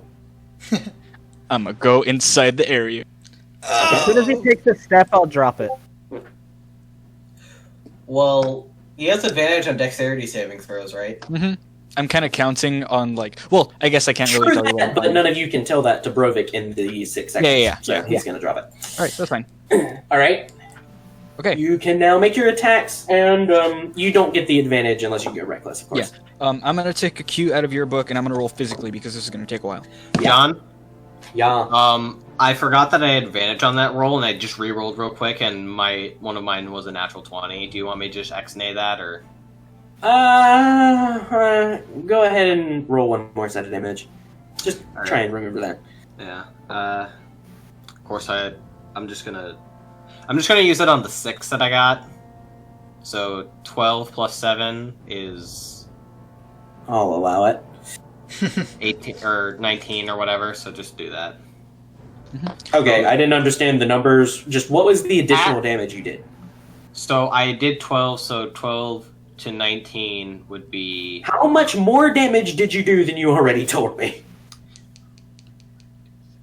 I'm gonna go inside the area. As soon as he takes a step, I'll drop it. Well, he has advantage on dexterity saving throws, right? I'm kind of counting on like. Well, I guess I can't really True tell you that, what. but none of you can tell that to Brovik in the 6 seconds. Yeah. So he's going to drop it. All right, that's fine. All right. Okay. You can now make your attacks, and you don't get the advantage unless you get reckless, of course. I'm gonna take a cue out of your book and I'm gonna roll physically because this is gonna take a while. John? Yeah. I forgot that I had advantage on that roll, and I just re-rolled real quick, and one of mine was a natural 20. Do you want me to just X-nay that, or? Go ahead and roll one more set of damage. Just All try right. and remember that. Yeah. Of course, I'm just gonna use it on the 6 that I got. So 12 plus 7 is I'll allow it. 18 or 19 or whatever. So just do that. Okay, I didn't understand the numbers. Just what was the additional damage you did? So I did 12. So 12 to 19 would be. How much more damage did you do than you already told me?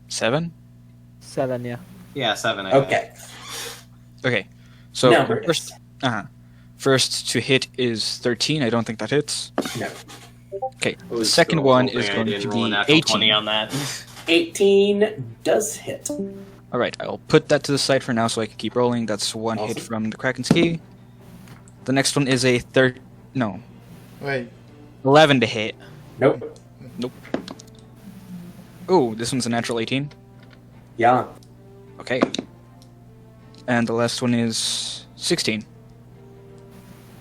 7. 7, yeah. Yeah, 7. I Okay. Okay. So Now, first to hit is 13. I don't think that hits. No. Okay. I The was second so one hoping is I going didn't to roll a be natural 20 18. on that. 18 does hit. All right. I'll put that to the side for now so I can keep rolling. That's one hit Awesome. from the Kraken's Key. The next one is a 11 to hit. Nope. Oh, this one's a natural 18. Yeah. Okay. And the last one is 16.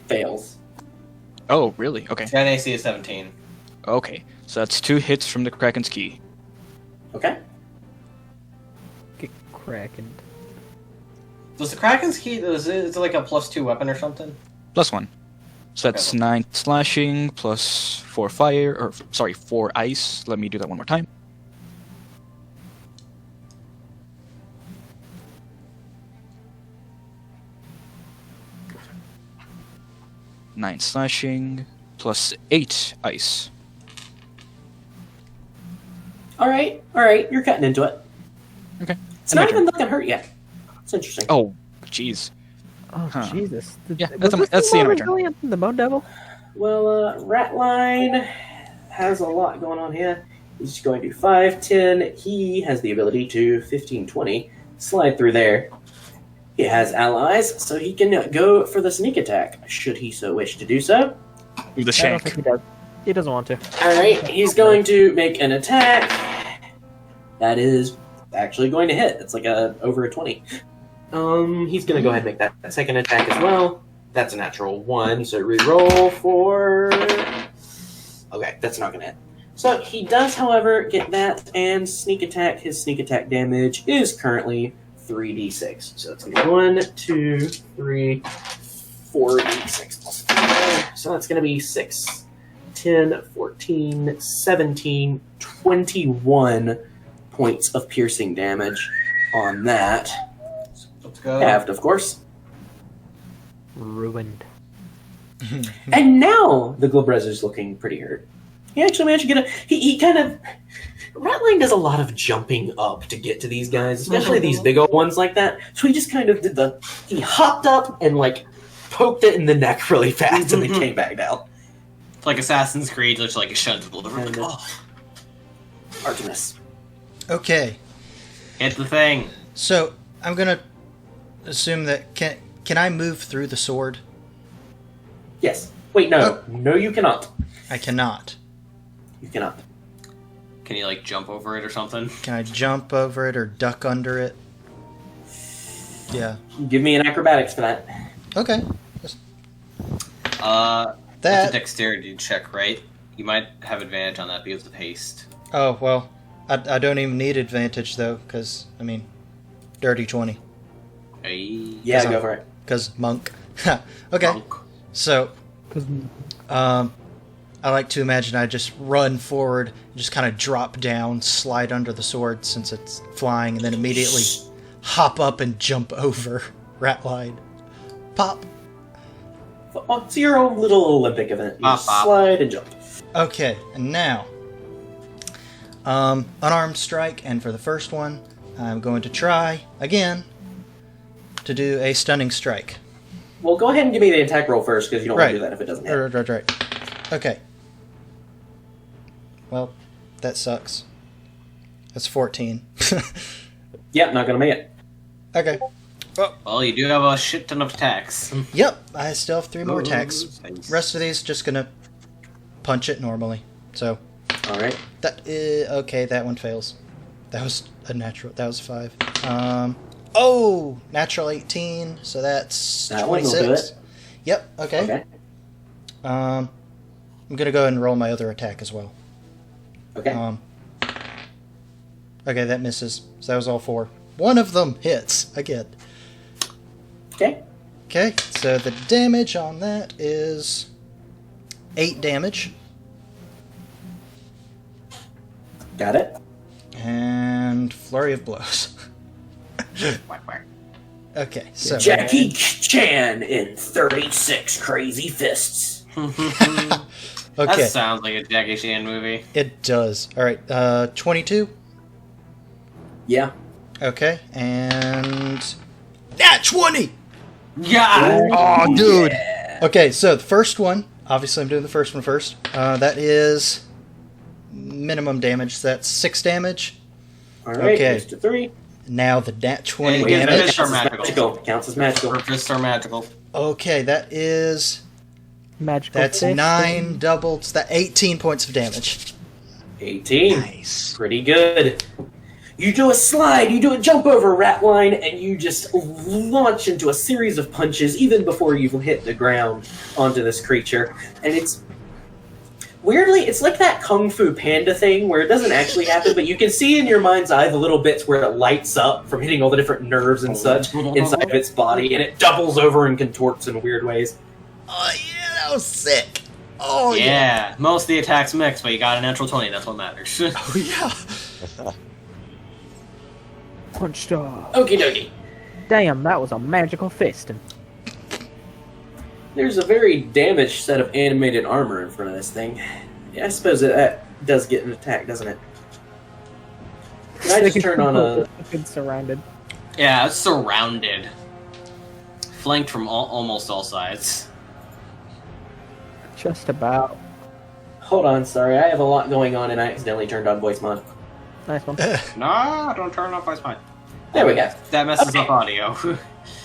Fails. Oh, really? Okay. Gen AC is 17. Okay. So that's 2 hits from the Kraken's Key. Okay. Get cracking. Does the Kraken's key? Is it like a +2 weapon or something? +1. So that's 9 slashing plus 4 fire, or sorry, 4 ice. Let me do that one more time. Nine slashing plus 8 ice. All right. You're cutting into it. Okay. It's not even looking hurt yet. It's interesting. Oh, jeez. Oh, Huh. Jesus. Yeah, Was this that's the end of my more turn. resilient than the Bone Devil? Well, Ratline has a lot going on here. He's going to 5, 10. He has the ability to 15, 20. Slide through there. He has allies, so he can go for the sneak attack, should he so wish to do so. The I don't shank. think he does. He doesn't want to. Alright, he's going to make an attack. That is actually going to hit. It's like over a 20. He's gonna go ahead and make that second attack as well. That's a natural 1, so reroll for... Okay, that's not gonna hit. So he does, however, get that, and sneak attack. His sneak attack damage is currently 3d6. So that's gonna be 1, 2, 3, 4d6 plus 5. So that's gonna be 6, 10, 14, 17, 21 points of piercing damage on that. Let's go. Halved, of course. Ruined. And now the Glabrezzer's looking pretty hurt. He actually managed to get a... He kind of... Ratline does a lot of jumping up to get to these guys, especially these big old ones like that. So he just kind of did the... He hopped up and, like, poked it in the neck really fast and then came back down. It's like Assassin's Creed, looks like a shunt. And, Artemis. Okay, Hit the thing. so I'm gonna assume that can I move through the sword? Yes. Wait, no. Oh. No, you cannot. I cannot. You cannot. Can you, like, jump over it or something? Can I jump over it or duck under it? Yeah. Give me an acrobatics for that. Okay. That's a That. dexterity check, right? You might have advantage on that because of haste. Oh well, I don't even need advantage though, because I mean, dirty 20, Hey. Yeah, Cause go for it. because monk. Okay. Monk. So, I like to imagine I just run forward, just kind of drop down, slide under the sword since it's flying, and then immediately hop up and jump over Ratline. Pop. Oh, it's your own little Olympic event. You Pop, pop. slide and jump. Okay, and now, unarmed strike, and for the first one, I'm going to try again to do a stunning strike. Well, go ahead and give me the attack roll first, because you don't want Right. to do that if it doesn't hit. Right. Okay. Well, that sucks. That's 14. Yeah, not gonna make it. Okay. Well, you do have a shit ton of attacks. Yep, I still have 3 more attacks. Nice. Rest of these just gonna punch it normally. So Alright. that is okay. That one fails. That was a natural. That was 5. Oh, natural 18. So that's That one will 26. do it. Yep. Okay. Okay. I'm gonna go ahead and roll my other attack as well. Okay. Okay, that misses. So that was all 4. One of them hits again. Okay. Okay, so the damage on that is 8 damage. Got it. And flurry of blows. Whack, whack. Okay, so Jackie Chan in 36 crazy fists. That okay, sounds like a Jackie Chan movie. it does. All right, 22. Yeah. Okay, and nat 20. Yeah! Oh, dude. Okay, so the first one. Obviously, I'm doing the first one first. That is minimum damage. So that's 6 damage. Alright, Okay. goes to 3. Now the nat 20 Wait, damage. fists are magical. Counts as magical. Her fists are magical. Okay, that is Magical that's fist. 9 doubled. So that 18 points of damage. 18. Nice. Pretty good. You do a slide, you do a jump over Ratline, and you just launch into a series of punches even before you've hit the ground onto this creature. And it's... Weirdly, it's like that Kung Fu Panda thing where it doesn't actually happen, but you can see in your mind's eye the little bits where it lights up from hitting all the different nerves and such inside of its body, and it doubles over and contorts in weird ways. Oh yeah, that was sick. Oh Yeah, most of the attacks mix, but you got a natural 20, that's what matters. Oh yeah. Punched off. Okie dokie. Damn, that was a magical fist. And There's a very damaged set of animated armor in front of this thing. Yeah, I suppose that does get an attack, doesn't it? Can I just turn on a... It's surrounded. Yeah, it's surrounded. Flanked from almost all sides. Just about. Hold on, sorry, I have a lot going on and I accidentally turned on voice mod. Nice one. Nah, don't turn off my spine. There we go. That messes Okay. up audio.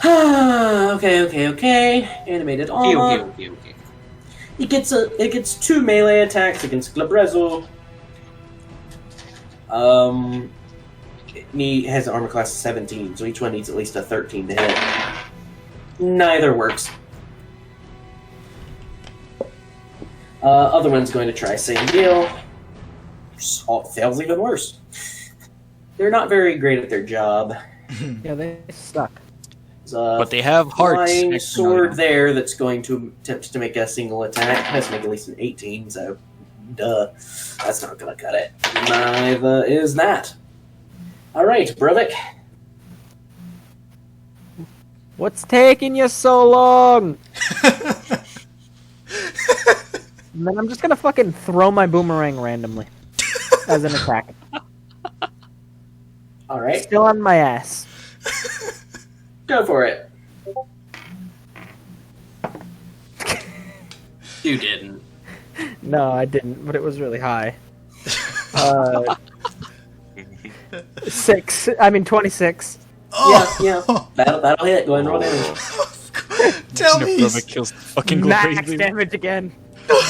Okay. Animated armor. Okay. It gets 2 melee attacks against Glabrezzle. has an armor class of 17, so each one needs at least a 13 to hit. Neither works. Other one's going to try same deal. Fails even worse. They're not very great at their job. Yeah, they suck. But they have hearts. Flying sword there that's going to attempt to make a single attack. Has to make at least an 18, so duh. That's not going to cut it. Neither is that. Alright, Brevik. What's taking you so long? And then I'm just gonna fucking throw my boomerang randomly as an attack. Alright, Still on my ass. go for it. You didn't. No, I didn't, but it was really high. 26. Oh! Yeah. That'll hit. Go ahead and roll damage. Tell me! Brevik kills the fucking Max crazy. damage again.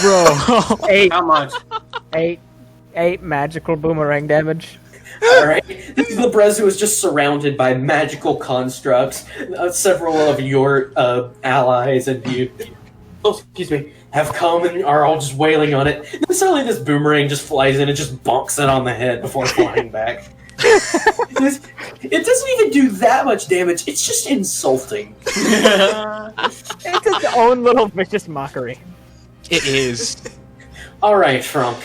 Bro. 8. How much? 8 magical boomerang damage. Alright. This Glabrezu is just surrounded by magical constructs. Several of your allies and you, have come and are all just wailing on it. And suddenly this boomerang just flies in and just bonks it on the head before flying back. It doesn't even do that much damage. It's just insulting. It's its own little vicious mockery. It is. Alright, Frunk.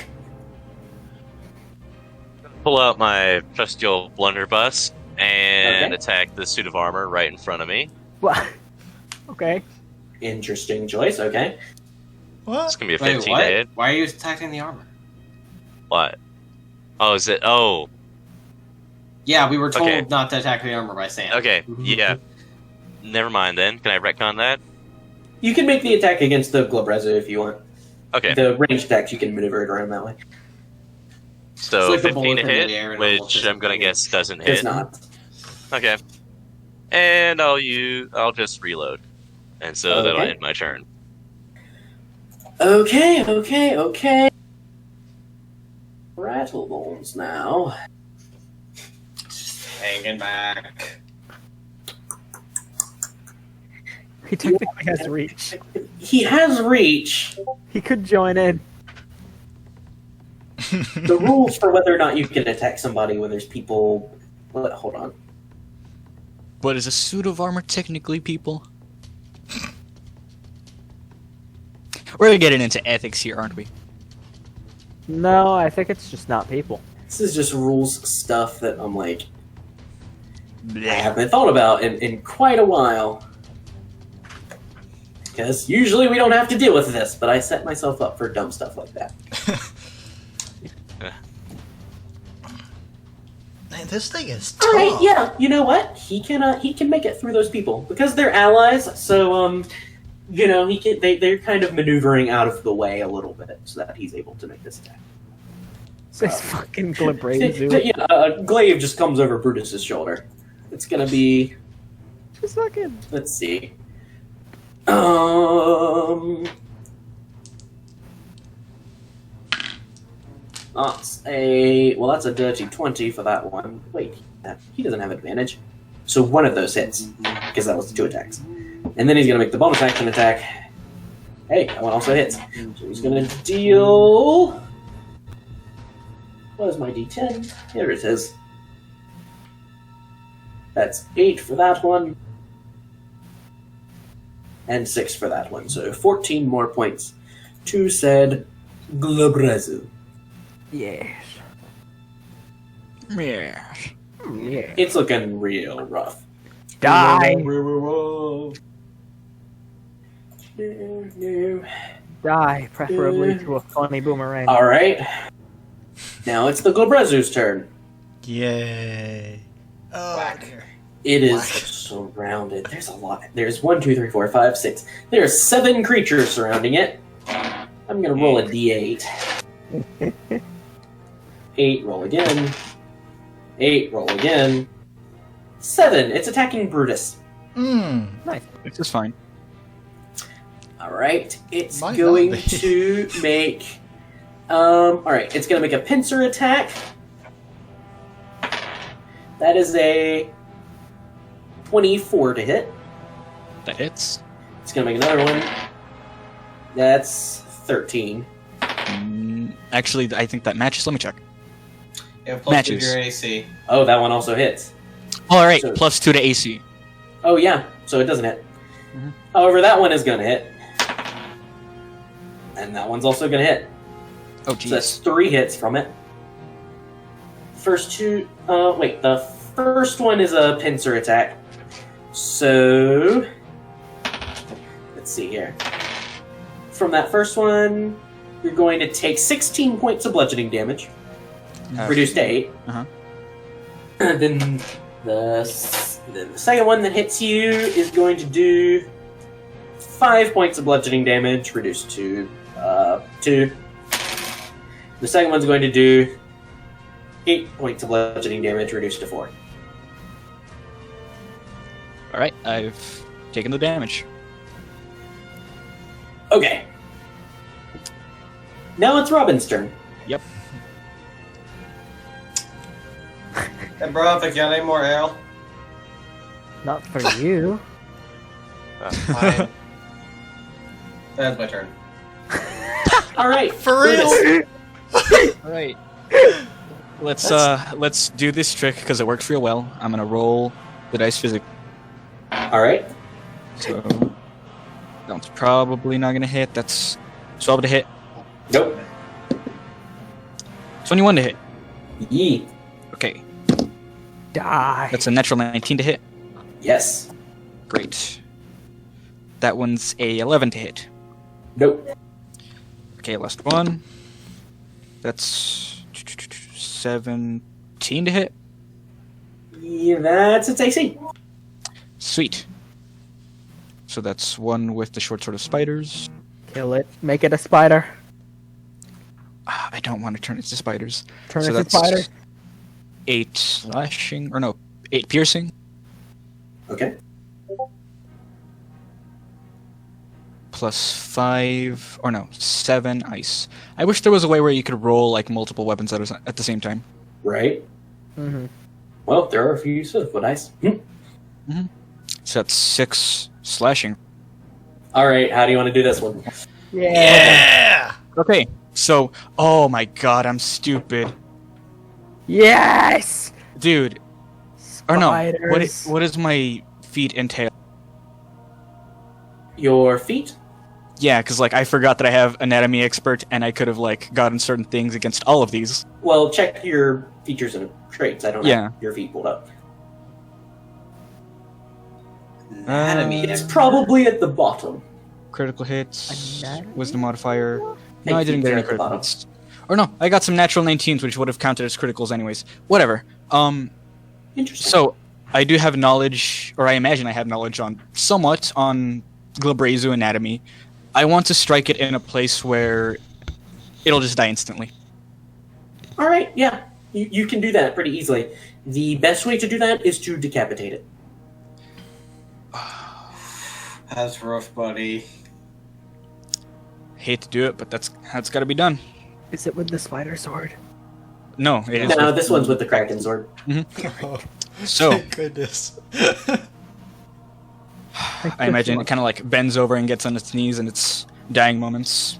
Pull out my trusty old blunderbuss and Okay. attack the suit of armor right in front of me. Well, okay. Interesting choice, okay. What? It's gonna be a Wait, 15 what? to hit. Why are you attacking the armor? What? Oh, is it? Oh, Yeah, we were told Okay. not to attack the armor by Sam. okay. Yeah. Never mind then. Can I retcon that? You can make the attack against the Glabrezu if you want. Okay. The ranged attacks, you can maneuver it around that way. So It's like the 15 to bullet in hit, the air and it almost which I'm gonna doesn't guess doesn't It's hit. not. Okay. And I'll just reload. And so that'll Okay. end my turn. Okay. Rattlebones now. Hanging back. He technically has reach. He has reach. He could join in. The rules for whether or not you can attack somebody when there's people... Hold on. But is a suit of armor technically people? We're getting into ethics here, aren't we? No, I think it's just not people. This is just rules stuff that I'm like... I haven't thought about in quite a while. Because usually we don't have to deal with this, but I set myself up for dumb stuff like that. Man, this thing is tough. Alright, yeah, you know what? He can make it through those people. Because they're allies, so, they're kind of maneuvering out of the way a little bit so that he's able to make this attack. This fucking Glabrezu. Glaive just comes over Brutus's shoulder. It's gonna be... Just fucking... Let's see. That's a dirty 20 for that one. Wait, he doesn't have advantage. So one of those hits, because that was the 2 attacks. And then he's gonna make the bonus action attack. Hey, that one also hits. So he's gonna deal... Where's my d10? Here it is. That's 8 for that one. And 6 for that one. So 14 more points to said Glabrezu. Yes. Yeah. Yeah. It's looking real rough. Die! No. Die, preferably to a funny boomerang. Alright. Now it's the Glabrezu's turn. Yay. Oh, Whack. dear. It is Whack. surrounded. There's a lot. There's 1, 2, 3, 4, 5, 6. There's 7 creatures surrounding it. I'm gonna roll a d8. 8, roll again. 8, roll again. 7, it's attacking Brutus. This is fine. Alright, it's Might going not be. to make... alright, it's gonna make a pincer attack. That is a 24 to hit. That hits. It's gonna make another one. That's 13. Actually, I think that matches. Let me check. Yeah, plus Matches. your AC. Oh, that one also hits. All right, So- +2 to AC. Oh yeah, so it doesn't hit. Mhm. However, that one is gonna hit. And that one's also gonna hit. Oh, So that's jeez. 3 hits from it. First two... wait, the first one is a pincer attack. So... Let's see here. From that first one, you're going to take 16 points of bludgeoning damage. Reduced to 8. Uh-huh. And then the second one that hits you is going to do 5 points of bludgeoning damage, reduced to 2. The second one's going to do 8 points of bludgeoning damage, reduced to 4. All right, I've taken the damage. Okay. Now it's Robin's turn. Yep. Hey, bro, if you got any more ale? Not for you. Fine. That's my turn. All right. For real? Brutus. All right. Let's do this trick because it worked real well. I'm gonna roll the dice physically. All right. So that one's probably not gonna hit. That's 12 to hit. Nope. 21 to hit. Yee. Okay, Die. that's a natural 19 to hit. Yes. Great. That one's a 11 to hit. Nope. Okay, last one. That's 17 to hit. Yeah, that's its AC. Sweet. So that's one with the short sword of spiders. Kill it. Make it a spider. I don't want to turn it to spiders. Turn So it to that's spider. 8 slashing, or no, 8 piercing, Okay. plus 5, or no, 7 ice. I wish there was a way where you could roll like multiple weapons at the same time. Right. Mm-hmm. Well, there are a few uses for dice. So that's 6 slashing. All right. How do you want to do this one? Yeah. Okay, so, oh my god, I'm stupid. Yes. Dude, or no, Spiders. what does my feat entail? Your feet. Yeah, because like I forgot that I have anatomy expert, and I could have like gotten certain things against all of these. Well, check your features and traits. I don't Yeah. have your feet pulled up. Anatomy. It's probably at the bottom. Critical hits, Anatomy? wisdom modifier. Hey, No, I didn't feet get are any at the critical bottom. hits. Or no, I got some natural 19s, which would have counted as criticals anyways. Whatever. Interesting. So I do have knowledge, or I imagine I have knowledge on somewhat on Glabrazu anatomy. I want to strike it in a place where it'll just die instantly. All right. Yeah, you can do that pretty easily. The best way to do that is to decapitate it. That's rough, buddy. Hate to do it, but that's how it's got to be done. Is it with the spider sword? No, it is. No, this one's with the Kraken sword. So Thank goodness. I imagine it kind of like bends over and gets on its knees in its dying moments.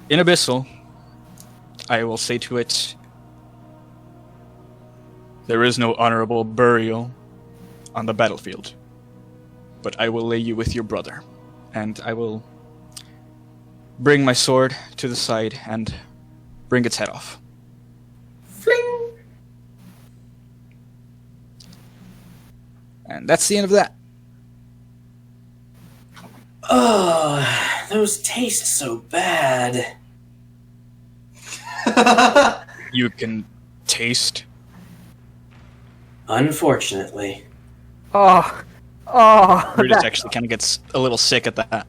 In Abyssal, I will say to it, there is no honorable burial on the battlefield, but I will lay you with your brother, and I will bring my sword to the side and bring its head off. Fling. And that's the end of that. Oh, those taste so bad. You can taste. Unfortunately. Oh. Oh. Brutus that- actually kind of gets a little sick at that.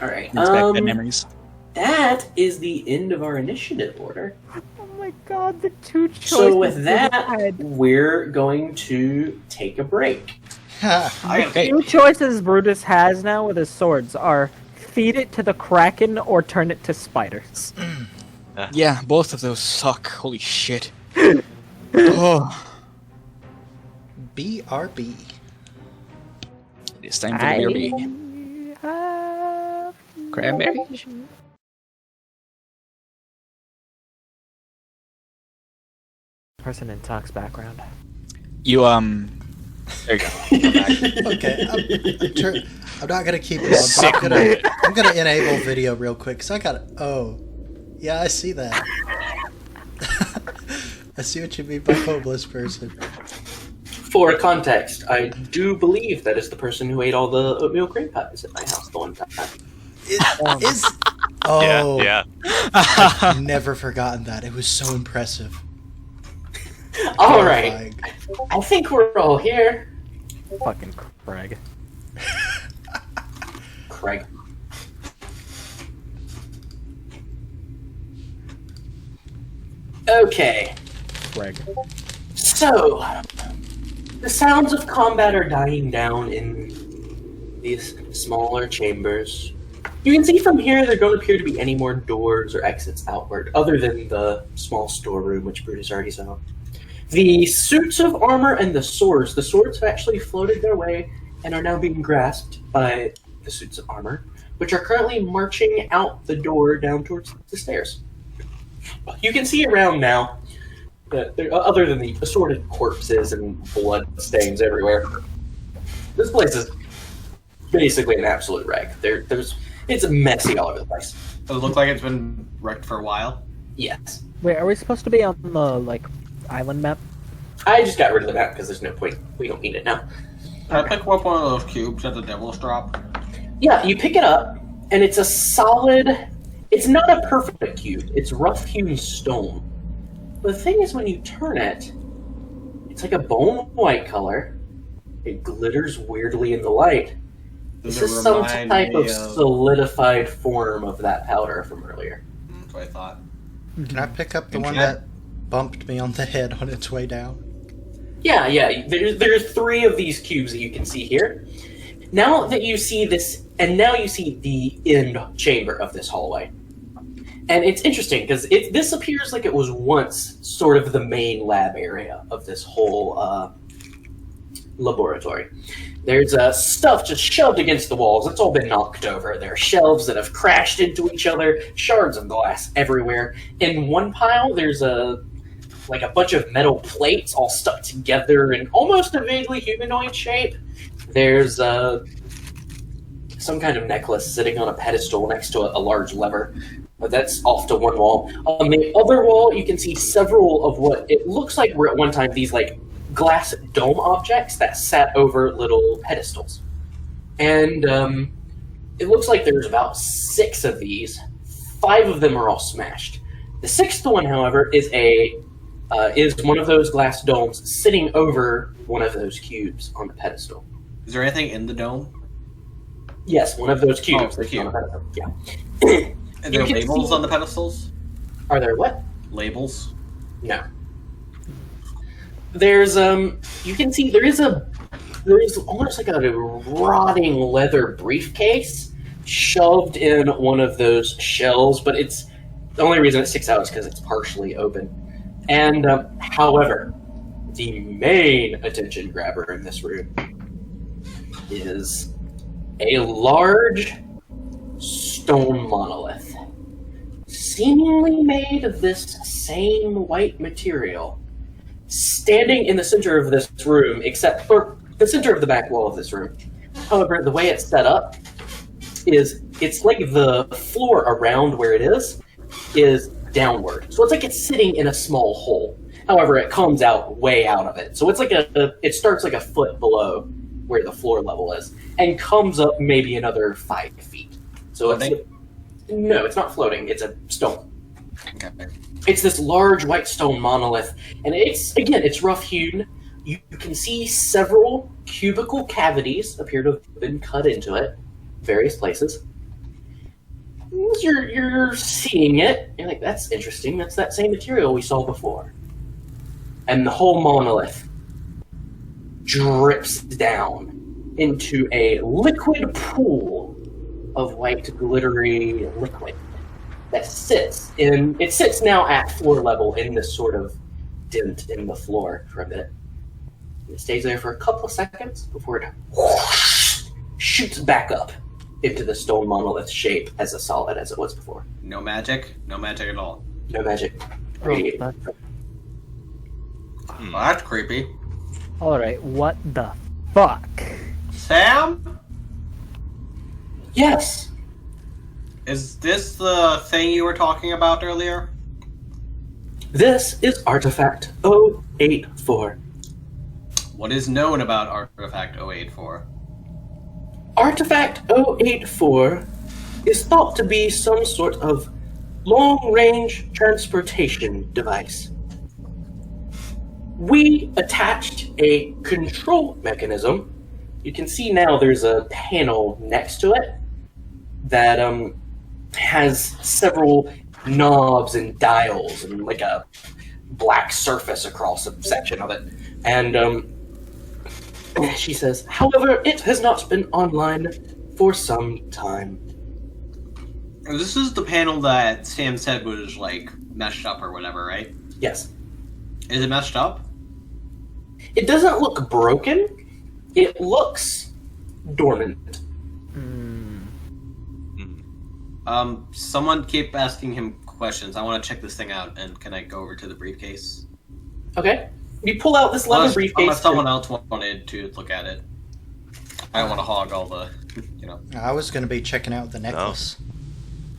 All right. Brings back bad memories. That is the end of our initiative order. Oh my god, the two choices. So with we that, had. we're going to take a break. Okay. Two choices Brutus has now with his swords are feed it to the Kraken or turn it to spiders. Yeah, both of those suck. Holy shit. Oh. BRB. It is time for the BRB. Cranberry? Person in Talk's background. You, There you go. I'm back. Okay, I'm not gonna keep it on. I'm gonna enable video real quick, because I got it. Oh. Yeah, I see that. I see what you mean by homeless person. For context, I do believe that is the person who ate all the oatmeal cream pies at my house the one time. Oh. Yeah. I've never forgotten that. It was so impressive. All right. I think we're all here. Fucking Craig. Craig. Okay. Craig. So, the sounds of combat are dying down in these smaller chambers. You can see from here there don't appear to be any more doors or exits outward, other than the small storeroom which Brutus already saw. The suits of armor and the swords have actually floated their way and are now being grasped by the suits of armor, which are currently marching out the door down towards the stairs. You can see around now, other than the assorted corpses and blood stains everywhere, this place is basically an absolute wreck. It's messy all over the place. Does it look like it's been wrecked for a while? Yes. Wait, are we supposed to be on the, island map? I just got rid of the map because there's no point. We don't need it now. Can I pick up one of those cubes that the devils drop? Yeah, you pick it up, and it's a solid... It's not a perfect cube. It's rough-hewn stone. The thing is, when you turn it, it's like a bone white color. It glitters weirdly in the light. This is some type of solidified form of that powder from earlier. That's what I thought. Can I pick up the one that bumped me on the head on its way down? Yeah. There's 3 of these cubes that you can see here. Now that you see this, and now you see the end chamber of this hallway. And it's interesting, because this appears like it was once sort of the main lab area of this whole laboratory. There's stuff just shoved against the walls. It's all been knocked over. There are shelves that have crashed into each other, shards of glass everywhere. In one pile, there's a bunch of metal plates all stuck together in almost a vaguely humanoid shape. There's some kind of necklace sitting on a pedestal next to a large lever. But that's off to one wall. On the other wall, you can see several of what it looks like were at one time these glass dome objects that sat over little pedestals. And it looks like there's about 6 of these. 5 of them are all smashed. The 6th one, however, is one of those glass domes sitting over one of those cubes on the pedestal. Is there anything in the dome? Yes, one of those cubes. The cube. On the pedestal. Yeah. Are there labels on the pedestals? Are there what? Labels? No. There's you can see there is almost like a rotting leather briefcase shoved in one of those shells, but the only reason it sticks out is because it's partially open. And however, the main attention grabber in this room is a large stone monolith, seemingly made of this same white material, standing in the center of this room, except for the center of the back wall of this room. However, the way it's set up is it's like the floor around where it is downward. So it's like it's sitting in a small hole. However, it comes out way out of it. So it's like it starts like a foot below where the floor level is and comes up maybe another 5 feet. So no, it's not floating. It's a stone. Okay. It's this large white stone monolith, and it's rough hewn. You can see several cubical cavities appear to have been cut into it, various places. As you're seeing it, you're like, that's interesting. That's that same material we saw before. And the whole monolith drips down into a liquid pool of white glittery liquid that sits now at floor level in this sort of dent in the floor for a bit. It stays there for a couple of seconds before it shoots back up into the stone monolith shape as a solid as it was before. No magic? No magic at all. No magic. Oh, Radiating. Well, that's creepy. Alright, what the fuck? Sam? Yes! Is this the thing you were talking about earlier? This is Artifact 084. What is known about Artifact 084? Artifact 084 is thought to be some sort of long-range transportation device. We attached a control mechanism. You can see now there's a panel next to it that has several knobs and dials and like a black surface across a section of it. And she says, however, it has not been online for some time. This is the panel that Sam said was, like, meshed up or whatever, right? Yes. Is it meshed up? It doesn't look broken. It looks dormant. Someone keep asking him questions. I want to check this thing out, and can I go over to the briefcase? Okay. You pull out this leather briefcase. Unless someone else wanted to look at it. I don't want to hog all the, you know. I was going to be checking out the necklace.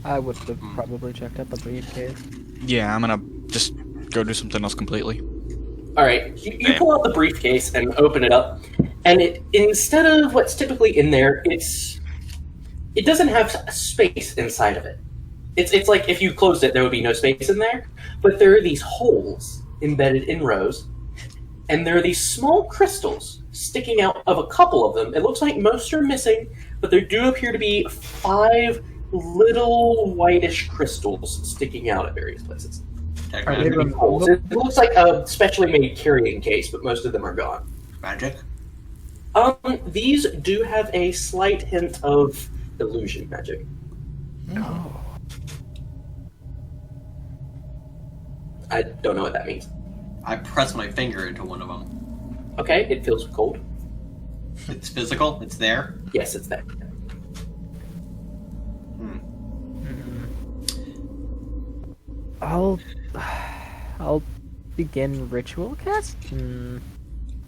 I would have probably checked out the briefcase. Yeah, I'm gonna just go do something else completely. Alright, you pull out the briefcase and open it up, and it instead of what's typically in there, it doesn't have space inside of it. It's like if you closed it, there would be no space in there, but there are these holes embedded in rows, and there are these small crystals sticking out of a couple of them. It looks like most are missing, but there do appear to be 5 little whitish crystals sticking out at various places. Are they Holes. It looks like a specially made carrying case, but most of them are gone. Magic? These do have a slight hint of illusion magic. Oh. I don't know what that means. I press my finger into one of them. Okay, it feels cold. It's physical? It's there? Yes, it's there. I'll begin ritual cast? Do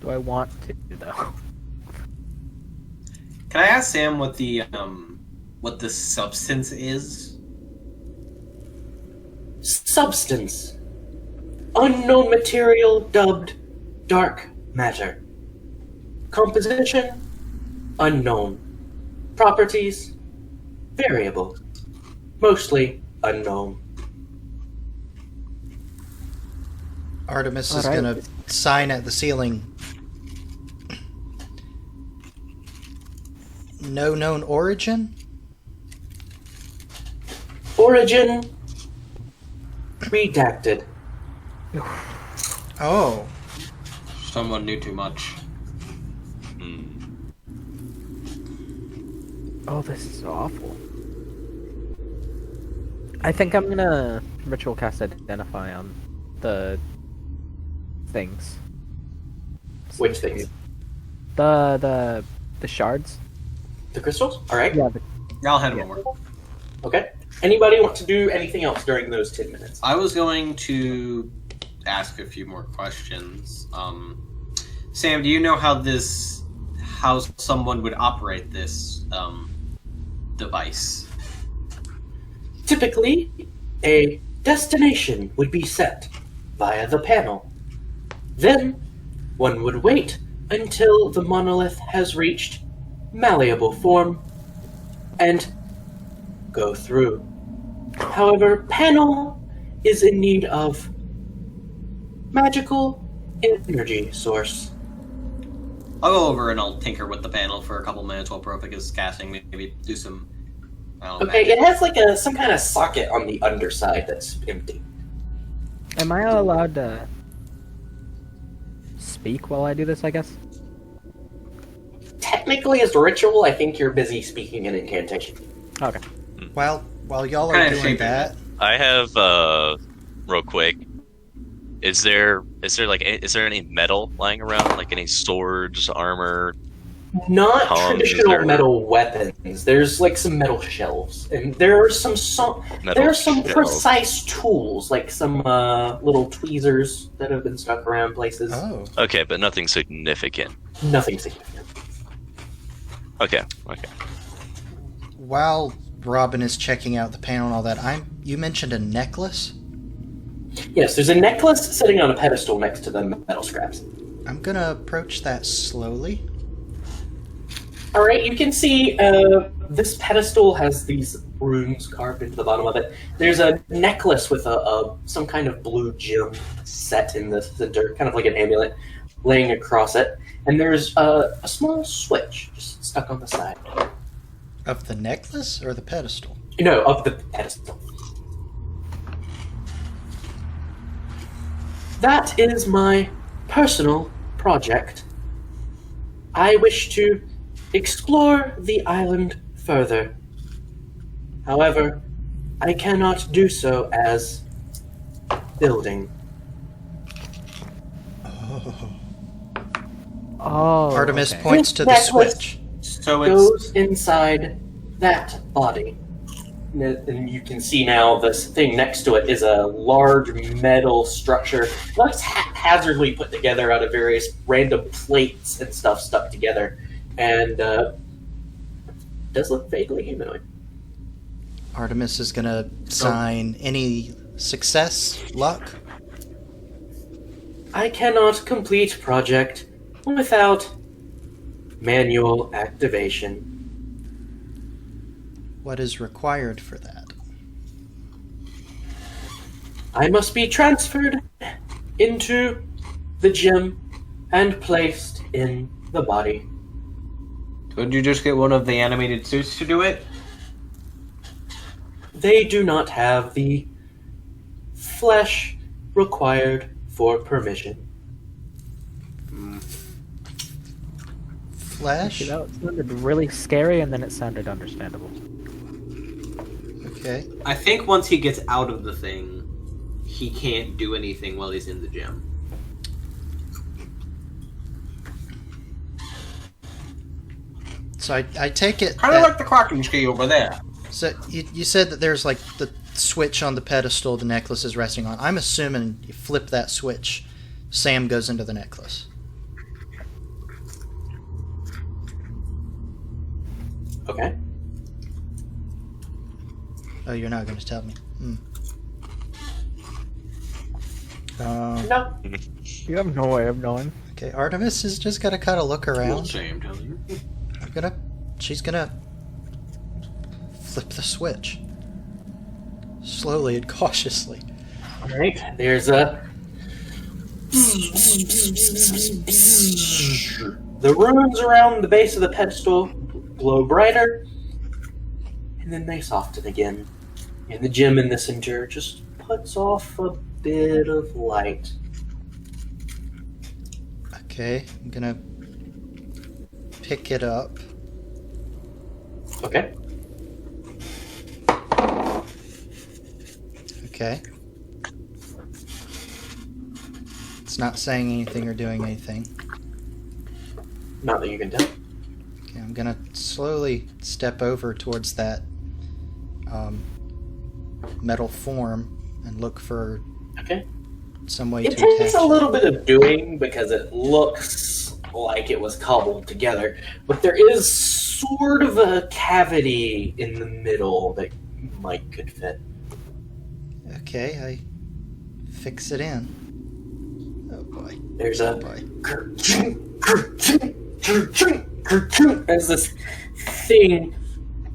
I want to, though? Can I ask Sam what the substance is? Substance. Unknown material dubbed dark matter. Composition unknown. Properties variable. Mostly unknown. Artemis is Alright. going to sign at the ceiling. No known origin? Origin redacted. Oh. Someone knew too much. Oh, this is awful. I think I'm gonna ritual cast identify on the things. Which things? The shards. The crystals? Alright. Yeah. I'll hand him over. Okay. Anybody want to do anything else during those 10 minutes? I was going to ask a few more questions. Sam, do you know how someone would operate this device? Typically, a destination would be set via the panel. Then, one would wait until the monolith has reached malleable form and go through. However, panel is in need of magical energy source. I'll go over and I'll tinker with the panel for a couple minutes while Profik is casting. Maybe do some. I don't know, Okay, magic. it has like some kind of socket on the underside that's empty. Am I allowed to speak while I do this, I guess? Technically, as a ritual, I think you're busy speaking an incantation. Okay. While y'all are Kinda doing shaping that, I have, real quick, Is there any metal lying around, like any swords, armor? Not Tongs, traditional there- metal weapons. There's like some metal shelves, and there are some Metal shelves. precise tools, like some little tweezers that have been stuck around places. Oh. Okay, but nothing significant. Nothing significant. Okay. While Robin is checking out the panel and all that, you mentioned a necklace? Yes, there's a necklace sitting on a pedestal next to the metal scraps. I'm gonna approach that slowly. All right, you can see this pedestal has these runes carved into the bottom of it. There's a necklace with some kind of blue gem set in the center, kind of like an amulet, laying across it. And there's a small switch just stuck on the side. Of the necklace or the pedestal? No, of the pedestal. That is my personal project. I wish to explore the island further. However, I cannot do so as building. Oh, Artemis okay. points to the Necklace. switch. So it's Goes inside that body. And you can see now this thing next to it is a large metal structure. Looks haphazardly put together out of various random plates and stuff stuck together. And does look vaguely humanoid. Artemis is gonna sign any success, luck. I cannot complete project without manual activation. What is required for that? I must be transferred into the gem and placed in the body. Would you just get one of the animated suits to do it? They do not have the flesh required for permission. Flesh? Actually, that sounded really scary, and then it sounded understandable. Okay. I think once he gets out of the thing, he can't do anything while he's in the gym. So I take it Kind of that- like the Kraken ski over there. So you said that there's like the switch on the pedestal the necklace is resting on. I'm assuming you flip that switch, Sam goes into the necklace. Okay. Oh, you're not going to tell me. No. You have no way of knowing. Okay, Artemis is just going to kind of look Well, around. shame, tell you. She's gonna flip the switch. Slowly and cautiously. Alright, there's a... The runes around the base of the pedestal glow brighter, and then they soften again. And the gem in the center just puts off a bit of light. Okay, I'm gonna pick it up. Okay. Okay. It's not saying anything or doing anything. Not that you can tell. Okay, I'm gonna slowly step over towards that metal form and look for Okay. some way It to attach takes a little bit of doing because it looks like it was cobbled together, but there is sort of a cavity in the middle that could fit. Okay, I fix it in. Oh boy. There's Oh a boy. as this thing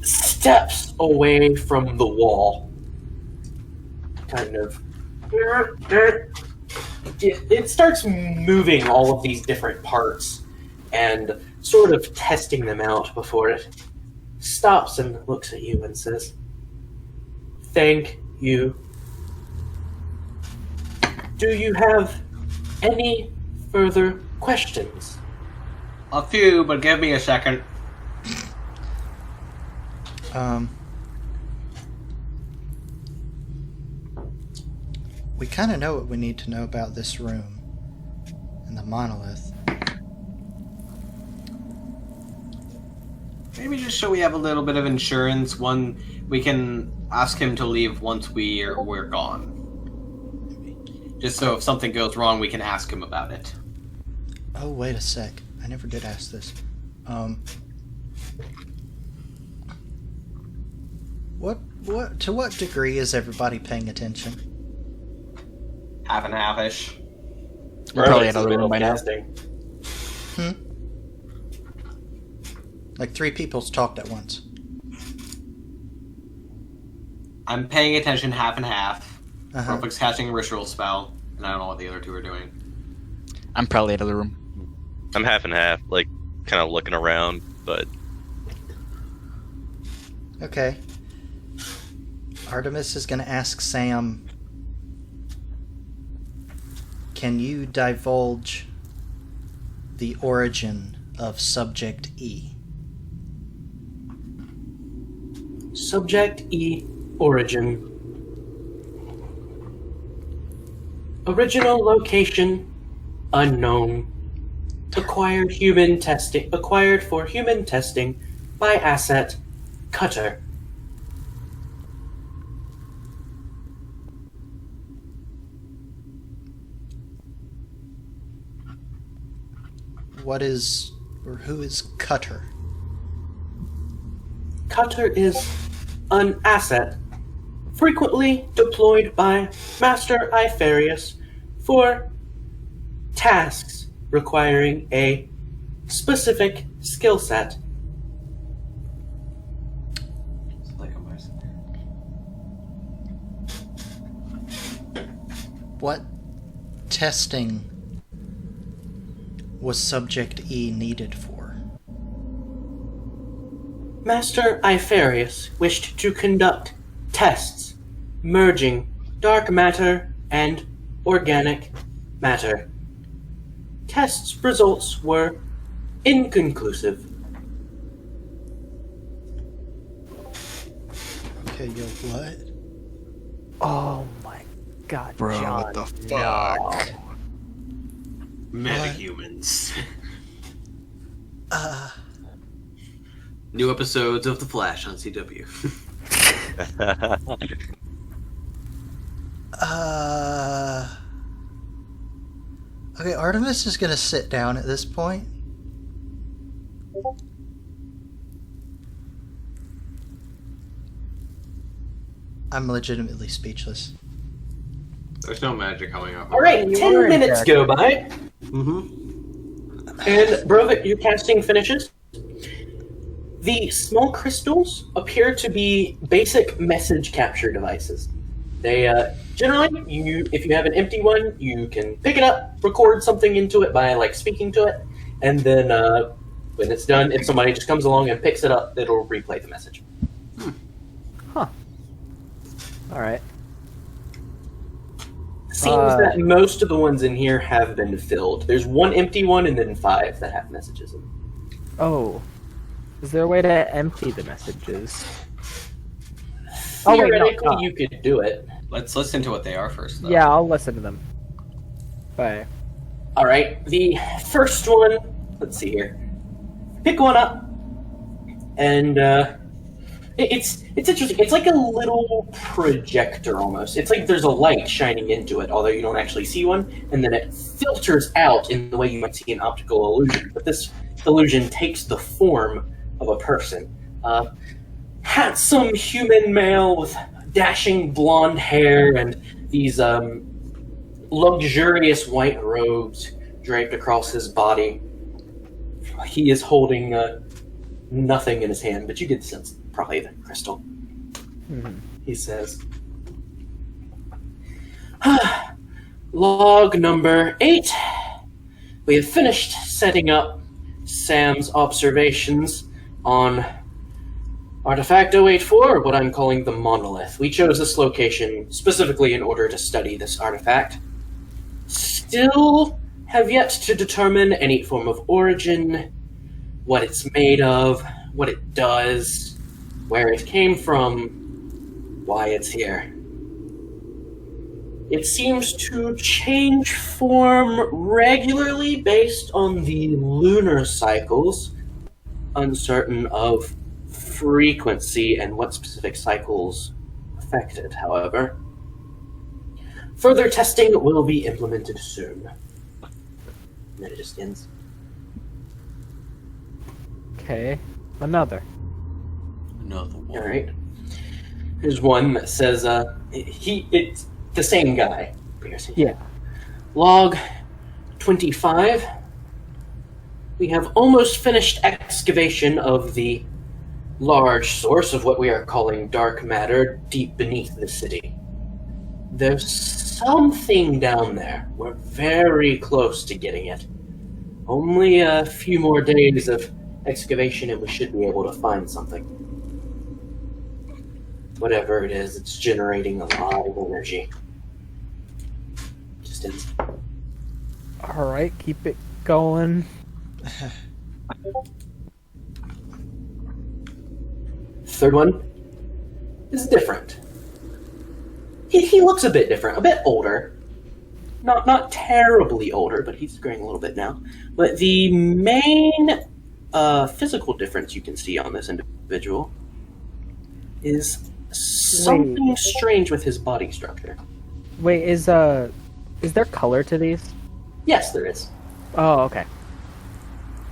steps away from the wall. Kind of. It starts moving all of these different parts and sort of testing them out before it stops and looks at you and says, "Thank you. Do you have any further questions?" A few, but give me a second. We kind of know what we need to know about this room and the monolith. Maybe just so we have a little bit of insurance. One, we can ask him to leave once we're gone. Just so if something goes wrong, we can ask him about it. Oh, wait a sec. I never did ask this. To what degree is everybody paying attention? Half and half-ish. We're probably in another room by now. Like 3 people's talked at once. I'm paying attention half and half. Uh-huh. Ropick's casting a ritual spell, and I don't know what the other 2 are doing. I'm probably in another room. I'm half and half, like, kind of looking around, but... Okay. Artemis is going to ask Sam, can you divulge the origin of Subject E? Subject E origin. Original location unknown. Acquired for human testing by asset Cutter. What is, or who is Cutter? Cutter is an asset frequently deployed by Master Ifarius for tasks requiring a specific skill set. What testing was Subject E needed for? Master Ifarius wished to conduct tests merging dark matter and organic matter. Tests' results were inconclusive. Okay, yo, what? Oh my god, Bro, John. what the fuck? No. Metahumans. New episodes of The Flash on CW. Okay, Artemis is gonna sit down at this point. I'm legitimately speechless. There's no magic coming up. Alright, You 10 were minutes go exactly. by, and Brovik, your casting finishes. The small crystals appear to be basic message capture devices. They generally, if you have an empty one, you can pick it up, record something into it by speaking to it, and then when it's done, if somebody just comes along and picks it up, it'll replay the message. Huh. Alright. Seems that most of the ones in here have been filled. There's one empty one and then 5 that have messages in them. Oh. Is there a way to empty the messages? Oh, wait, no, Theoretically, no. you could do it. Let's listen to what they are first, though. Yeah, I'll listen to them. Bye. Alright, the first one, let's see here. Pick one up, and it's interesting. It's like a little projector almost. It's like there's a light shining into it, although you don't actually see one, and then it filters out in the way you might see an optical illusion. But this illusion takes the form of a person. Handsome human male with dashing blonde hair and these luxurious white robes draped across his body. He is holding nothing in his hand, but you get the sense, probably the crystal. Mm-hmm. He says, Log number 8. We have finished setting up Sam's observations on Artifact 084, what I'm calling the Monolith. We chose this location specifically in order to study this artifact. Still have yet to determine any form of origin, what it's made of, what it does, where it came from, why it's here. It seems to change form regularly based on the lunar cycles, uncertain of frequency and what specific cycles affect it, however. Further testing will be implemented soon. And then it just ends. Okay, another. Another one. Alright. There's one that says, it's the same guy. Yeah. Log 25. We have almost finished excavation of the large source of what we are calling dark matter deep beneath the city. There's something down there. We're very close to getting it. Only a few more days of excavation and we should be able to find something. Whatever it is, it's generating a lot of energy. Just ends. Alright, keep it going. Third one is different. He looks a bit different, a bit older. Not terribly older, but he's growing a little bit now. But the main physical difference you can see on this individual is something strange with his body structure. Wait, is there color to these? Yes, there is. Oh, okay.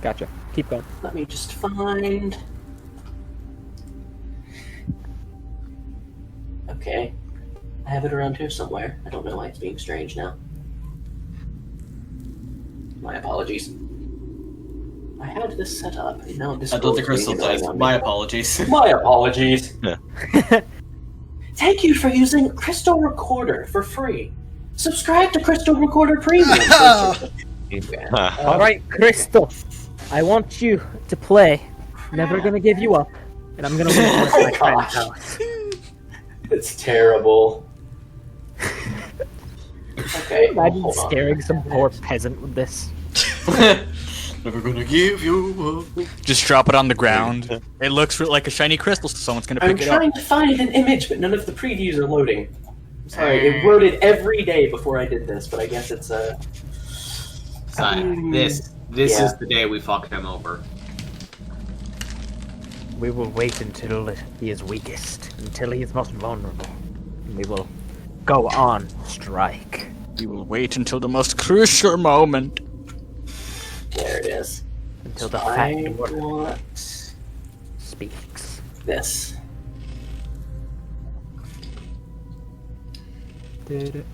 Gotcha. Keep going. Let me just find... Okay. I have it around here somewhere. I don't know why it's being strange now. My apologies. I had this set up, and now this. I thought the crystal dice. My apologies. My apologies. Yeah. Thank you for using Crystal Recorder for free. Subscribe to Crystal Recorder Premium. Alright, Crystal. I want you to play. Never gonna give you up. And I'm gonna win with my friend's house. It's terrible. Okay. Imagine hold on. scaring some poor peasant with this. Never gonna give you up. Just drop it on the ground. It looks like a shiny crystal, so someone's gonna I'm pick it up. trying to find an image, but none of the previews are loading. Sorry, it loaded every day before I did this, but I guess it's This Yeah. is the day we fuck him over. We will wait until he is weakest, until he is most vulnerable. And we will go on strike. We will wait until the most crucial moment. There it is. Until the I fat dwarf want speaks. this. Dude.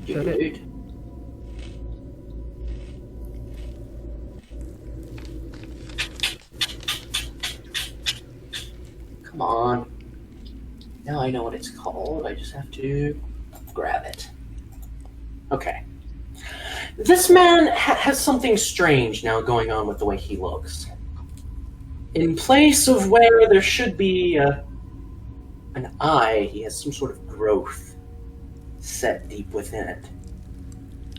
Dude. Come on. Now I know what it's called. I just have to grab it. Okay. This man has something strange now going on with the way he looks. In place of where there should be an eye, he has some sort of growth set deep within it.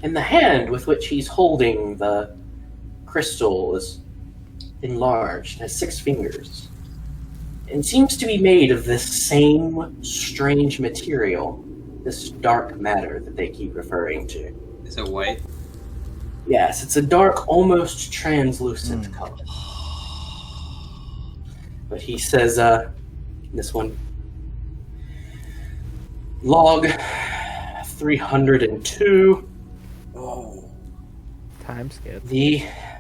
And the hand with which he's holding the crystal is enlarged, has 6 fingers, and seems to be made of this same strange material, this dark matter that they keep referring to. Is it white? Yes, it's a dark, almost translucent color. But he says, this one, log 302. Oh. Time skip.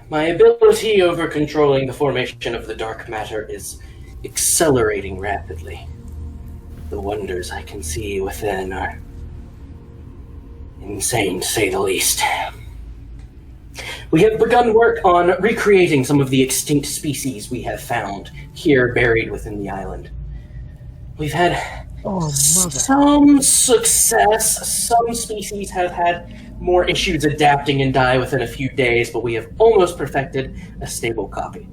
My ability over controlling the formation of the dark matter is accelerating rapidly. The wonders I can see within are insane, to say the least. We have begun work on recreating some of the extinct species we have found here buried within the island. We've had some success. Some species have had more issues adapting and die within a few days, but we have almost perfected a stable copy.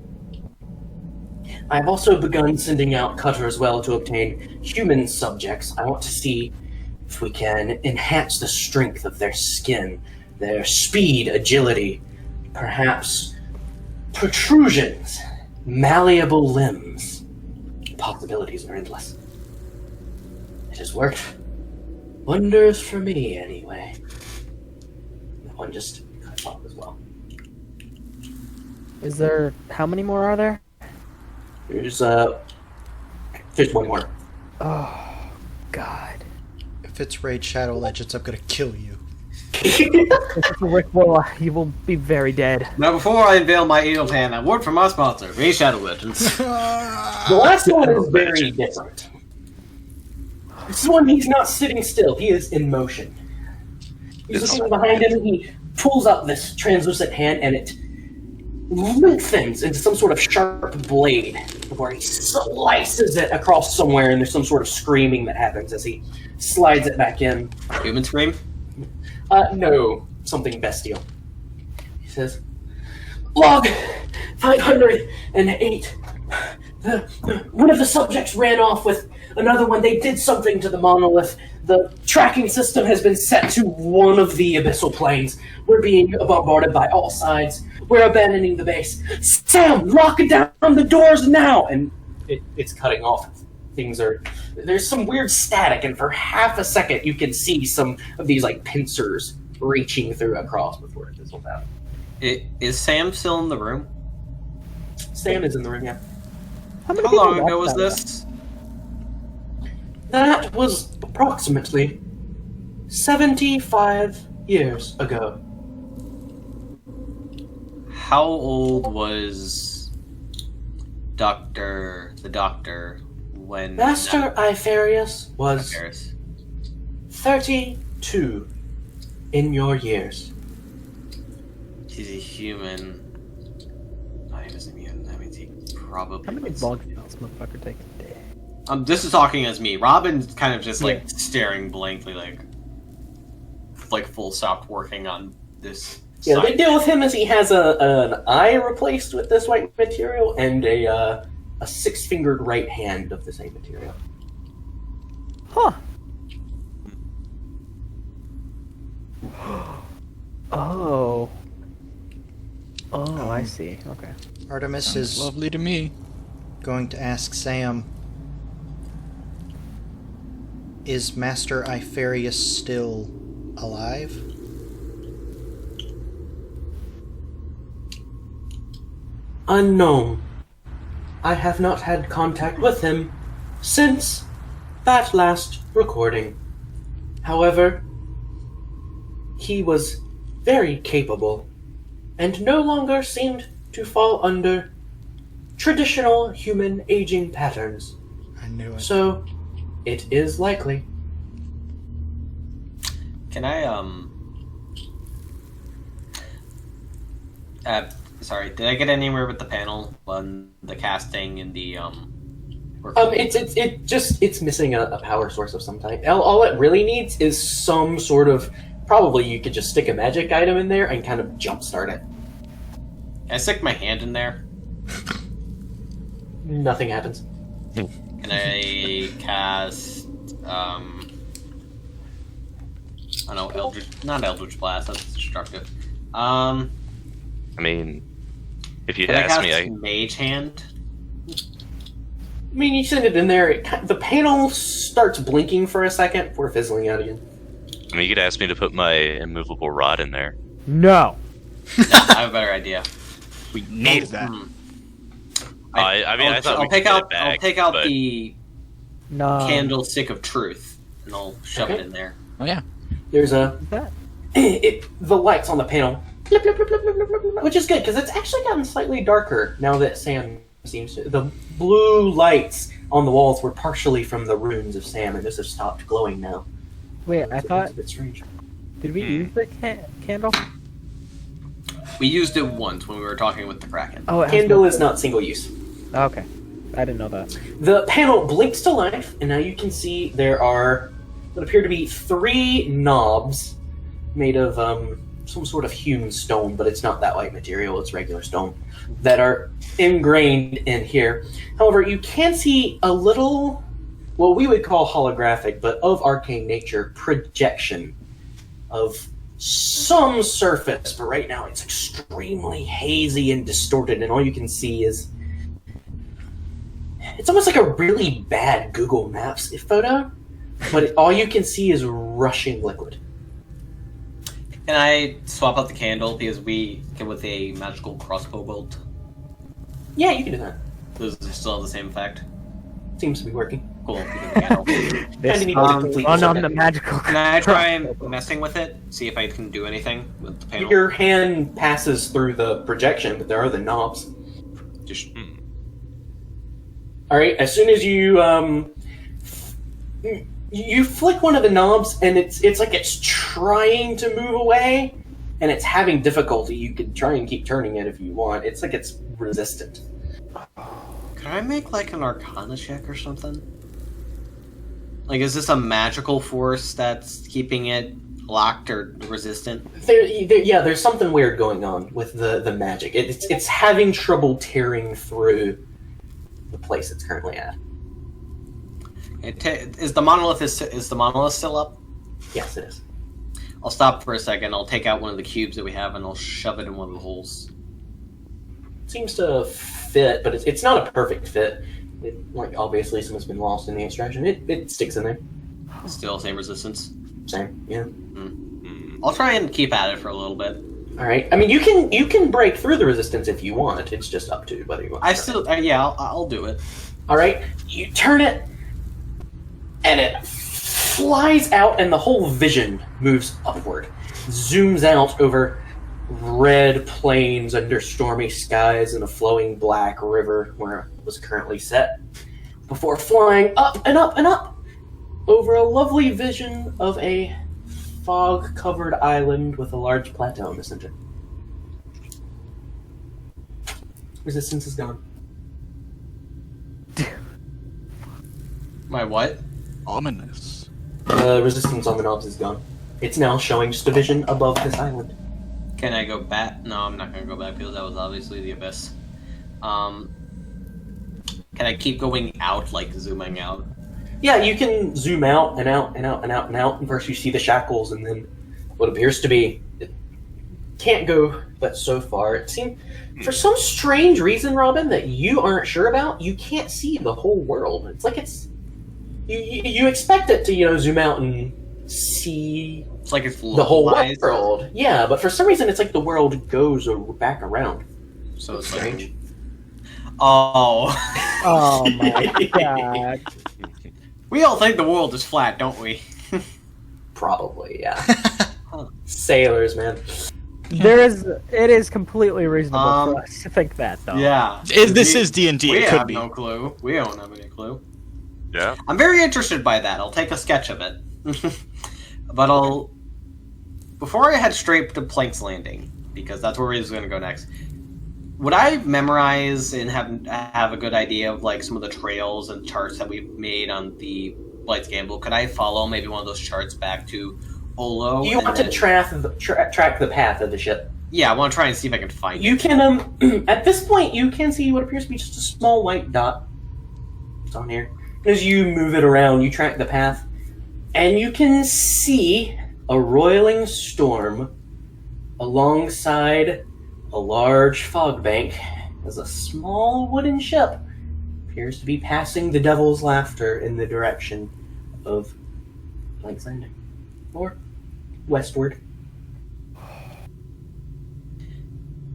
I've also begun sending out Cutter as well to obtain human subjects. I want to see if we can enhance the strength of their skin, their speed, agility, perhaps protrusions, malleable limbs. Possibilities are endless. It has worked. Wonders for me, anyway. That one just cuts off as well. Is there... How many more are there? There's one more. Oh, God. If it's Raid Shadow Legends, I'm gonna kill you. Rick will, he will be very dead. Now, before I unveil my evil plan, a word from our sponsor, Raid Shadow Legends. The last one is very different. This one, he's not sitting still. He is in motion. He's looking behind him. He pulls up this translucent hand, and it lengthens into some sort of sharp blade, where he slices it across somewhere, and there's some sort of screaming that happens as he slides it back in. Human scream? No, something bestial. He says, Log 508. One of the subjects ran off with another one. They did something to the monolith. The tracking system has been set to one of the abyssal planes. We're being bombarded by all sides. We're abandoning the base. Sam, lock down the doors now! And it's cutting off. There's some weird static, and for half a second you can see some of these like pincers reaching through across before it fizzles out. Is Sam still in the room? Sam is in the room, yeah. How How long ago was this? That was approximately 75 years ago. How old was the doctor when Master Ifarius was Paris? 32 in your years. He's a human. Oh, he doesn't mean that means he probably. How many was- bog shots motherfucker take a day? This is talking as me. Robin's kind of just like staring blankly, like full stopped working on this. Yeah, the side. big deal with him is he has an eye replaced with this white material and a six-fingered right hand of the same material. Huh. Oh. Oh, I see. Okay. Artemis is Lovely to me. going to ask Sam, is Master Ifarius still alive? Unknown. I have not had contact with him since that last recording. However, he was very capable and no longer seemed to fall under traditional human aging patterns. I knew it. So, it is likely. Can I sorry, did I get anywhere with the panel on the casting and the It's missing a power source of some type. All it really needs is some sort of, probably you could just stick a magic item in there and kind of jumpstart it. Can I stick my hand in there? Nothing happens. Can I cast I don't know, not Eldritch Blast, that's destructive. I mean, if you'd Can I asked cast me, I Mage Hand? I mean, you send it in there, the panel starts blinking for a second before fizzling out again. you could ask me to put my immovable rod in there. No. No, I have a better idea. We need that. I mean, I thought I'll we take could get out it back, I'll take out but the No. Candlestick of Truth and I'll shove it Okay. in there. Oh yeah. There's What's that? the lights on the panel, blip, blip, blip, blip, blip, blip, blip, which is good because it's actually gotten slightly darker now that Sam seems to. The blue lights on the walls were partially from the runes of Sam, and those have stopped glowing now. Wait, I It's thought... a bit strange. Did we use the candle? We used it once when we were talking with the Kraken. Oh, it has Candle more- is not single use. Okay. I didn't know that. The panel blinks to life, and now you can see there are what appear to be 3 knobs made of some sort of hewn stone, but it's not that white material, it's regular stone, that are ingrained in here. However, you can see a little, what we would call holographic, but of arcane nature, projection of some surface, but right now it's extremely hazy and distorted, and all you can see is it's almost like a really bad Google Maps photo but all you can see is rushing liquid. Can I swap out the candle because we can with a magical crossbow bolt? Yeah, you can do that. Does it still have the same effect? Seems to be working. Cool. we can the candle. This Kinda need to complete run the on circuit. the magical. Can I try messing with it? See if I can do anything with the panel? Your hand passes through the projection, but there are the knobs. Just, All right. As soon as you you flick one of the knobs, and it's like it's trying to move away, and it's having difficulty. You could try and keep turning it if you want. It's like it's resistant. Could I make like an Arcana check or something? Like, is this a magical force that's keeping it locked or resistant? There's something weird going on with the magic. It's having trouble tearing through the place it's currently at. Is the monolith still up? Yes, it is. I'll stop for a second. I'll take out one of the cubes that we have and I'll shove it in one of the holes. Seems to fit, but it's not a perfect fit. Like obviously, someone's been lost in the extraction. It sticks in there. Still same resistance. Same, yeah. I'll try and keep at it for a little bit. All right. I mean, you can break through the resistance if you want. It's just up to whether you want. I'll do it. All right. You turn it, and it flies out, and the whole vision moves upward, zooms out over red plains under stormy skies and a flowing black river where it was currently set, before flying up and up and up over a lovely vision of a fog-covered island with a large plateau in the center. Resistance is gone. My what? Ominous. The resistance on the knobs is gone. It's now showing just a vision above this island. Can I go back? No, I'm not going to go back because that was obviously the abyss. Can I keep going out, like zooming out? Yeah, you can zoom out and out and out and out and out. And first you see the shackles, and then what appears to be... It can't go but so far. It seems, for some strange reason, Robin, that you aren't sure about, you can't see the whole world. It's like it's... You expect it to, zoom out and see It's like it's the whole localized. world. Yeah, but for some reason it's like the world goes back around. So it's Strange. like... Oh. Oh my god. We all think the world is flat, don't we? Probably, yeah. Sailors, man. It is completely reasonable for us to think that, though. Yeah. This is D&D. We It have could be. no clue. We don't have any clue. Yeah. I'm very interested by that. I'll take a sketch of it. But before I head straight to Plank's Landing, because that's where we're going to go next, would I memorize and have a good idea of like some of the trails and charts that we've made on the Blight's Gamble? Could I follow maybe one of those charts back to Olo? You want to track the path of the ship. Yeah, I want to try and see if I can find You it. can, at this point, you can see what appears to be just a small white dot. It's on here. As you move it around, you track the path, and you can see a roiling storm alongside a large fog bank as a small wooden ship appears to be passing the Devil's Laughter in the direction of Blank's Landing. Or westward.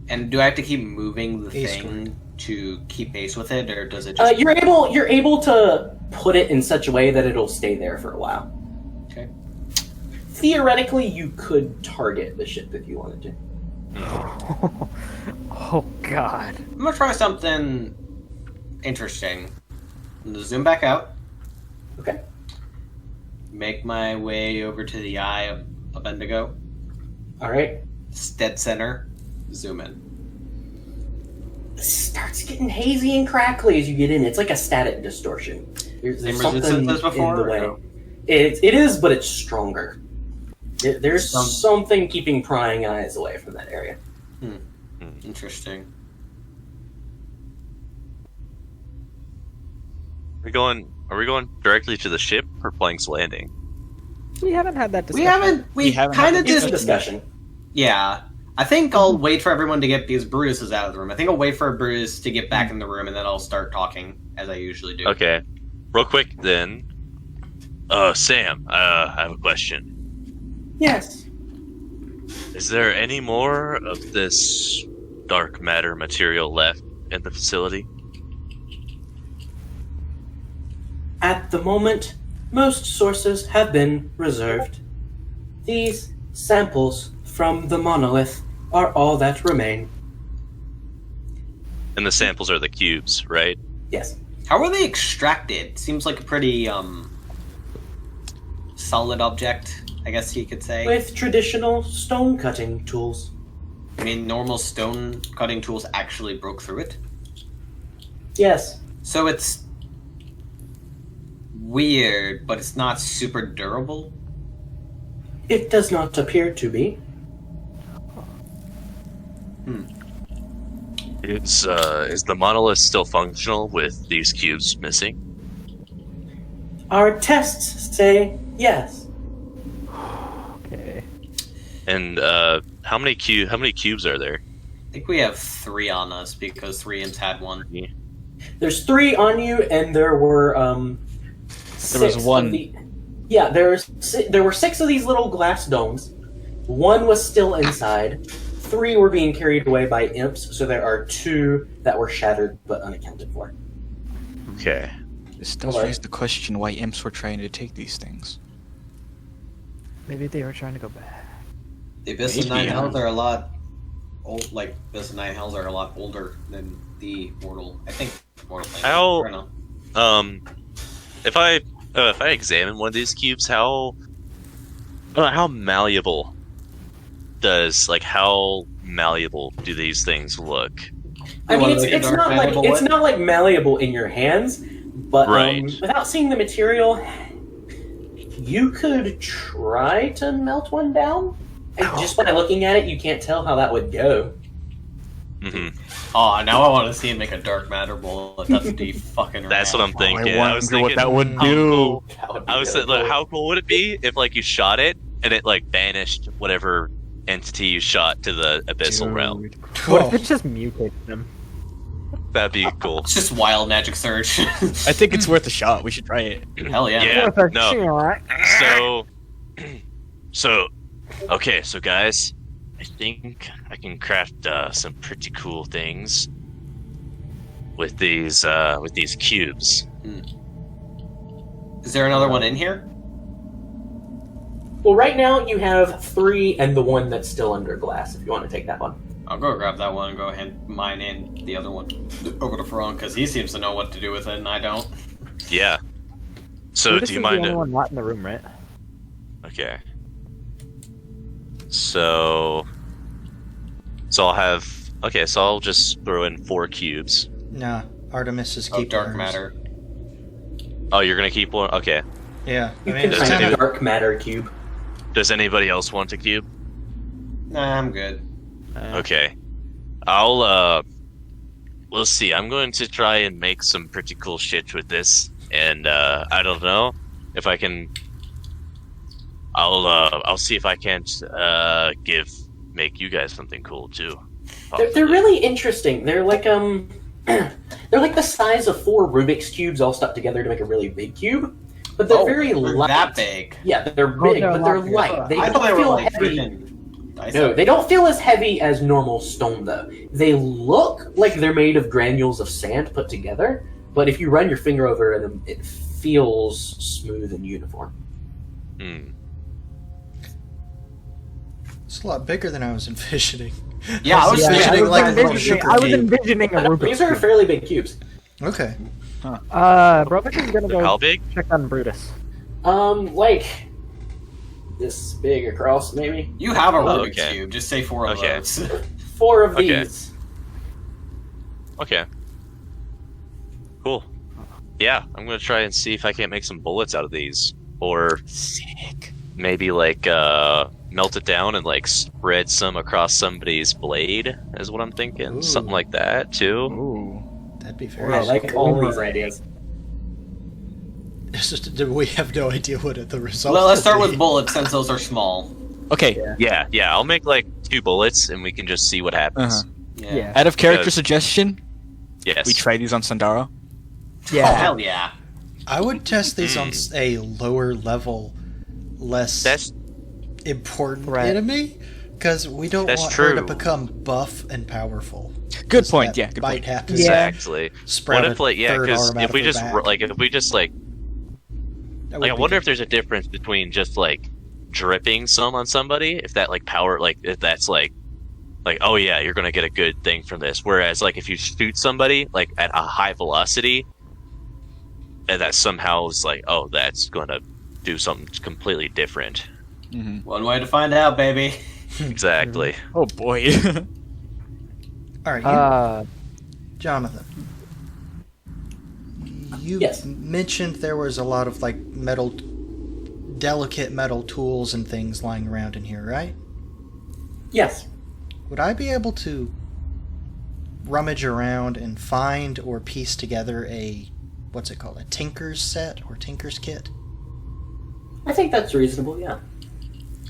And do I have to keep moving the Eastward. thing to keep pace with it, or does it just... You're able to put it in such a way that it'll stay there for a while. Okay. Theoretically, you could target the ship if you wanted to. Oh god. I'm going to try something interesting. I'm going to zoom back out. Okay. Make my way over to the eye of Bendigo. All right. It's dead center. Zoom in. It starts getting hazy and crackly as you get in. It's like a static distortion. There's Same something resistance as before, in the or way. no? It is, but it's stronger. There's Some- something keeping prying eyes away from that area. Interesting. Are we going directly to the ship or Plank's Landing? We haven't had that We discussion. we haven't kind had of this It's a just... discussion. Yeah. I think I'll wait for everyone to get... Because Brutus is out of the room. I think I'll wait for Brutus to get back in the room, and then I'll start talking, as I usually do. Okay. Real quick then. Sam, I have a question. Yes. Is there any more of this dark matter material left in the facility? At the moment, most sources have been reserved. These samples from the monolith are all that remain. And the samples are the cubes, right? Yes. How were they extracted? Seems like a pretty solid object, I guess you could say. With traditional stone cutting tools. I mean, normal stone cutting tools actually broke through it. Yes. So it's weird, but it's not super durable. It does not appear to be. Is the monolith still functional with these cubes missing? Our tests say yes. Okay. And how many cubes are there? I think we have 3 on us because 3 imps had one. There's 3 on you, and there were There was 1. There were 6 of these little glass domes. 1 was still inside. 3 were being carried away by imps, so there are 2 that were shattered but unaccounted for. Okay. This does raise the question why imps were trying to take these things. Maybe they were trying to go back. The Abyss and Maybe, Nine Hells are a lot old. Like Abyss and Nine Hells are a lot older than the Mortal. I think Mortal Plane. How- I don't know. If I examine one of these cubes, how malleable how malleable do these things look? I mean, wanna make a it's dark not like malleable it's one? not like malleable in your hands, but Right. without seeing the material, you could try to melt one down. And just by looking at it, you can't tell how that would go. Hmm. Oh, now I want to see him make a dark matter bullet. That's the fucking. That's what I'm thinking. I I was wonder what thinking, that would how do. cool- That would be I was really like, cool. how cool would it be if like you shot it and it like banished whatever entity you shot to the abyssal realm? Dude. What if it just mutated them? That'd be cool. It's just wild magic surge. I think it's worth a shot. We should try it. Hell yeah. Yeah. Worth a no. shot. Okay, so guys, I think I can craft some pretty cool things with these cubes. Is there another one in here? Well, right now you have 3 and the one that's still under glass. If you want to take that one. I'll go grab that one and go hand mine in the other one over to Ferron because he seems to know what to do with it and I don't. Yeah. So Brutus do you is mind? the only one not in the room, right? Okay. So I'll have. Okay, so I'll just throw in 4 cubes. Nah, Artemis is Oh, keeping dark hers. matter. Oh, you're gonna keep one. Okay. Yeah, I You mean, can it's does find it a do- dark matter cube. Does anybody else want a cube? Nah, I'm good. Okay. I'll we'll see. I'm going to try and make some pretty cool shit with this, and I don't know if I can. I'll see if I can't make you guys something cool too. They're really interesting. They're like they're like the size of 4 Rubik's cubes all stuck together to make a really big cube, but they're very they're light. that big. Yeah, they're big, they're but they're not big. light. They I don't thought they were feel like heavy. freaking. No, they don't feel as heavy as normal stone, though. They look like they're made of granules of sand put together, but if you run your finger over them, it feels smooth and uniform. Hmm. It's a lot bigger than I was envisioning. Yeah, I was Yeah, envisioning I was like envisioning- little sugar I was cube. envisioning a Rubik's These are Cube. fairly big cubes. Okay. Brovik is gonna How go big? check on Brutus. Like this big across, maybe. You have a Oh, Rubik's okay. Cube. Just say 4 of Okay. those. 4 of Okay. these. Okay. Cool. Yeah, I'm gonna try and see if I can't make some bullets out of these, or maybe like melt it down and like spread some across somebody's blade. Is what I'm thinking. Ooh. Something like that too. Ooh. That'd be very I like all Over these ideas. It's just, we have no idea what the result. Well, let's start will with be. bullets since those are small. Okay. Yeah. I'll make like 2 bullets and we can just see what happens. Yeah. Out of character Because- suggestion, Yes. we try these on Sandara. Oh, Yeah. hell yeah. I would test these on a lower level, less That's important Right. enemy, because we don't That's want her to true. become buff and powerful. Good 'Cause point. that Yeah. Good Bite point. happens. Yeah. exactly. Sprout What if, like, yeah, third because arm out if of we her just back. That like, I would be wonder good. if there's a difference between just like dripping some on somebody, if that like power, like if that's like, oh yeah, you're gonna get a good thing from this. Whereas like if you shoot somebody like at a high velocity, and that somehow is like, oh, that's gonna do something completely different. Hmm. One way to find out, baby. Exactly. Oh boy. All right, Uh, Jonathan. You Yes. mentioned there was a lot of like delicate metal tools and things lying around in here, right? Yes. Would I be able to rummage around and find or piece together what's it called, a tinker's set or tinker's kit? I think that's reasonable, yeah.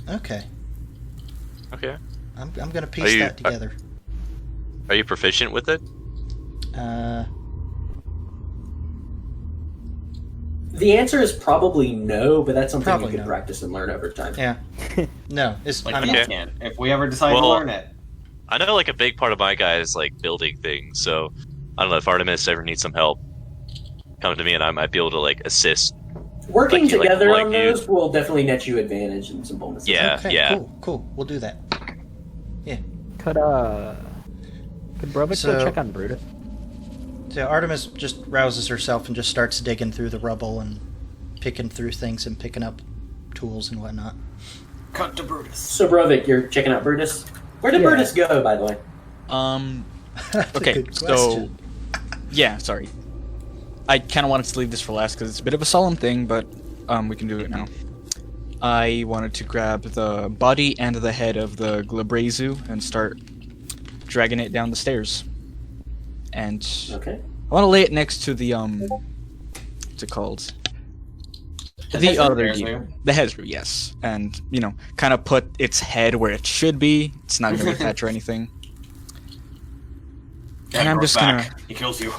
Okay, Okay. I'm gonna Are piece you- that together. Are you proficient with it? The answer is probably no, but that's something Probably you can no. practice and learn over time. Yeah. No, it's Like I'm we not. Okay. can't. If we ever decide to Well- learn it. I know like a big part of my guy is like building things, so I don't know if Artemis ever needs some help. Come to me and I might be able to like assist. Working Like you- like- together like on you- those will definitely net you advantage and some bonuses. Yeah, Okay, yeah. Cool. We'll do that. could Brovik So- go check on Brutus? So Artemis just rouses herself and just starts digging through the rubble and picking through things and picking up tools and whatnot. Cut to Brutus. So, Brovik, you're checking out Brutus? Where did Yeah. Brutus go, by the way? That's Okay, a good so question. yeah, sorry. I kind of wanted to leave this for last because it's a bit of a solemn thing, but we can do it now. I wanted to grab the body and the head of the Glabrezu and start dragging it down the stairs. And Okay. I want to lay it next to the what's it called? The other Hezru. demon. The Hezru, yes. And, you know, kind of put its head where it should be. It's not going to attach or anything. And I'm just back. gonna... He kills you.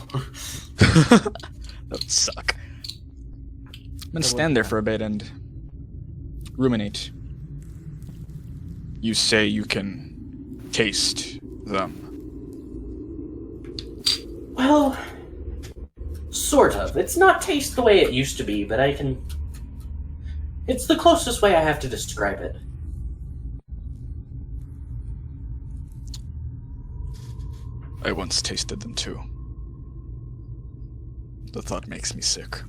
That would suck. I'm gonna stand there for a bit and ruminate. You say you can taste them. Well, sort of. It's not taste the way it used to be, but I can... It's the closest way I have to describe it. I once tasted them too. The thought makes me sick.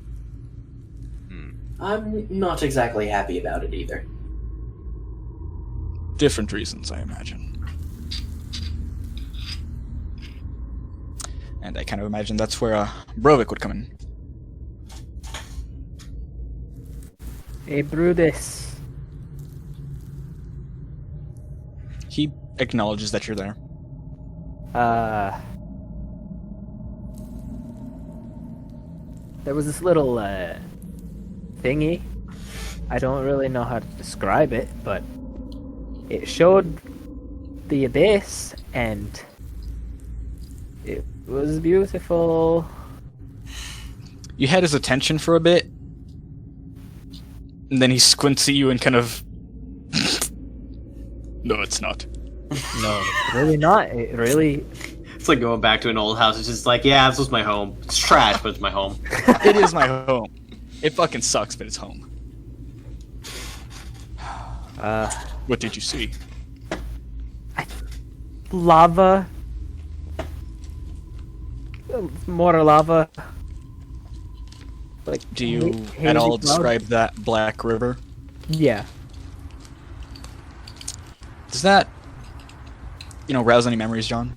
I'm not exactly happy about it either. Different reasons, I imagine. And I kind of imagine that's where Brovik would come in. Hey, Brutus. He acknowledges that you're there. There was this little thingy. I don't really know how to describe it, but it showed the abyss, and it was beautiful. You had his attention for a bit, and then he squints at you and kind of... No, it's not. No, really not. It really. It's like going back to an old house. It's just like, yeah, this was my home. It's trash, but it's my home. It is my home. It fucking sucks, but it's home. What did you see? Lava. More lava. Like, Do you hazy at all cloud? describe that black river? Yeah. Does that, rouse any memories, John?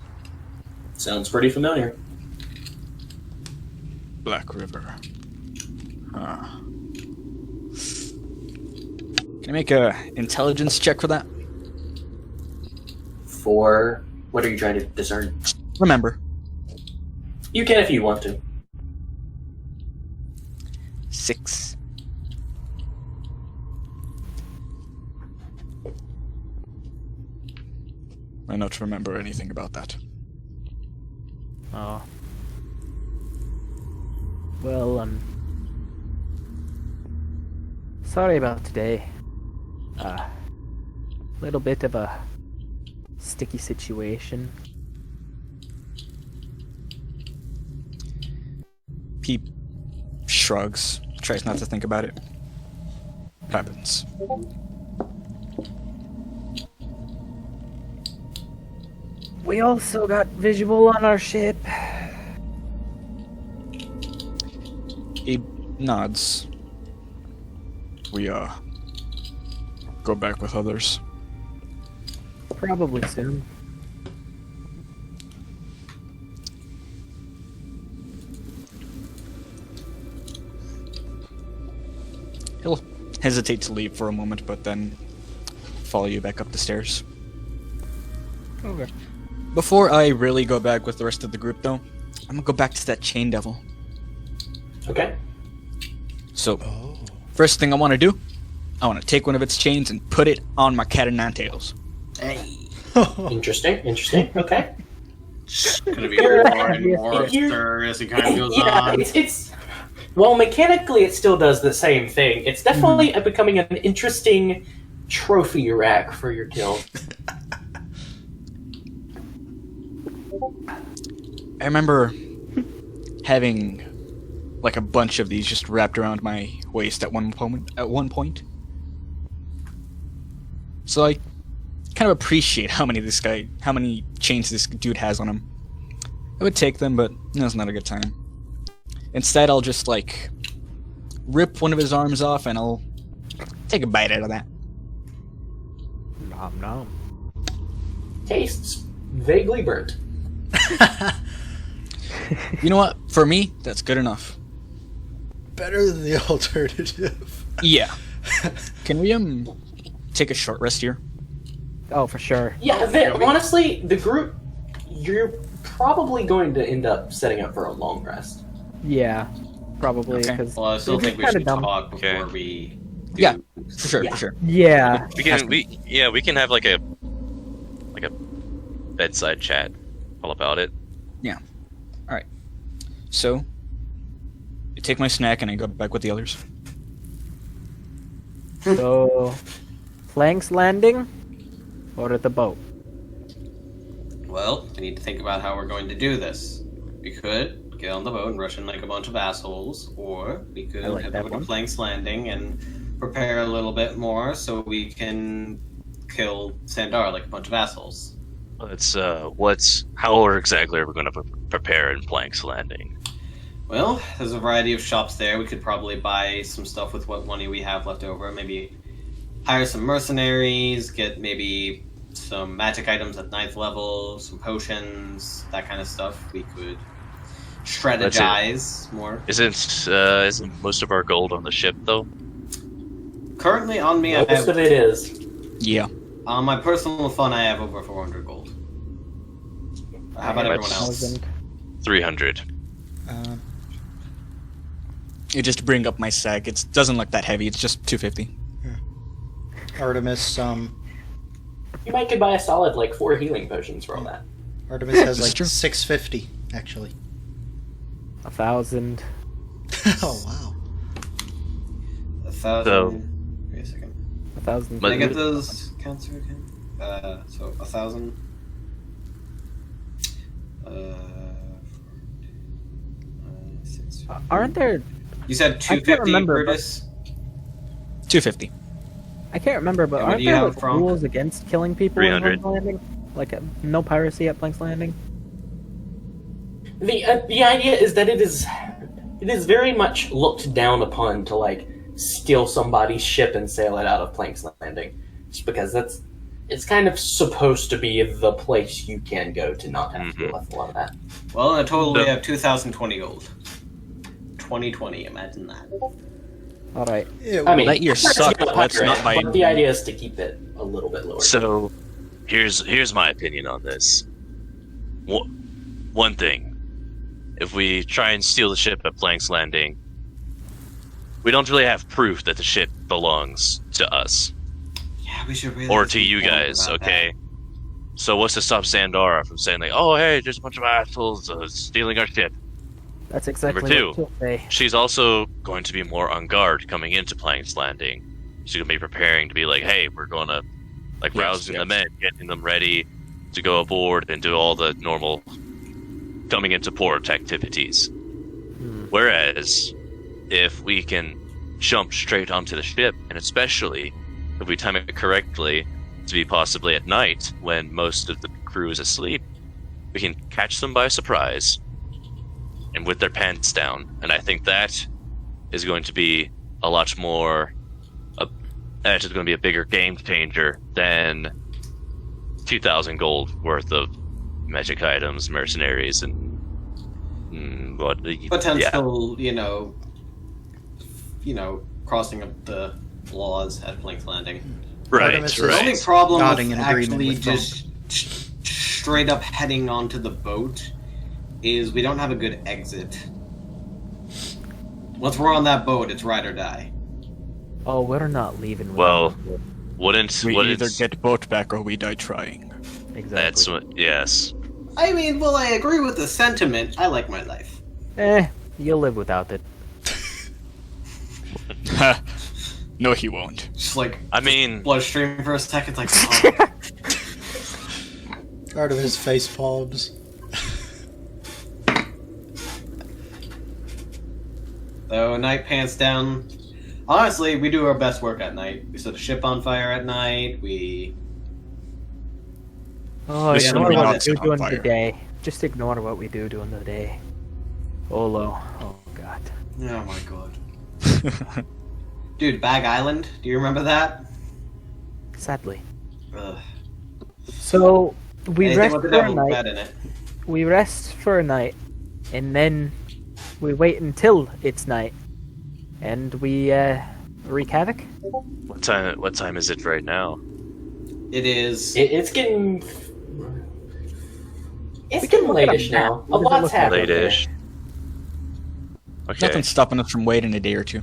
Sounds pretty familiar. Black River. Can I make a intelligence check for that? For... What are you trying to discern? Remember. You can if you want to. 6. I not remember anything about that. Oh. Well, Sorry about today. Little bit of a sticky situation. Peep shrugs, tries not to think about it. Happens. We also got visual on our ship. Abe nods. We, go back with others. Probably soon. He'll hesitate to leave for a moment, but then follow you back up the stairs. Okay. Before I really go back with the rest of the group, though, I'm gonna go back to that chain devil. Okay. So, first thing I want to do, I want to take one of its chains and put it on my cat and nine tails. Hey, Interesting. Okay. it's gonna be more and more stir as it kind of goes on. It's well, mechanically, it still does the same thing. It's definitely becoming an interesting trophy rack for your kill. I remember having like a bunch of these just wrapped around my waist at one point. So I kind of appreciate how many chains this dude has on him. I would take them, but it's not a good time. Instead, I'll just like rip one of his arms off and I'll take a bite out of that. Nom nom. Tastes vaguely burnt. You know what? For me, that's good enough. Better than the alternative. Yeah. Can we take a short rest here? Oh, for sure. Yeah, honestly, the group, you're probably going to end up setting up for a long rest. Yeah, probably. Okay. Cause Well, I still think we should talk before we. Do. Yeah, for sure. Yeah. We can have like a bedside chat all about it. Alright. So, I take my snack and I go back with the others. So, flanks landing or at the boat? Well, we need to think about how we're going to do this. We could get on the boat and rush in like a bunch of assholes, or we could I like have that to go one. to Flanks Landing and prepare a little bit more so we can kill Sandar like a bunch of assholes. Let's how exactly are we going to prepare in Plank's Landing? Well, there's a variety of shops there. We could probably buy some stuff with what money we have left over. Maybe hire some mercenaries, get maybe some magic items at 9th level, some potions, that kind of stuff. We could strategize more. Isn't most of our gold on the ship though? Currently on me, I Most have of it is. Yeah. on my personal fund. I have over 400 gold. How about everyone else? 1,000. 300. You just bring up my sack. It doesn't look that heavy. It's just 250. Artemis, You might could buy a solid like 4 healing potions from that. Artemis has This is like true. 650 actually. 1,000. Oh wow. 1,000. So- Wait a second. 1,000. Can I get those counts again? So 1,000. Six. Aren't there? You said I can't 250, remember, but- Brutus? 250. I can't remember, but Yeah, what aren't do you there have like, from? rules against killing people in 300. Plank's Landing? Like no piracy at Plank's Landing? The idea is that it is very much looked down upon to like steal somebody's ship and sail it out of Plank's Landing, just because it's kind of supposed to be the place you can go to not have to deal with a lot of that. Well, in a total, we No. have 2,020 gold. 2020, imagine that. All right. I mean, Let your that's suck, not let's pirate, not buy but the idea is to keep it a little bit lower. So, here's my opinion on this. One thing, if we try and steal the ship at Plank's Landing, we don't really have proof that the ship belongs to us Yeah, we should really. or to think you more guys. about Okay. So what's to stop Sandara from saying like, "Oh, hey, there's a bunch of assholes stealing our ship"? That's exactly Number two, what she'll say. she's also going to be more on guard coming into Plank's Landing. She's going to be preparing to be like, hey, we're going to, like, Yes, rousing yes. them in, getting them ready to go aboard and do all the normal coming into port activities. Whereas, if we can jump straight onto the ship, and especially if we time it correctly to be possibly at night when most of the crew is asleep, we can catch them by surprise and with their pants down. And I think that is going to be a lot more. That is going to be a bigger game changer than 2,000 gold worth of magic items, mercenaries, and Potential, crossing of the laws at Blink's Landing. Right, Artemis is The only right. problem Nodding with in agreement actually with just straight up heading onto the boat is we don't have a good exit. Once we're on that boat, it's ride or die. Oh, we're not leaving. Well, without- Wouldn't We either it's, get boat back or we die trying. exactly. that's what? Yes. I mean, well, I agree with the sentiment. I like my life. You'll live without it. Ha! No, he won't. Just like I mean, bloodstream for a second, like. Oh. Artemis face palms. So night pants down. Honestly, we do our best work at night. We set a ship on fire at night. We Oh, This ignore is what not we do on during fire. the day. Just ignore what we do during the day. Olo. Oh god. Oh my god. Dude, Bag Island. Do you remember that? Sadly. Ugh. So we Anything rest with the for a devil's night. bed in it. We rest for a night, and then we wait until it's night, and we wreak havoc. what time is it right now? It is. It's getting. It's We can getting look at a late-ish now. map. A We can lot's look at happened. Late-ish. Okay. Nothing's stopping us from waiting a day or two.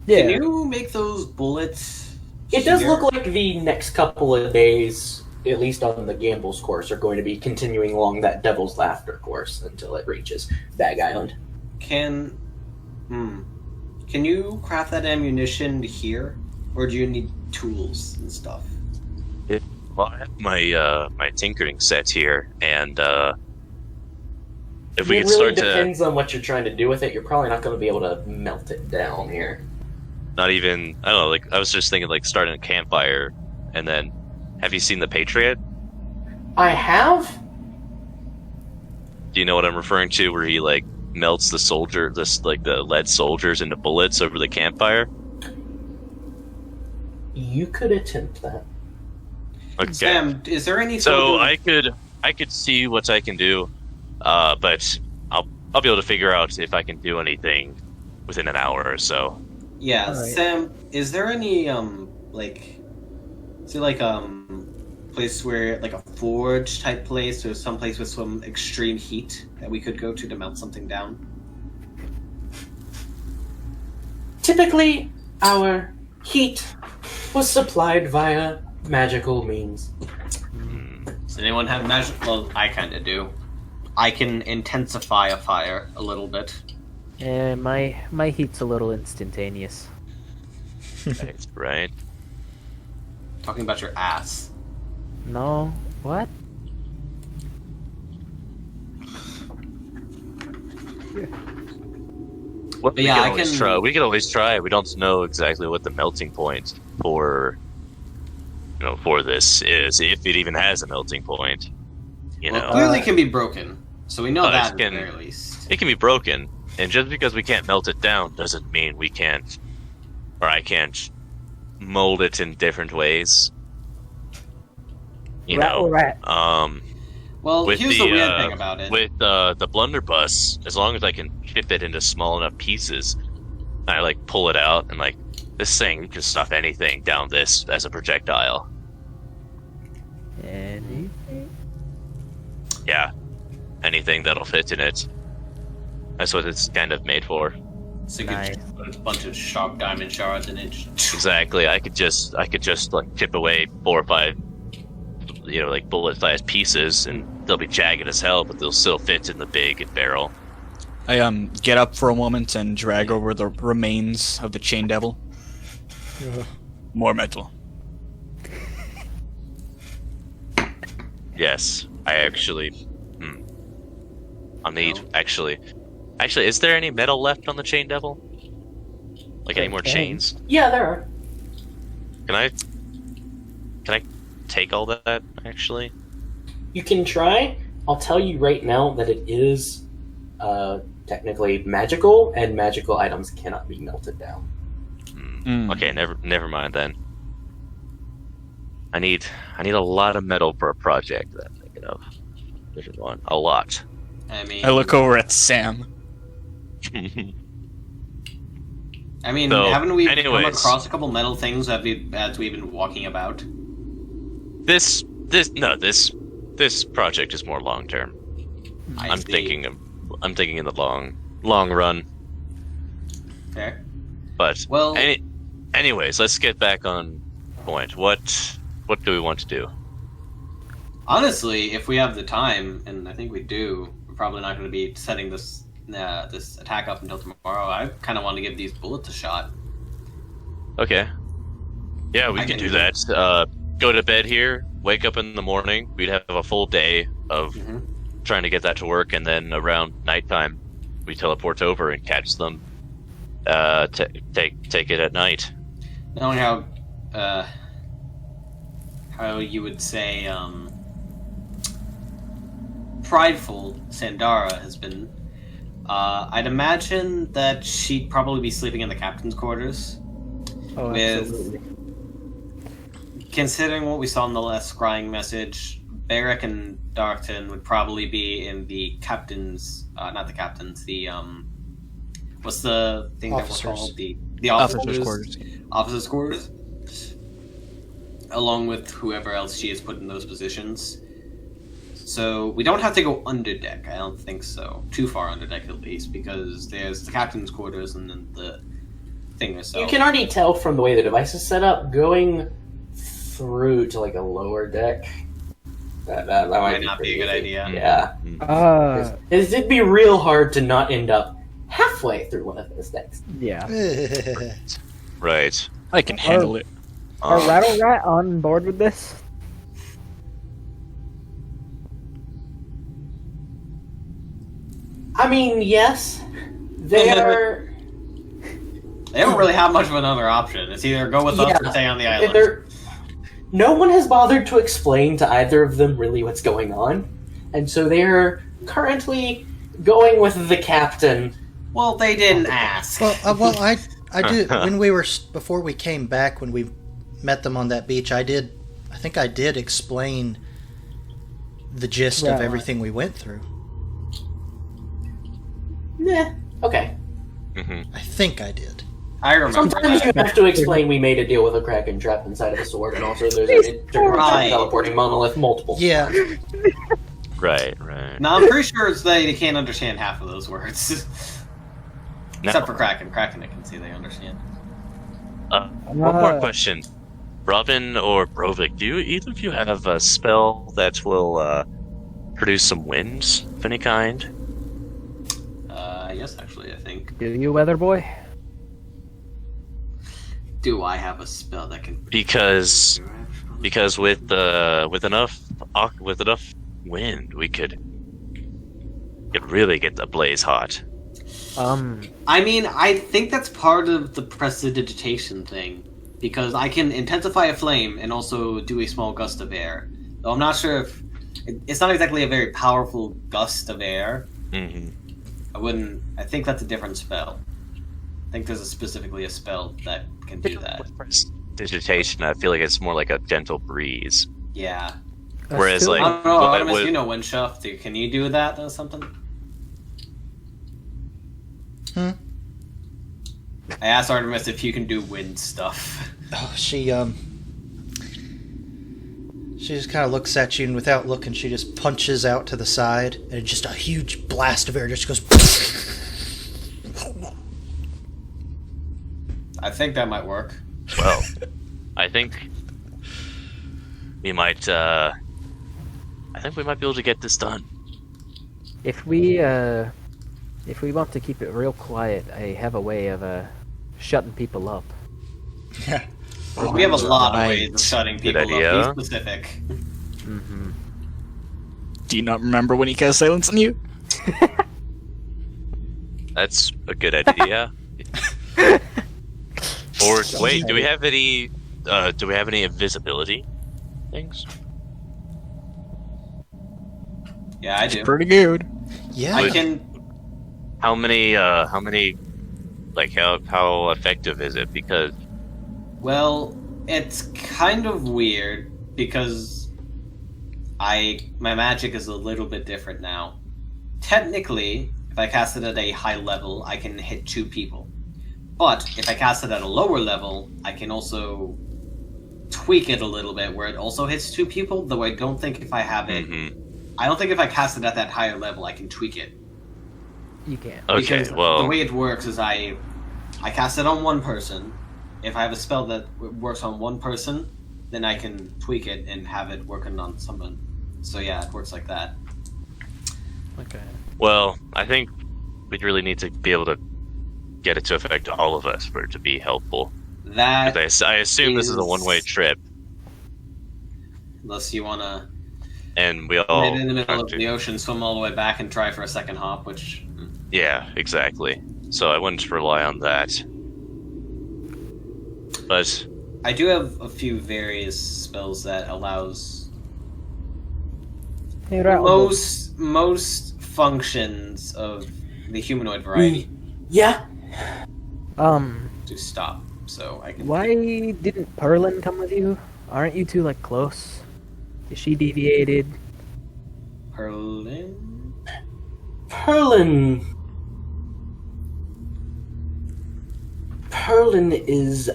Can you make those bullets? It does here? look like the next couple of days, at least on the Gambles course, are going to be continuing along that Devil's Laughter course until it reaches Bag Island. Can you craft that ammunition here, or do you need tools and stuff? Well, I have my tinkering set here, and if we It could really start to depends on what you're trying to do with it. You're probably not going to be able to melt it down here. not even, I don't know, like I was just thinking like starting a campfire, and then have you seen The Patriot? I have? Do you know what I'm referring to? Where he like melts the the lead soldiers into bullets over the campfire? You could attempt that. Okay. Sam, is there any? So sort of- I could see what I can do, but I'll be able to figure out if I can do anything within an hour or so. Yeah, Alright. Sam, is there any place where like a forge type place or some place with some extreme heat that we could go to melt something down? Typically, our heat was supplied via magical means. Does anyone have magic? Well, I kind of do. I can intensify a fire a little bit. My heat's a little instantaneous. Right. Talking about your ass. No, what? Well, But yeah, I always can- try. We could always try. We don't know exactly what the melting point for, for this is, if it even has a melting point. You Well, know, clearly can be broken, so we know But that it at can- the very least. it can be broken, and just because we can't melt it down doesn't mean we can't, or I can't mold it in different ways. You know, Rat. Well, with here's the the weird thing about it. with the blunderbuss, as long as I can chip it into small enough pieces, I like pull it out and like this thing can stuff anything down this as a projectile. Anything? Yeah, anything that'll fit in it. That's what it's kind of made for. So you Nice. could put a bunch of sharp diamond shards in it. Exactly. I could just like chip away 4 or 5, like bullet-sized pieces, and they'll be jagged as hell, but they'll still fit in the big barrel. I get up for a moment and drag over the remains of the chain devil. More metal. Yes, I actually. I'll need actually. Is there any metal left on the chain devil? Like any more chains? Yeah, there are. Can I take all that? Actually. You can try. I'll tell you right now that it is technically magical, and magical items cannot be melted down. Okay, never mind then. I need a lot of metal for a project that I'm thinking of. There's one. A lot. I mean, I look over at Sam. I mean, So, haven't we come anyways. across a couple metal things as we've been walking about? This project is more long term. I I'm see. thinking in the long run. Fair. But Well- anyways, let's get back on point. What do we want to do? Honestly, if we have the time, and I think we do, we're probably not going to be setting this attack up until tomorrow. I kind of want to give these bullets a shot. Okay. Yeah, we I can can do do that. Go to bed here. Wake up in the morning. We'd have a full day of trying to get that to work, and then around nighttime, we teleport over and catch them. Take it at night. Knowing how you would say prideful Sandara has been, I'd imagine that she'd probably be sleeping in the captain's quarters. Oh, With- absolutely. Considering what we saw in the last scrying message, Barrack and Darkton would probably be in the captain's, not the captain's, the what's the thing Officers. that we're called? The Officers' quarters. Officers' quarters. Along with whoever else she has put in those positions. So we don't have to go under deck. I don't think so. Too far under deck at least, because there's the captain's quarters and then the thing itself. You can already tell from the way the device is set up, going through to like a lower deck. That might not be a good idea. Yeah. It'd be real hard to not end up halfway through one of those decks. Yeah. Right. I can handle it. Are Rattle Rat on board with this? I mean, yes. They are. They don't really have much of another option. It's either go with us or stay on the island. No one has bothered to explain to either of them really what's going on, and so they're currently going with the captain. Well, they didn't ask. Well, I did when we were before we came back when we met them on that beach. I think I did explain the gist of Right. everything we went through. Nah. Okay. I think I did. I remember. Sometimes you have to explain we made a deal with a Kraken trapped inside of a sword, and also there's a Right. teleporting monolith multiple. Yeah. Right. No, I'm pretty sure it's they can't understand half of those words. No. Except for Kraken. Kraken, I can see they understand. One more question. Robin or Brovik, do either of you have a spell that will produce some winds of any kind? Yes, actually, I think. Do you, Weather Boy? Do I have a spell that can? Because with enough wind, we could really get the blaze hot. I mean, I think that's part of the prestidigitation thing, because I can intensify a flame and also do a small gust of air. Though I'm not sure if it's not exactly a very powerful gust of air. Mm-hmm. I think that's a different spell. I think there's specifically a spell that can do that. With prestidigitation, I feel like it's more like a gentle breeze. Yeah. Whereas, still- like, I don't know, what- Artemis, what- you know Windshuff. Can you do that or something? Hmm? I asked Artemis if you can do wind stuff. Oh, she just kind of looks at you, and without looking, she just punches out to the side, and just a huge blast of air just goes. I think that might work. Well, I think we might. I think we might be able to get this done. If we If we want to keep it real quiet, I have a way of shutting people up. Yeah. We have a lot of Right. ways of shutting people up. idea. Be specific. Mm-hmm. Do you not remember when he cast silence on you? That's a good idea. Or wait, do we have any? Do we have any invisibility things? Yeah, I do. Pretty good. Yeah. I can. How many? Like how effective is it? Because Well, it's kind of weird because my magic is a little bit different now. Technically, if I cast it at a high level, I can hit 2 people. But if I cast it at a lower level, I can also tweak it a little bit where it also hits 2 people, though I don't think if I have it... I don't think if I cast it at that higher level, I can tweak it. You can't. okay, Because well, the way it works is I cast it on one person. If I have a spell that works on one person, then I can tweak it and have it working on someone. So yeah, it works like that. Okay. well, I think we'd really need to be able to get it to affect all of us for it to be helpful. That 'Cause I assume this is a one-way trip, unless you want to and we put all it in the middle have of to- the ocean, swim all the way back, and try for a second hop, which Yeah, exactly. So I wouldn't rely on that. But I do have a few various spells that allows Hey, Rattle. most functions of the humanoid variety Yeah. to stop. So I can. Why didn't Perlin come with you? Aren't you two like close? Is she deviated? Perlin? Perlin is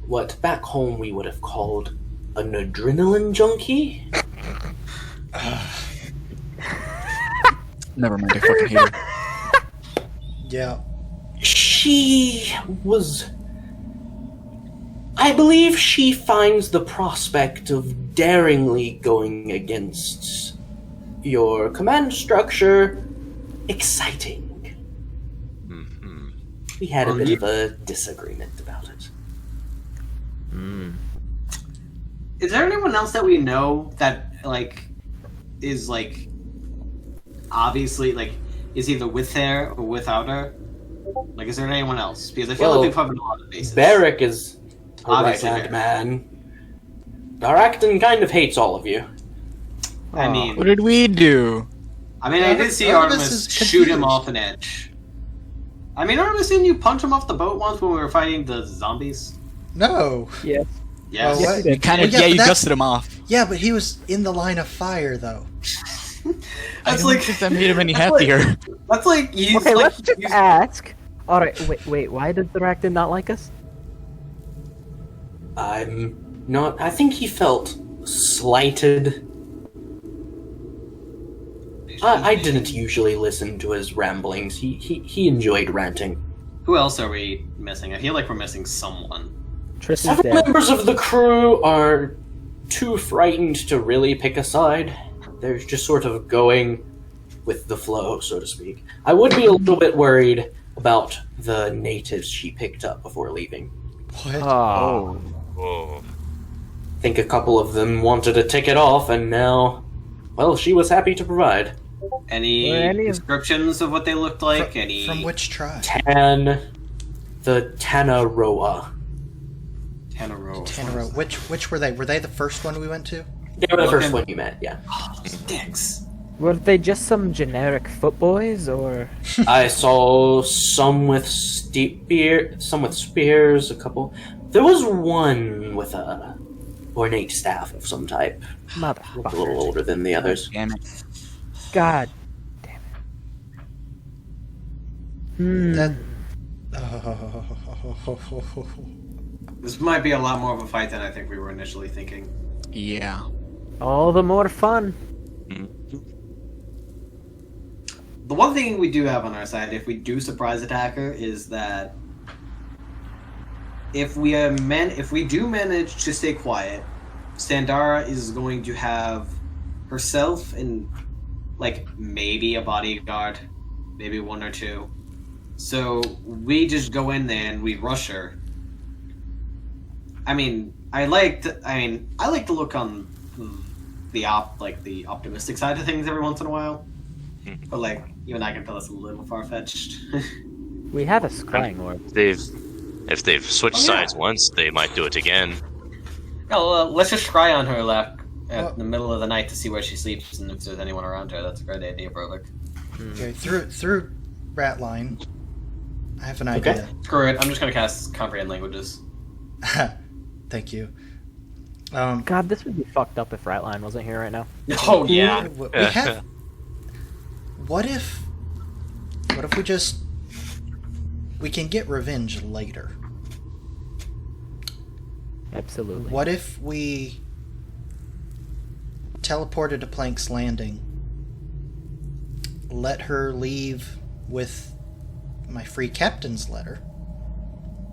what back home we would have called an adrenaline junkie. Never mind, I fucking hate her. Yeah. I believe she finds the prospect of daringly going against your command structure exciting. mhm. We had a bit of a disagreement about it. Is there anyone else that we know that is obviously is either with her or without her? Like, is there anyone else? Because I feel Well, like we've covered a lot of bases. Barrick is a Obviously right-hand Barrick. man. Darakton kind of hates all of you. I mean, What did we do? I did see Artemis Artemis is shoot him confused. off an edge. I mean, Artemis, didn't you punch him off the boat once when we were fighting the zombies? No. Yes. Yes. Well, what? You kind of, Well, yeah, you but that- dusted him off. Yeah, but he was in the line of fire, though. I That's don't like think that made him any that's like- happier. that's like you. Okay, like, let's just you- ask. All right, wait. Why does Darakton not like us? I'm not. I think he felt slighted. I didn't usually listen to his ramblings. He enjoyed ranting. Who else are we missing? I feel like we're missing someone. Tristan's Several dead. members of the crew are too frightened to really pick a side. They're just sort of going with the flow, so to speak. I would be a little bit worried about the natives she picked up before leaving. What? Oh. Whoa. I think a couple of them wanted to tick it off, and now, well, she was happy to provide. Any Were any of- descriptions of what they looked like? Any From which tribe? The Tanaroa. Tanaro. Tanaro. Which were they? Were they the first one we went to? They were the first Okay. one you met, yeah. Dicks. Were they just some generic footboys, or I saw some with some with spears, a couple. There was one with a ornate staff of some type, a little motherfucker? older than the others. Damn it. God damn it. That. This might be a lot more of a fight than I think we were initially thinking. Yeah. All the more fun. The one thing we do have on our side, if we do surprise attack her, is that if we do manage to stay quiet, Sandara is going to have herself and like maybe a bodyguard, maybe one or two. So we just go in there and we rush her. I like to look on the optimistic side of things every once in a while. But like, even I can feel it's a little far-fetched. We have a scrying orb. If they've switched sides once, they might do it again. No, let's just scry on her at the middle of the night to see where she sleeps and if there's anyone around her. That's a great idea, Brovik. Okay, through Ratline, I have an idea. Screw it, I'm just gonna cast Comprehend Languages. Thank you. God, this would be fucked up if Ratline wasn't here right now. Oh, yeah. We have... What if we can get revenge later? Absolutely. What if we teleported to Plank's Landing, let her leave with my free captain's letter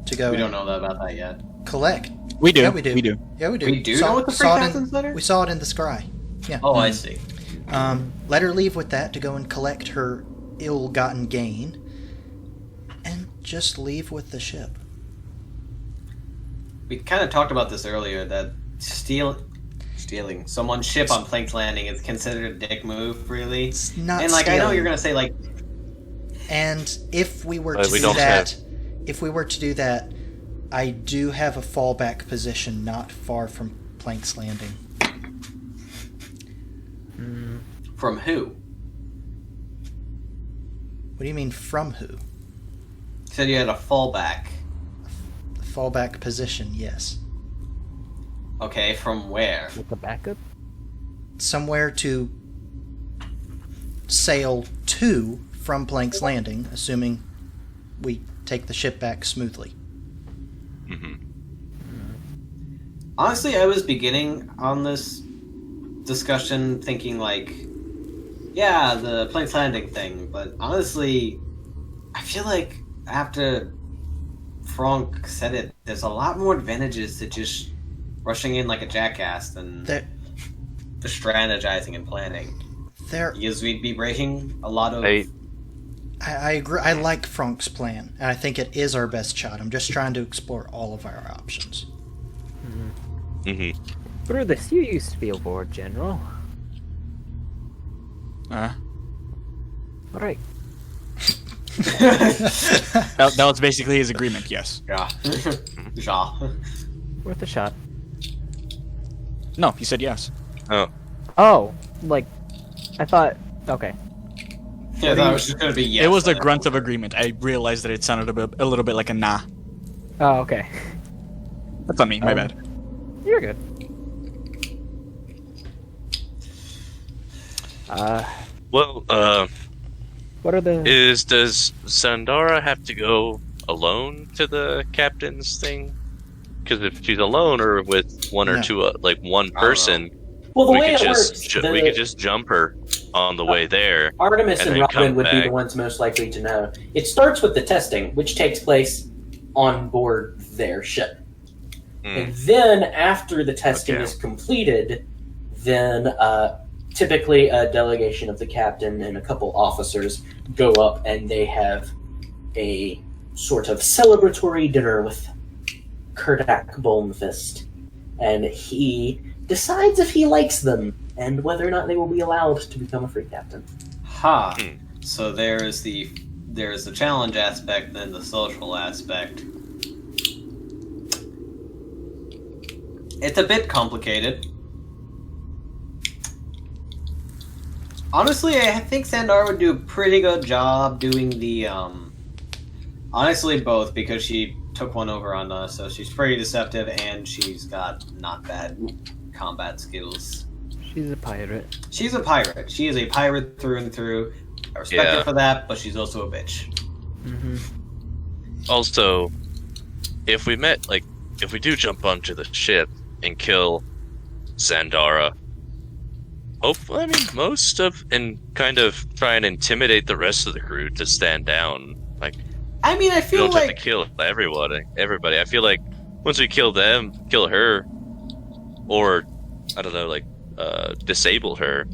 to go... We don't know about that yet. Collect. We do. Yeah, we do. We do. Yeah, we do. We do know what the free captain's letter? We saw it in the scry. Yeah. Oh, I see. Let her leave with that to go and collect her ill-gotten gain, and just leave with the ship. We kind of talked about this earlier, that stealing someone's ship on Plank's Landing is considered a dick move, really. It's not and like, stealing. I know you're gonna say like... And if we were to do that, I do have a fallback position not far from Plank's Landing. From who? What do you mean, from who? You said you had a fallback. A fallback position, yes. Okay, from where? With the backup? Somewhere to sail to from Plank's Landing, assuming we take the ship back smoothly. Honestly, I was beginning on this discussion thinking like, yeah, the Plank's Landing thing, but honestly, I feel like after Franck said it, there's a lot more advantages to just rushing in like a jackass than just strategizing and planning. Because we'd be breaking a lot of... I agree. I like Franck's plan, and I think it is our best shot. I'm just trying to explore all of our options. Brutus, you used to be a war general. Right. That was basically his agreement, yes. Yeah. Worth a shot. No, he said yes. Oh, like, I thought... Okay. Yeah, that was just gonna be yes. It was the grunt of agreement. I realized that it sounded a little bit like a nah. Oh, okay. That's on me, my bad. You're good. Well, what are the... Does Sandara have to go alone to the captain's thing? Because if she's alone or with one or two, like one person, well, the we way could it just works, we could just jump her on the way there. Artemis and then Robin come would be back. the ones most likely to know. It starts with the testing, which takes place on board their ship. And then, after the testing is completed, then typically a delegation of the captain and a couple officers go up and they have a sort of celebratory dinner with Kurdak Bolmfist. And he decides if he likes them and whether or not they will be allowed to become a free captain. So there's the challenge aspect, then the social aspect. It's a bit complicated. Honestly, I think Sandar would do a pretty good job doing the, honestly both, because she took one over on us, so she's pretty deceptive, and she's got not bad combat skills. She's a pirate. She's a pirate. She is a pirate through and through. I respect her for that, but she's also a bitch. Also, if we do jump onto the ship and kill Sandara, hopefully, and kind of try and intimidate the rest of the crew to stand down. Like, I mean, I feel don't have to kill everybody. I feel like once we kill them, kill her, or I don't know, like disable her,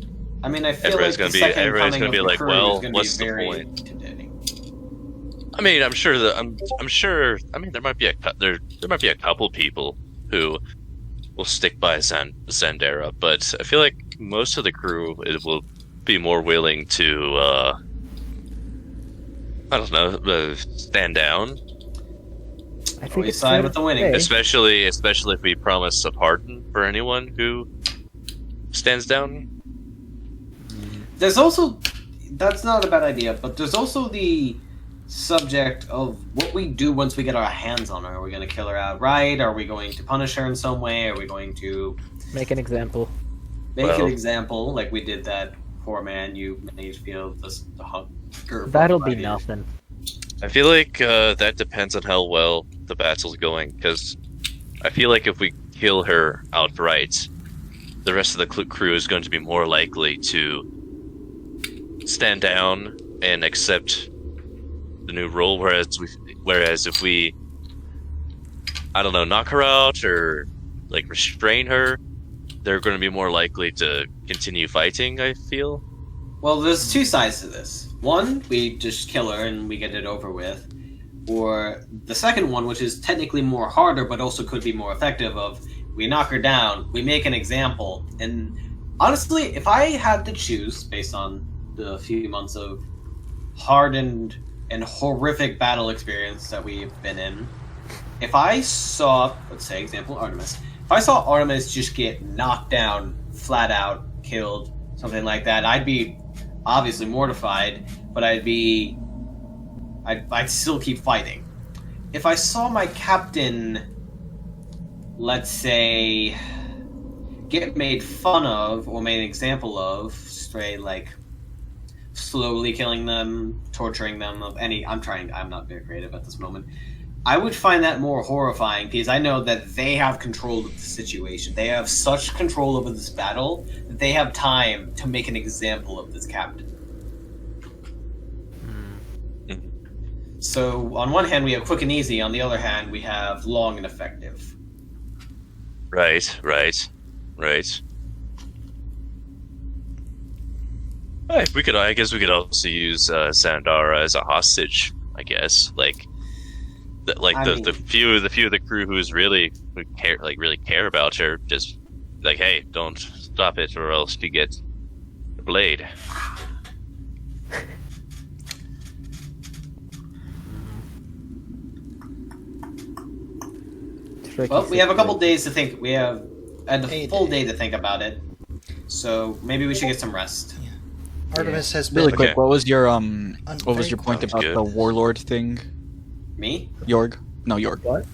I mean, I feel Everybody's like gonna the be- second everybody's coming gonna of be the like, crew well, is gonna what's be the very point? intimidating. I mean, I'm sure that I'm sure. I mean, there might be a couple people who will stick by Zendara, but I feel like most of the crew will be more willing to I don't know, stand down, I think Always it's side fair with to the winning. say- especially if we promise a pardon for anyone who stands down. There's also, that's not a bad idea, but there's also the subject of what we do once we get our hands on her. Are we going to kill her outright? Are we going to punish her in some way? Are we going to Make an example. make Well- an example like we did that poor man you made feel the hunger? That'll be ideas? nothing. I feel like that depends on how well the battle's going, because I feel like if we kill her outright, the rest of the crew is going to be more likely to stand down and accept the new role, whereas if we, I don't know, knock her out or like restrain her, they're going to be more likely to continue fighting, I feel. Well, there's two sides to this. One, we just kill her and we get it over with. Or the second one, which is technically more harder but also could be more effective, of we knock her down, we make an example. And honestly, if I had to choose, based on the few months of hardened and horrific battle experience that we've been in, if I saw, let's say, example, Artemis, if I saw Artemis just get knocked down, flat out, killed, something like that, I'd be obviously mortified, but I'd still keep fighting. If I saw my captain, let's say, get made fun of or made an example of, straight like slowly killing them, torturing them of any, I'm not very creative at this moment, I would find that more horrifying, because I know that they have control of the situation. They have such control over this battle that they have time to make an example of this captain. So on one hand we have quick and easy, on the other hand we have long and effective. Right. I guess we could also use Zendara as a hostage. I guess, the few of the crew who really care about her, just like, hey, don't stop it, or else you get the blade. Well, we have a couple days to think. We have a A full day. day to think about it. So maybe we should get some rest. Artemis has been Really quick, Okay. what was your very point close. about Good. the warlord thing? Me? Yorg? No, Yorg. What?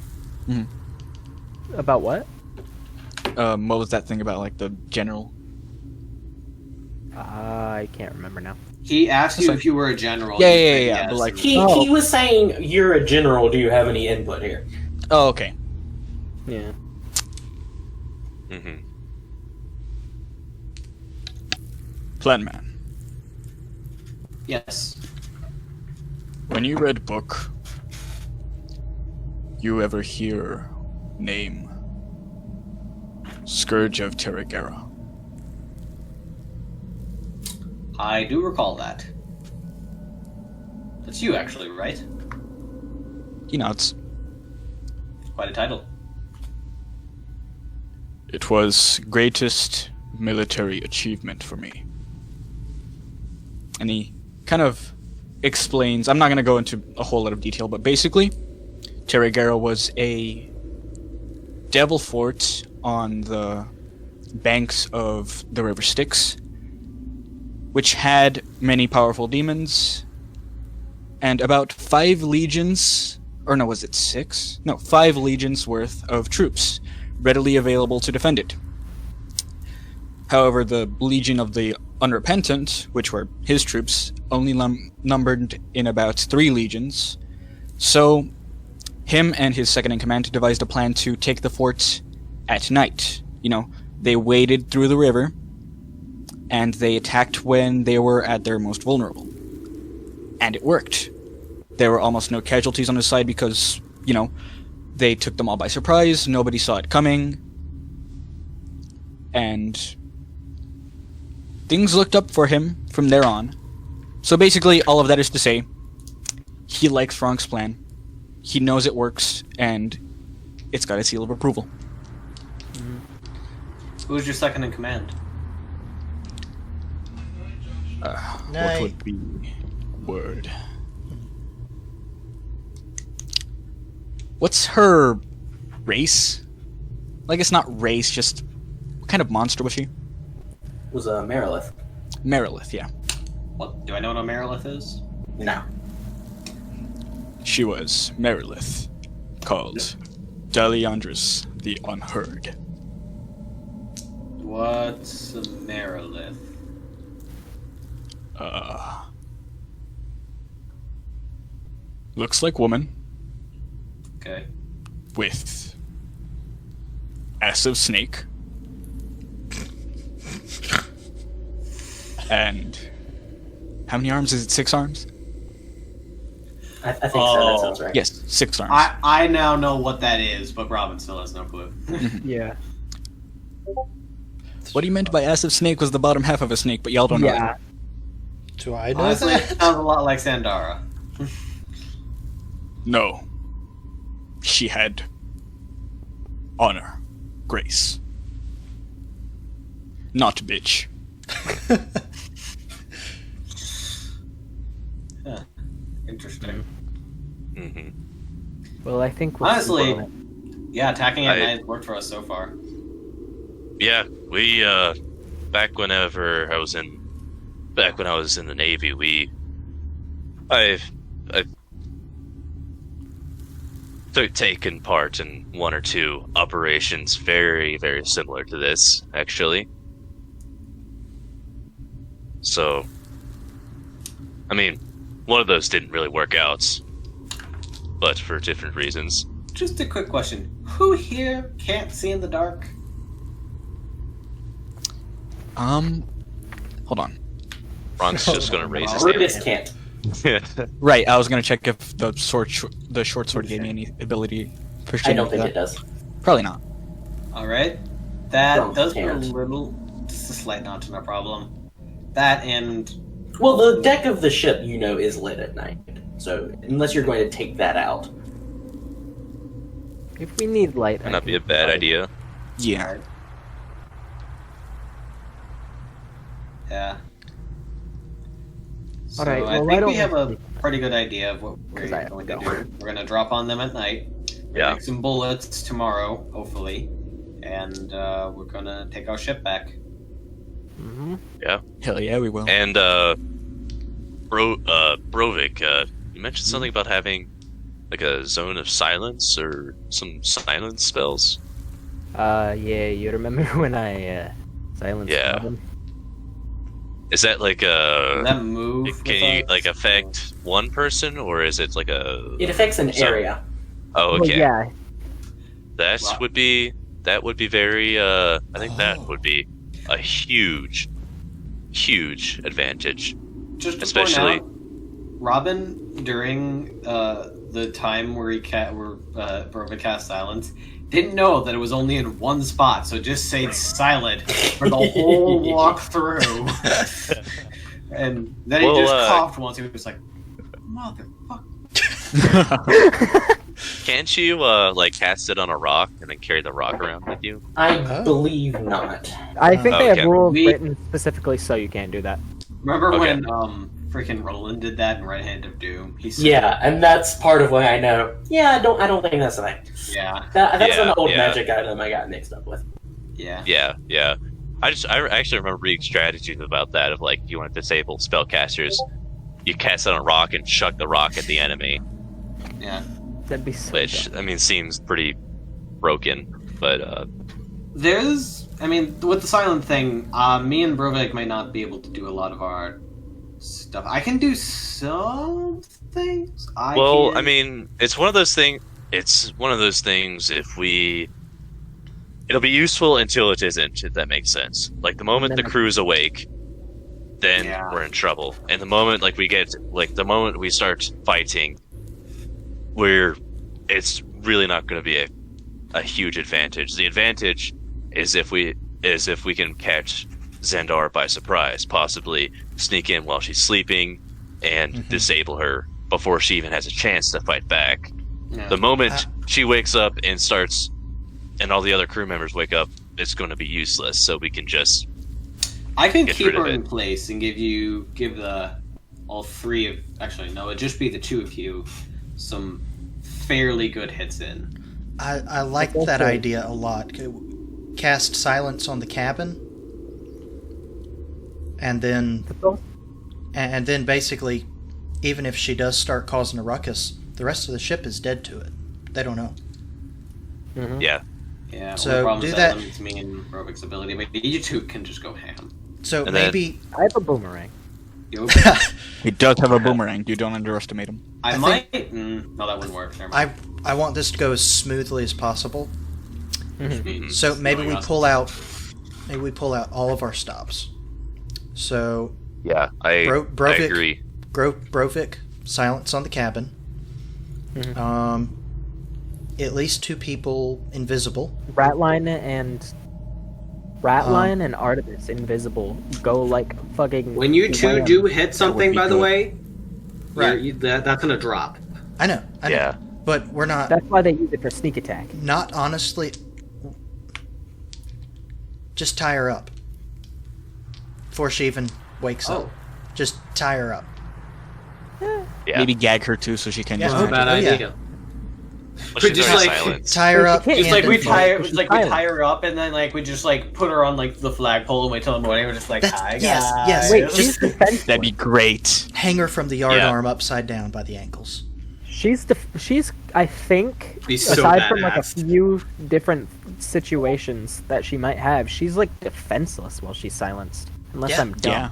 Mhm. About what? What was that thing about, like, the general? I can't remember now. He asked you Sorry. if you were a general. Yeah, You yeah, said yeah, yes, but, like, and- He Oh. was saying, "You're a general. Do you have any input here?" Oh, okay. Yeah. Mm-hmm. Plan man. Yes. When you read book, you ever hear name Scourge of Terragera? I do recall that. That's you, actually, right? He nods. Quite a title. It was greatest military achievement for me. And he kind of explains, I'm not going to go into a whole lot of detail, but basically, Terragera was a devil fort on the banks of the River Styx, which had many powerful demons, and about 5 legions, or no, was it 6? No, 5 legions worth of troops readily available to defend it. However, the Legion of the Unrepentant, which were his troops, only numbered in about 3 legions, so him and his second-in-command devised a plan to take the fort at night. You know, they waded through the river, and they attacked when they were at their most vulnerable. And it worked. There were almost no casualties on his side because, you know, they took them all by surprise, nobody saw it coming, and things looked up for him from there on. So basically, all of that is to say, he likes Frank's plan. He knows it works, and it's got a seal of approval. Who's your second in command? What would be word? What's her race? Like, it's not race, just what kind of monster was she? It was Monolith. Monolith, yeah. What? Do I know what a Monolith is? No. She was Monolith, called Daliandris the Unheard. What's a Monolith? Looks like woman Okay. with ass of snake and how many arms is it? 6 arms? I think so. That sounds right. Yes, 6 arms. I now know what that is, but Robin still has no clue. Yeah. What he meant by ass of snake was the bottom half of a snake, but y'all don't know Yeah. that. Do I know Honestly, it that? sounds a lot like Sandara. No. She had honor, grace. Not bitch. Huh. Interesting. Hmm. Well, I think we'll Honestly, well, yeah, attacking at I- night has worked for us so far. Yeah, we back when I was in the Navy, I've taken part in 1 or 2 operations very, very similar to this, actually. So, I mean, one of those didn't really work out, but for different reasons. Just a quick question. Who here can't see in the dark? Hold on. Ron's just gonna raise his Brutus hand. can't. Right, I was gonna check if the short sword gave me any ability for I don't shooting think it does. Probably not. Alright. That Don't does put a can't. little... Just a slight notch in our problem. That and... Well, the deck of the ship, is lit at night. So, unless you're going to take that out. if we need light, Might not be a bad idea. Yeah. Yeah. So Alright, I well, why think don't we have we- a pretty good idea of what we're 'Cause I have going to to go. do. We're going to drop on them at night. Yeah. Make some bullets tomorrow, hopefully. And we're going to take our ship back. Hmm. Hell yeah, we will. And Brovik, you mentioned something about having like a zone of silence or some silence spells. Yeah, you remember when I silenced Yeah. Robin? Is that like Can that move? can with you us? like affect one person, or is it like a? It affects an So- area. Oh, Well, okay. yeah. That Wow. would be very. I think that would be a huge advantage. Just to especially- point out, Robin, during the time where Brovik cast silence, didn't know that it was only in one spot, so just stayed silent for the whole walk through. And then he Well, just coughed once. He was like, "Motherfucker!" Can't you like cast it on a rock and then carry the rock around with you? I Oh. believe not. I think they Okay. have rules We- written specifically so you can't do that. Remember Okay. when freaking Roland did that in Right Hand of Doom? He said, Yeah, and that's part of why I know. Yeah, I don't think that's the thing. yeah, That's Yeah, an old yeah. magic item I got mixed up with. yeah. Yeah. I actually remember reading strategies about that of like you want to disable spellcasters, you cast it on a rock and chuck the rock at the enemy, Yeah. That'd be so which dumb. I mean seems pretty broken, but With the silent thing, me and Brovik might not be able to do a lot of our stuff. I can do some things. I mean it's one of those things. It's one of those things. It'll be useful until it isn't. If that makes sense. Like the moment the crew's awake, then Yeah. we're in trouble. And the moment the moment we start fighting, it's really not going to be a huge advantage. The advantage is if we can catch Xandar by surprise, possibly sneak in while she's sleeping and disable her before she even has a chance to fight back. Yeah. The moment she wakes up and starts, and all the other crew members wake up, it's going to be useless. So we can just I can get keep rid of her in it. place and give the all three of actually no, it'd just be the two of you some fairly good hits in. I like that idea a lot. Cast silence on the cabin, and then basically, even if she does start causing a ruckus, the rest of the ship is dead to it. They don't know. Yeah. Yeah, So, one problem do is that- limits me and Rovik's ability, but you two can just go ham. So And then- maybe I have a boomerang. You- He does have a boomerang. You don't underestimate him. I I might. No, that wouldn't work. Never mind. I want this to go as smoothly as possible. Means So maybe we going on. pull out all of our stops. So Yeah, I Brovik, agree. Brovik, silence on the cabin. At least 2 people invisible. Ratline and Artemis invisible go like fucking. When you two wham. do hit something, be by the good. way, Right. that's gonna drop. I know. Yeah. But we're not. That's why they use it for sneak attack. Not honestly. Just tie her up. Before she even wakes Oh. up. Just tie her up. Yeah. Maybe gag her too, so she can Yeah. just. Oh, Bad yeah. idea. Well, Could she's just, already like, silenced. Tie her Well, up. she can't- Just like and we then- tie her, She's like we silent. tie her up, and then like we just like put her on like the flagpole and wait till the morning. We're just like, That's- hi yes, guys. yes. Wait, she's defenseless. That'd be great. Hang her from the yard Yeah. arm upside down by the ankles. She's I think Be so aside from like a badass. few different situations that she might have, she's like defenseless while she's silenced. Unless Yeah. I'm dumb. Yeah.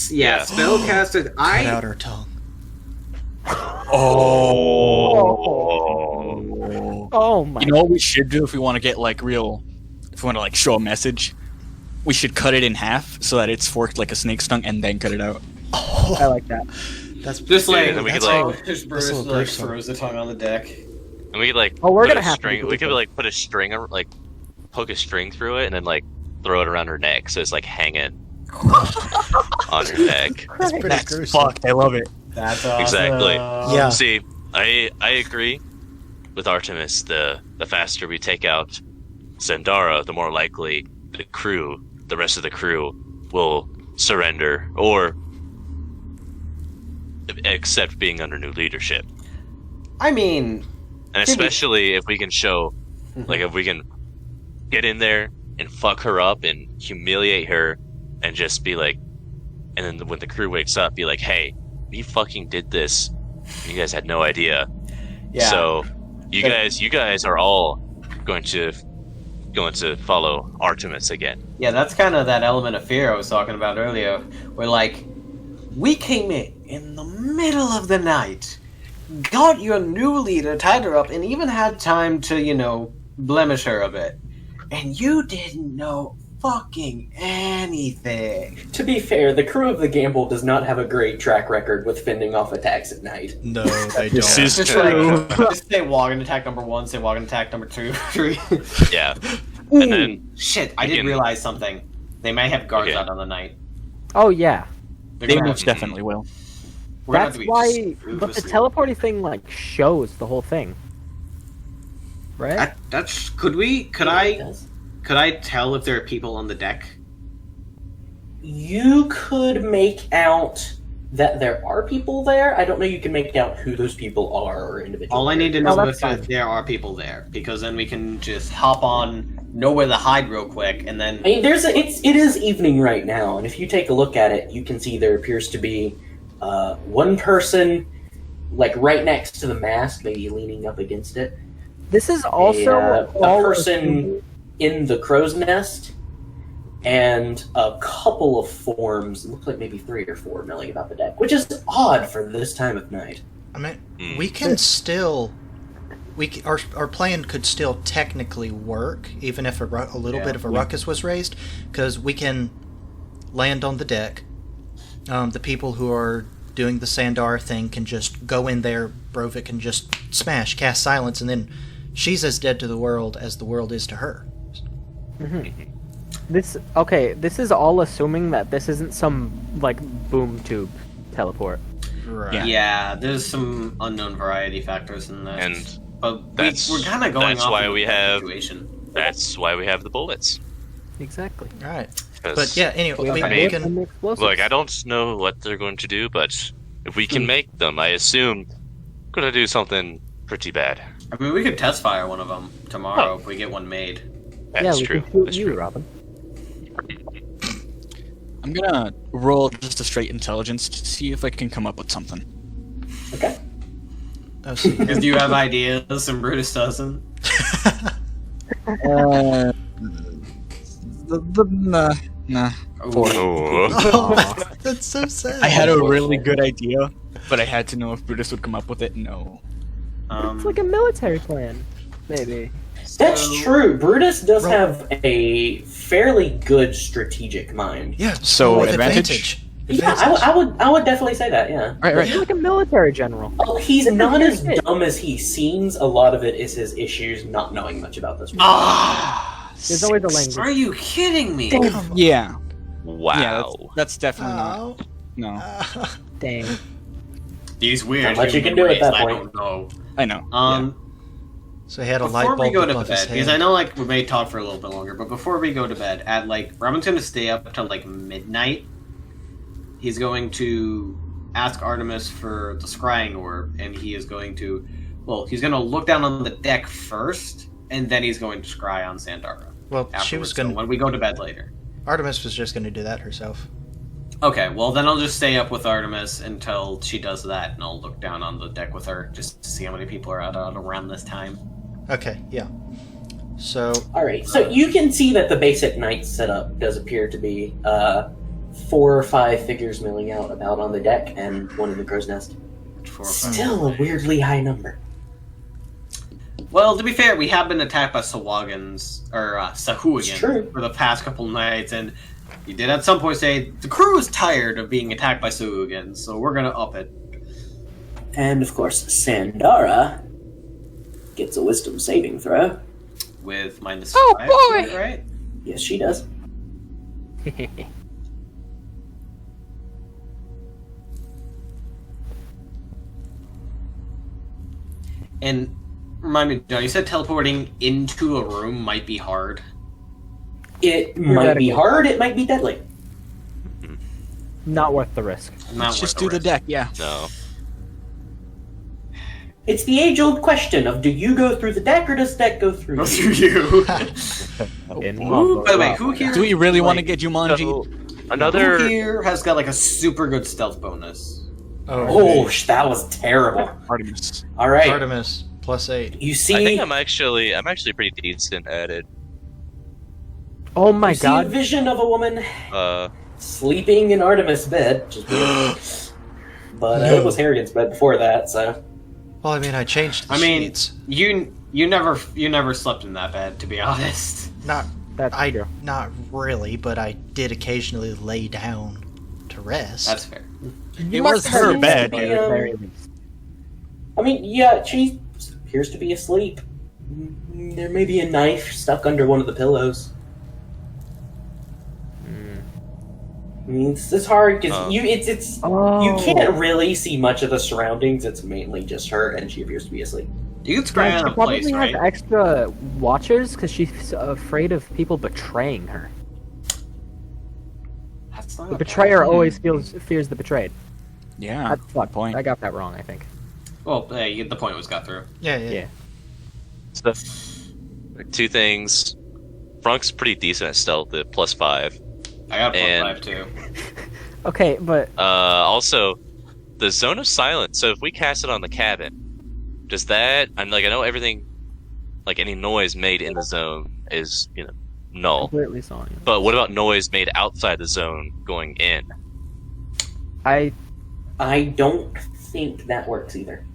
Yeah, Yeah. spellcaster. Cut out her tongue. Oh my! You know what we should do if we want to get like real, if we want to like show a message, we should cut it in half so that it's forked like a snake's tongue and then cut it out. I like that. That's Just like, and then we could, that's like- all- just that's a Bruce little like gruesome. throws the tongue on the deck. And we could like Oh, we're put gonna a have to string. do We could it. like put a string, like poke a string through it, and then like throw it around her neck, so it's like hanging on her neck. That's pretty That's gruesome. fucked. I love it. That's awesome. Exactly. Yeah. See, I agree with Artemis. The faster we take out Zendara, the more likely the rest of the crew, will surrender or accept being under new leadership. I mean, And especially if we can show, like, if we can get in there and fuck her up and humiliate her and just be like, and then when the crew wakes up, be like, hey, we fucking did this. You guys had no idea. yeah. So you guys are all going to follow Artemis again. Yeah, that's kind of that element of fear I was talking about earlier. Where, like, we came in the middle of the night, got your new leader, tied her up, and even had time to, blemish her a bit. And you didn't know fucking anything. To be fair, the crew of the Gamble does not have a great track record with fending off attacks at night. No, they This don't. is Just true. just say walk in attack number 1, say walk in attack number 2, 3. Yeah. Ooh, And then shit, I you did can- realize something. They may have guards Okay. out on the night. Oh yeah, They're They gonna most have- definitely will. we're gonna have that's to be why. super But the sneaky. teleporting thing like shows the whole thing, right? That's could I tell if there are people on the deck? You could make out that there are people there. I don't know you can make out who those people are or individuals. All I need to know that's is fine. if there are people there, because then we can just hop on, know where to hide real quick, and then I mean, it is evening right now, and if you take a look at it, you can see there appears to be one person, like right next to the mast, maybe leaning up against it. This is also a all person in the crow's nest, and a couple of forms. It looks like maybe 3 or 4 milling about the deck, which is odd for this time of night. I mean, Mm. we can still. Our plan could still technically work, even if a little bit of a ruckus was raised, because we can land on the deck. The people who are doing the Sandar thing can just go in there. Brovik can just smash, cast silence, and then she's as dead to the world as the world is to her. This is all assuming that this isn't some like boom tube teleport. Right. Yeah, there's some unknown variety factors in that. And but we're kind of going that's off why of we the have- situation. That's why we have the bullets. Exactly. Right. 'Cause, But yeah, anyway, We we, have I mean, bullets and the explosives. look, I don't know what they're going to do, but if we can make them, I assume we're going to do something pretty bad. I mean, we could test fire one of them tomorrow if we get one made. yeah, That's we true. can shoot That's you, true. Robin. I'm gonna roll just a straight intelligence to see if I can come up with something. Okay. Oh, see. Because you have ideas and Brutus doesn't. Nah. Oh. Oh, that's so sad. I had a really good idea, but I had to know if Brutus would come up with it. No. It's like a military plan, maybe. That's true. Brutus does have a fairly good strategic mind. Yeah. So, with advantage? Yeah, I would definitely say that. Yeah. Right. He's like a military general. Well, he's not as dumb as he seems. A lot of it is his issues not knowing much about this. Ah! There's always a language. Are you kidding me? Come on. Yeah. Wow. Yeah, that's definitely not. Oh. No. Dang. These weird Not much you human can do at race, that I point. don't know. I know. So he had a light Before bulb we go to above his bed, head. because I know like we may talk for a little bit longer, but before we go to bed, at like Robin's gonna stay up till like midnight. He's going to ask Artemis for the scrying orb, and he is going to, he's going to look down on the deck first, and then he's going to scry on Sandara. Well, she Afterwards, was going so when we go to bed later. Artemis was just going to do that herself. Okay, well then I'll just stay up with Artemis until she does that, and I'll look down on the deck with her just to see how many people are out around this time. Okay, yeah. So, All right, so you can see that the basic night setup does appear to be 4 or 5 figures milling out about on the deck and one in the crow's nest. 4 or 5. Still a weirdly high number. Well, to be fair, we have been attacked by Sawagans, or It's true. Sahuagin, for the past couple nights, and you did at some point say, the crew is tired of being attacked by Sahuagins, so we're gonna up it. And of course, Sandara gets a wisdom saving throw. With minus Oh, 5, boy! right? Yes, she does. And remind me, John, you said teleporting into a room might be hard. It might be hard, it might be deadly. Not worth the risk. Not Let's just worth do the risk. deck, yeah. No. It's the age-old question of do you go through the deck or does the deck go through Go you? through you. In By the way, who here? Do we really want to like, get Jumanji? So, Who another. here has got like a super good stealth bonus? Oh, that was terrible. Artemis. All right, Artemis, +8. you I see, think I'm actually pretty decent at it. Oh my you see a god. vision of a woman Uh, sleeping in Artemis' bed. Which is weird. But it was Harrigan's bed before that, so. Well, I mean, I changed the I mean, sheets. you never slept in that bed, to be honest. Not That's I true. not really, but I did occasionally lay down to rest. That's fair. It was her bed. Yeah. At the very least. I mean, yeah, she appears to be asleep. There may be a knife stuck under one of the pillows. I mean, it's hard because it's Oh. you can't really see much of the surroundings. It's mainly just her, and she appears to be asleep. You can scry Yeah, on she a probably place, has right? extra watchers because she's afraid of people betraying her. That's not The a betrayer bad- always fears the betrayed. Yeah. That's fucked. point. I got that wrong, I think. Well, hey, the point was got through. yeah. Yeah. so, two things. Frunk's pretty decent at stealth at +5. I got a And- +5 too. Okay, but Also, the zone of silence. So if we cast it on the cabin, does that? I know everything, like any noise made in the zone is null. completely saw you. But what about noise made outside the zone going in? I don't think that works either.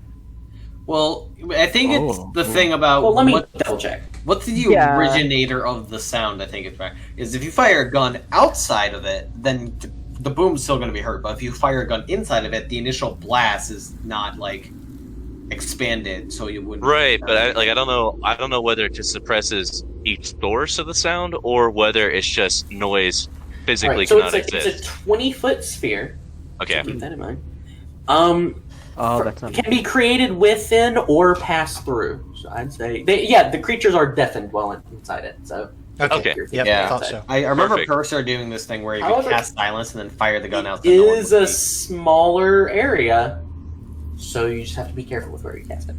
Well, I think it's Oh. the thing about Well, let me what, double check. what's the Yeah. originator of the sound. I think is if you fire a gun outside of it, then the boom's still going to be heard. But if you fire a gun inside of it, the initial blast is not like expanded, so you wouldn't. Right, but I don't know. I don't know whether it just suppresses each source of the sound, or whether it's just noise physically Right, so cannot it's exist. a 20-foot sphere. Okay. Keep that in mind. Oh, that's not. Can be created within or pass through. So I'd say, the creatures are deafened while inside it. So Okay. Okay. Yep, Yeah. I thought so. I remember Perfect. Purser doing this thing where he However, would cast silence and then fire the gun out. it is a smaller area, so you just have to be careful with where you cast it.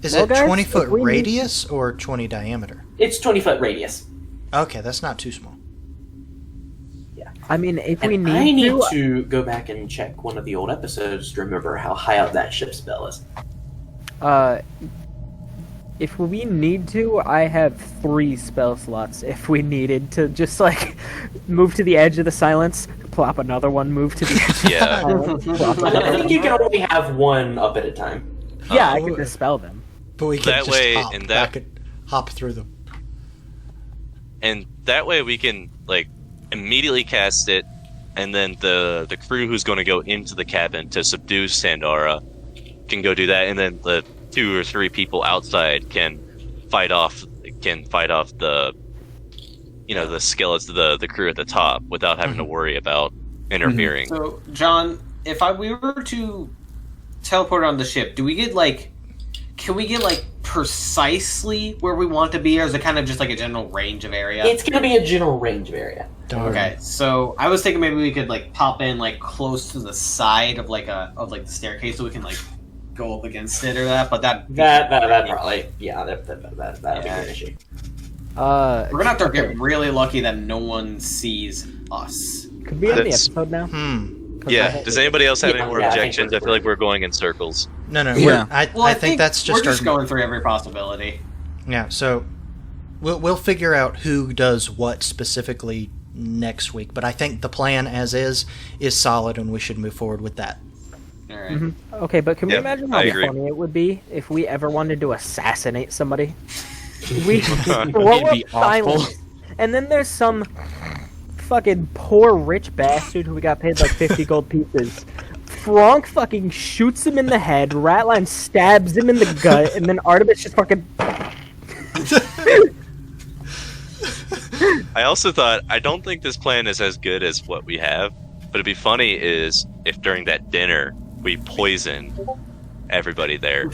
Is Well, it guys, 20-foot if we need- radius or 20 diameter? It's 20-foot radius. Okay, that's not too small. I mean, if And we need, I need to, to go back and check one of the old episodes to remember how high up that ship spell is. if we need to, I have 3 spell slots. If we needed to just like move to the edge of the silence, plop another one, move to the edge. Of Yeah. the silence, plop I another think you can only have one up at a time. Yeah, I can dispel them. But we can That just way, hop and that- back and hop through them. And that way we can like immediately cast it, and then the crew who's going to go into the cabin to subdue Sandara can go do that, and then the 2 or 3 people outside can fight off the the skeletons of the crew at the top without having to worry about interfering. So, John, if we were to teleport on the ship, do we get can we get precisely where we want to be, or is it kind of just like a general range of area? It's going to be a general range of area. Okay, so I was thinking maybe we could pop in close to the side of the staircase so we can go up against it or that, but that Probably, yeah, that'll be an issue. we're gonna have to get really lucky that no one sees us. Could we end the That's- episode now? 'Cause Yeah. Does anybody else have Yeah, any more yeah, I think objections? I we're- feel like we're going in circles. No, Yeah. I think that's just we're just our... going through every possibility. Yeah, so we'll figure out who does what specifically next week, but I think the plan as is solid, and we should move forward with that. All right. Mhm. Okay, but can we Yep, imagine how I agree. funny it would be if we ever wanted to assassinate somebody? We It'd throw be up awful. silence, and then there's some fucking poor rich bastard who we got paid 50 gold pieces. Frank fucking shoots him in the head, Ratline stabs him in the gut, and then Artemis just fucking... I also thought, I don't think this plan is as good as what we have, but it'd be funny is if during that dinner we poison everybody there.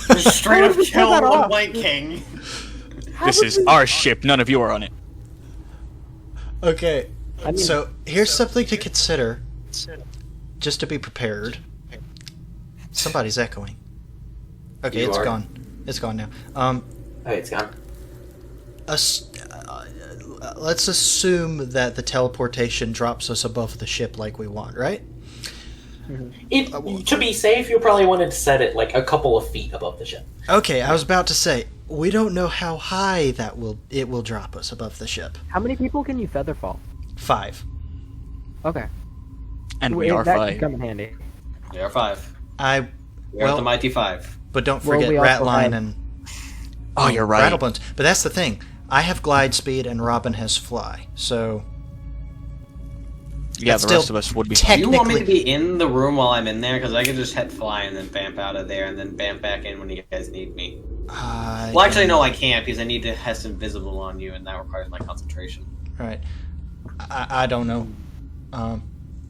Just straight up How kill would we pull that one off? White King. This is our ship. None of you are on it. Okay, I mean, so here's something to consider, just to be prepared. Somebody's echoing. Okay, You it's are. gone. It's gone now. Okay, it's gone. Let's assume that the teleportation drops us above the ship like we want, right? To be safe, you'll probably want to set it a couple of feet above the ship. Okay, I was about to say, we don't know how high it will drop us above the ship. how many people can you feather fall? 5. Okay. And we Wait, are that 5. could come in handy. We are 5. I We are the mighty 5. but don't Well, forget we also Ratline have- and Oh, you're right. Rattlebones. But that's the thing. I have glide speed and Robin has fly. So Yeah, That's the still rest of us would be. Do you want me to technically be in the room while I'm in there? Because I could just head fly and then vamp out of there and then vamp back in when you guys need me. Well, actually, no, I can't because I need to have invisible on you, and that requires my concentration. Right. I don't know.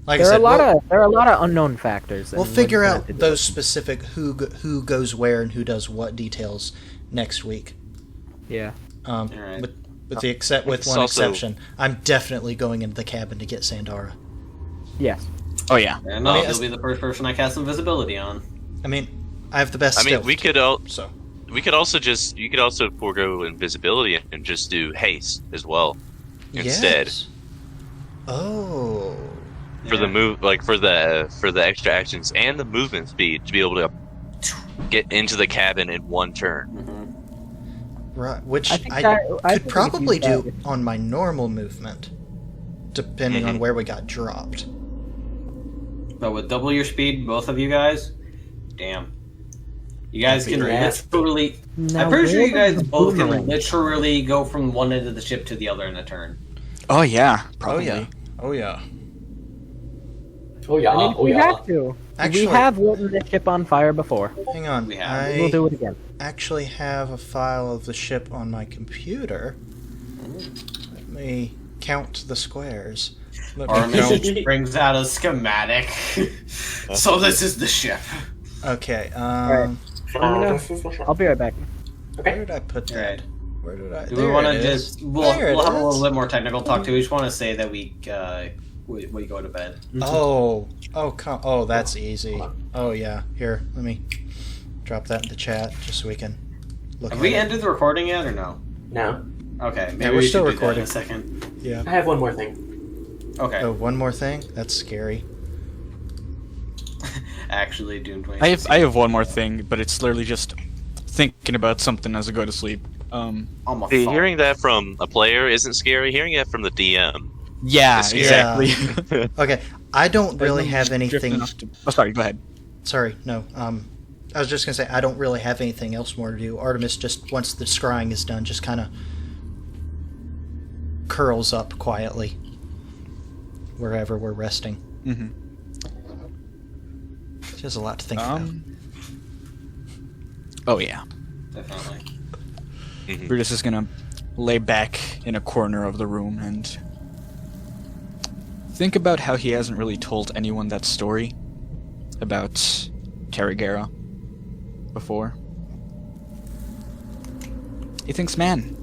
Like There I are said, there are a lot of unknown factors. we'll and we're figure just gonna out have to do those it. specific who goes where and who does what details next week. Yeah. Alright. With one It's also- exception, I'm definitely going into the cabin to get Sandara. Yes. Oh yeah. And I mean, you'll be the first person I cast invisibility on. I mean, I have the best. I mean, stealth, we could so you could also forego invisibility and just do haste as well instead Yes. Oh. for the move, for the extra actions and the movement speed to be able to get into the cabin in one turn. Right, which I think I that- I could think we probably can do do that. on my normal movement, depending on where we got dropped. But with double your speed, both of you guys, damn. You guys can Yes. literally. Now, I'm pretty sure where you guys is the both can boomerang? literally go from one end of the ship to the other in a turn. Oh yeah. Probably. Oh yeah. Oh yeah, I mean, oh we yeah. have to. Actually, we have lit this ship on fire before. hang on. We have. We'll I do it again. actually have a file of the ship on my computer. Let me count the squares. Let me count. Armistice brings out a schematic. So this is the ship. Okay. Alright. I'll be right back. Where did I put that? Alright. Where did I? Do we There want it to is. just... We'll There it have a is. little bit more technical talk too. We just want to say that we go to bed. Oh, that's easy. Oh yeah, here, let me drop that in the chat just so we can look. Have at we it. ended the recording yet or no? No. Okay, maybe Yeah, we're we still should do that in recording. a second. Yeah. I have one more thing. Okay. Oh, one more thing. That's scary. Actually, Doom 20. I have one more thing, but it's literally just thinking about something as I go to sleep. On my See, phone. hearing that from a player isn't scary. Hearing it from the DM. Yeah, It's exactly. Okay, I don't really have Drifting anything. off to- Oh, sorry. Go ahead. Sorry, no. I was just gonna say I don't really have anything else more to do. Artemis just once the scrying is done, just kind of curls up quietly wherever we're resting. Mm-hmm. She has a lot to think about. Oh yeah. Definitely. Brutus is gonna lay back in a corner of the room and think about how he hasn't really told anyone that story about Tarragara before. He thinks, man,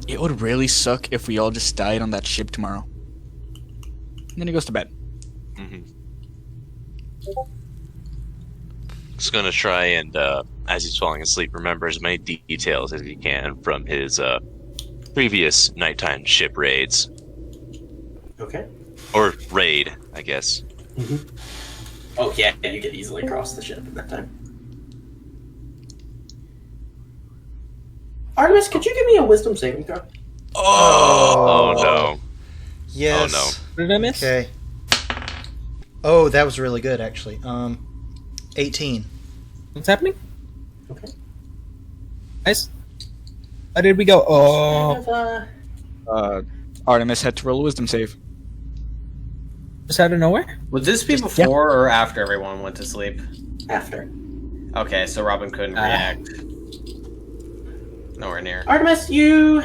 it would really suck if we all just died on that ship tomorrow. And then he goes to bed. Just gonna try and, as he's falling asleep, remember as many details as he can from his previous nighttime ship raids. Okay. Or raid, I guess. Oh yeah, you could easily cross the ship at that time. Artemis, could you give me a wisdom saving throw? Oh no. Yes. Oh, no. What did I miss? Okay. Oh, that was really good, actually. 18. What's happening? Okay. Nice. How did we go? Kind Oh, of, Artemis had to roll a wisdom save. just out of nowhere? Would this be before or after everyone went to sleep? after. Okay, so Robin couldn't react. Nowhere near. Artemis, you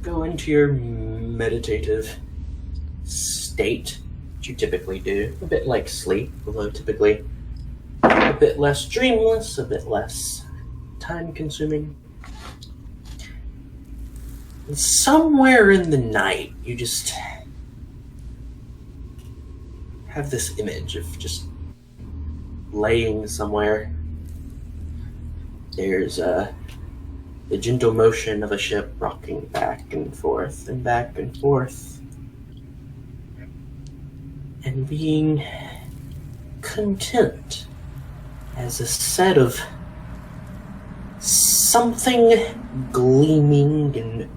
go into your meditative state, which you typically do. A bit like sleep, although typically a bit less dreamless, a bit less time-consuming. And somewhere in the night, you just have this image of just laying somewhere. There's the gentle motion of a ship rocking back and forth and back and forth. And being content as a set of something gleaming and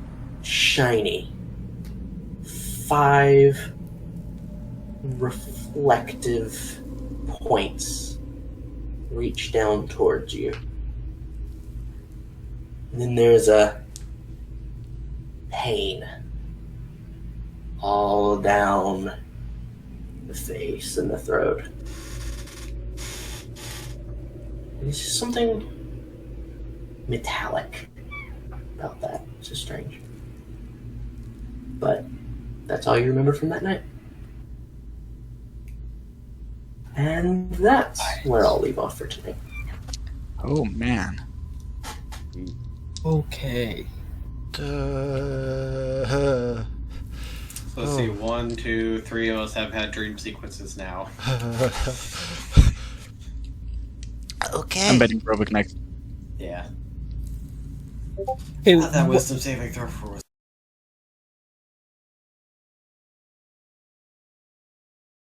shiny. 5 reflective points reach down towards you. And then there's a pain all down the face and the throat. And it's just something metallic about that. It's just strange. But that's all you remember from that night. And that's where I'll leave off for today. Oh man. Okay. Duh. So let's see, 1, 2, 3 of us have had dream sequences now. Okay. I'm betting Rovic next. Yeah. Okay, That wisdom saving throw for was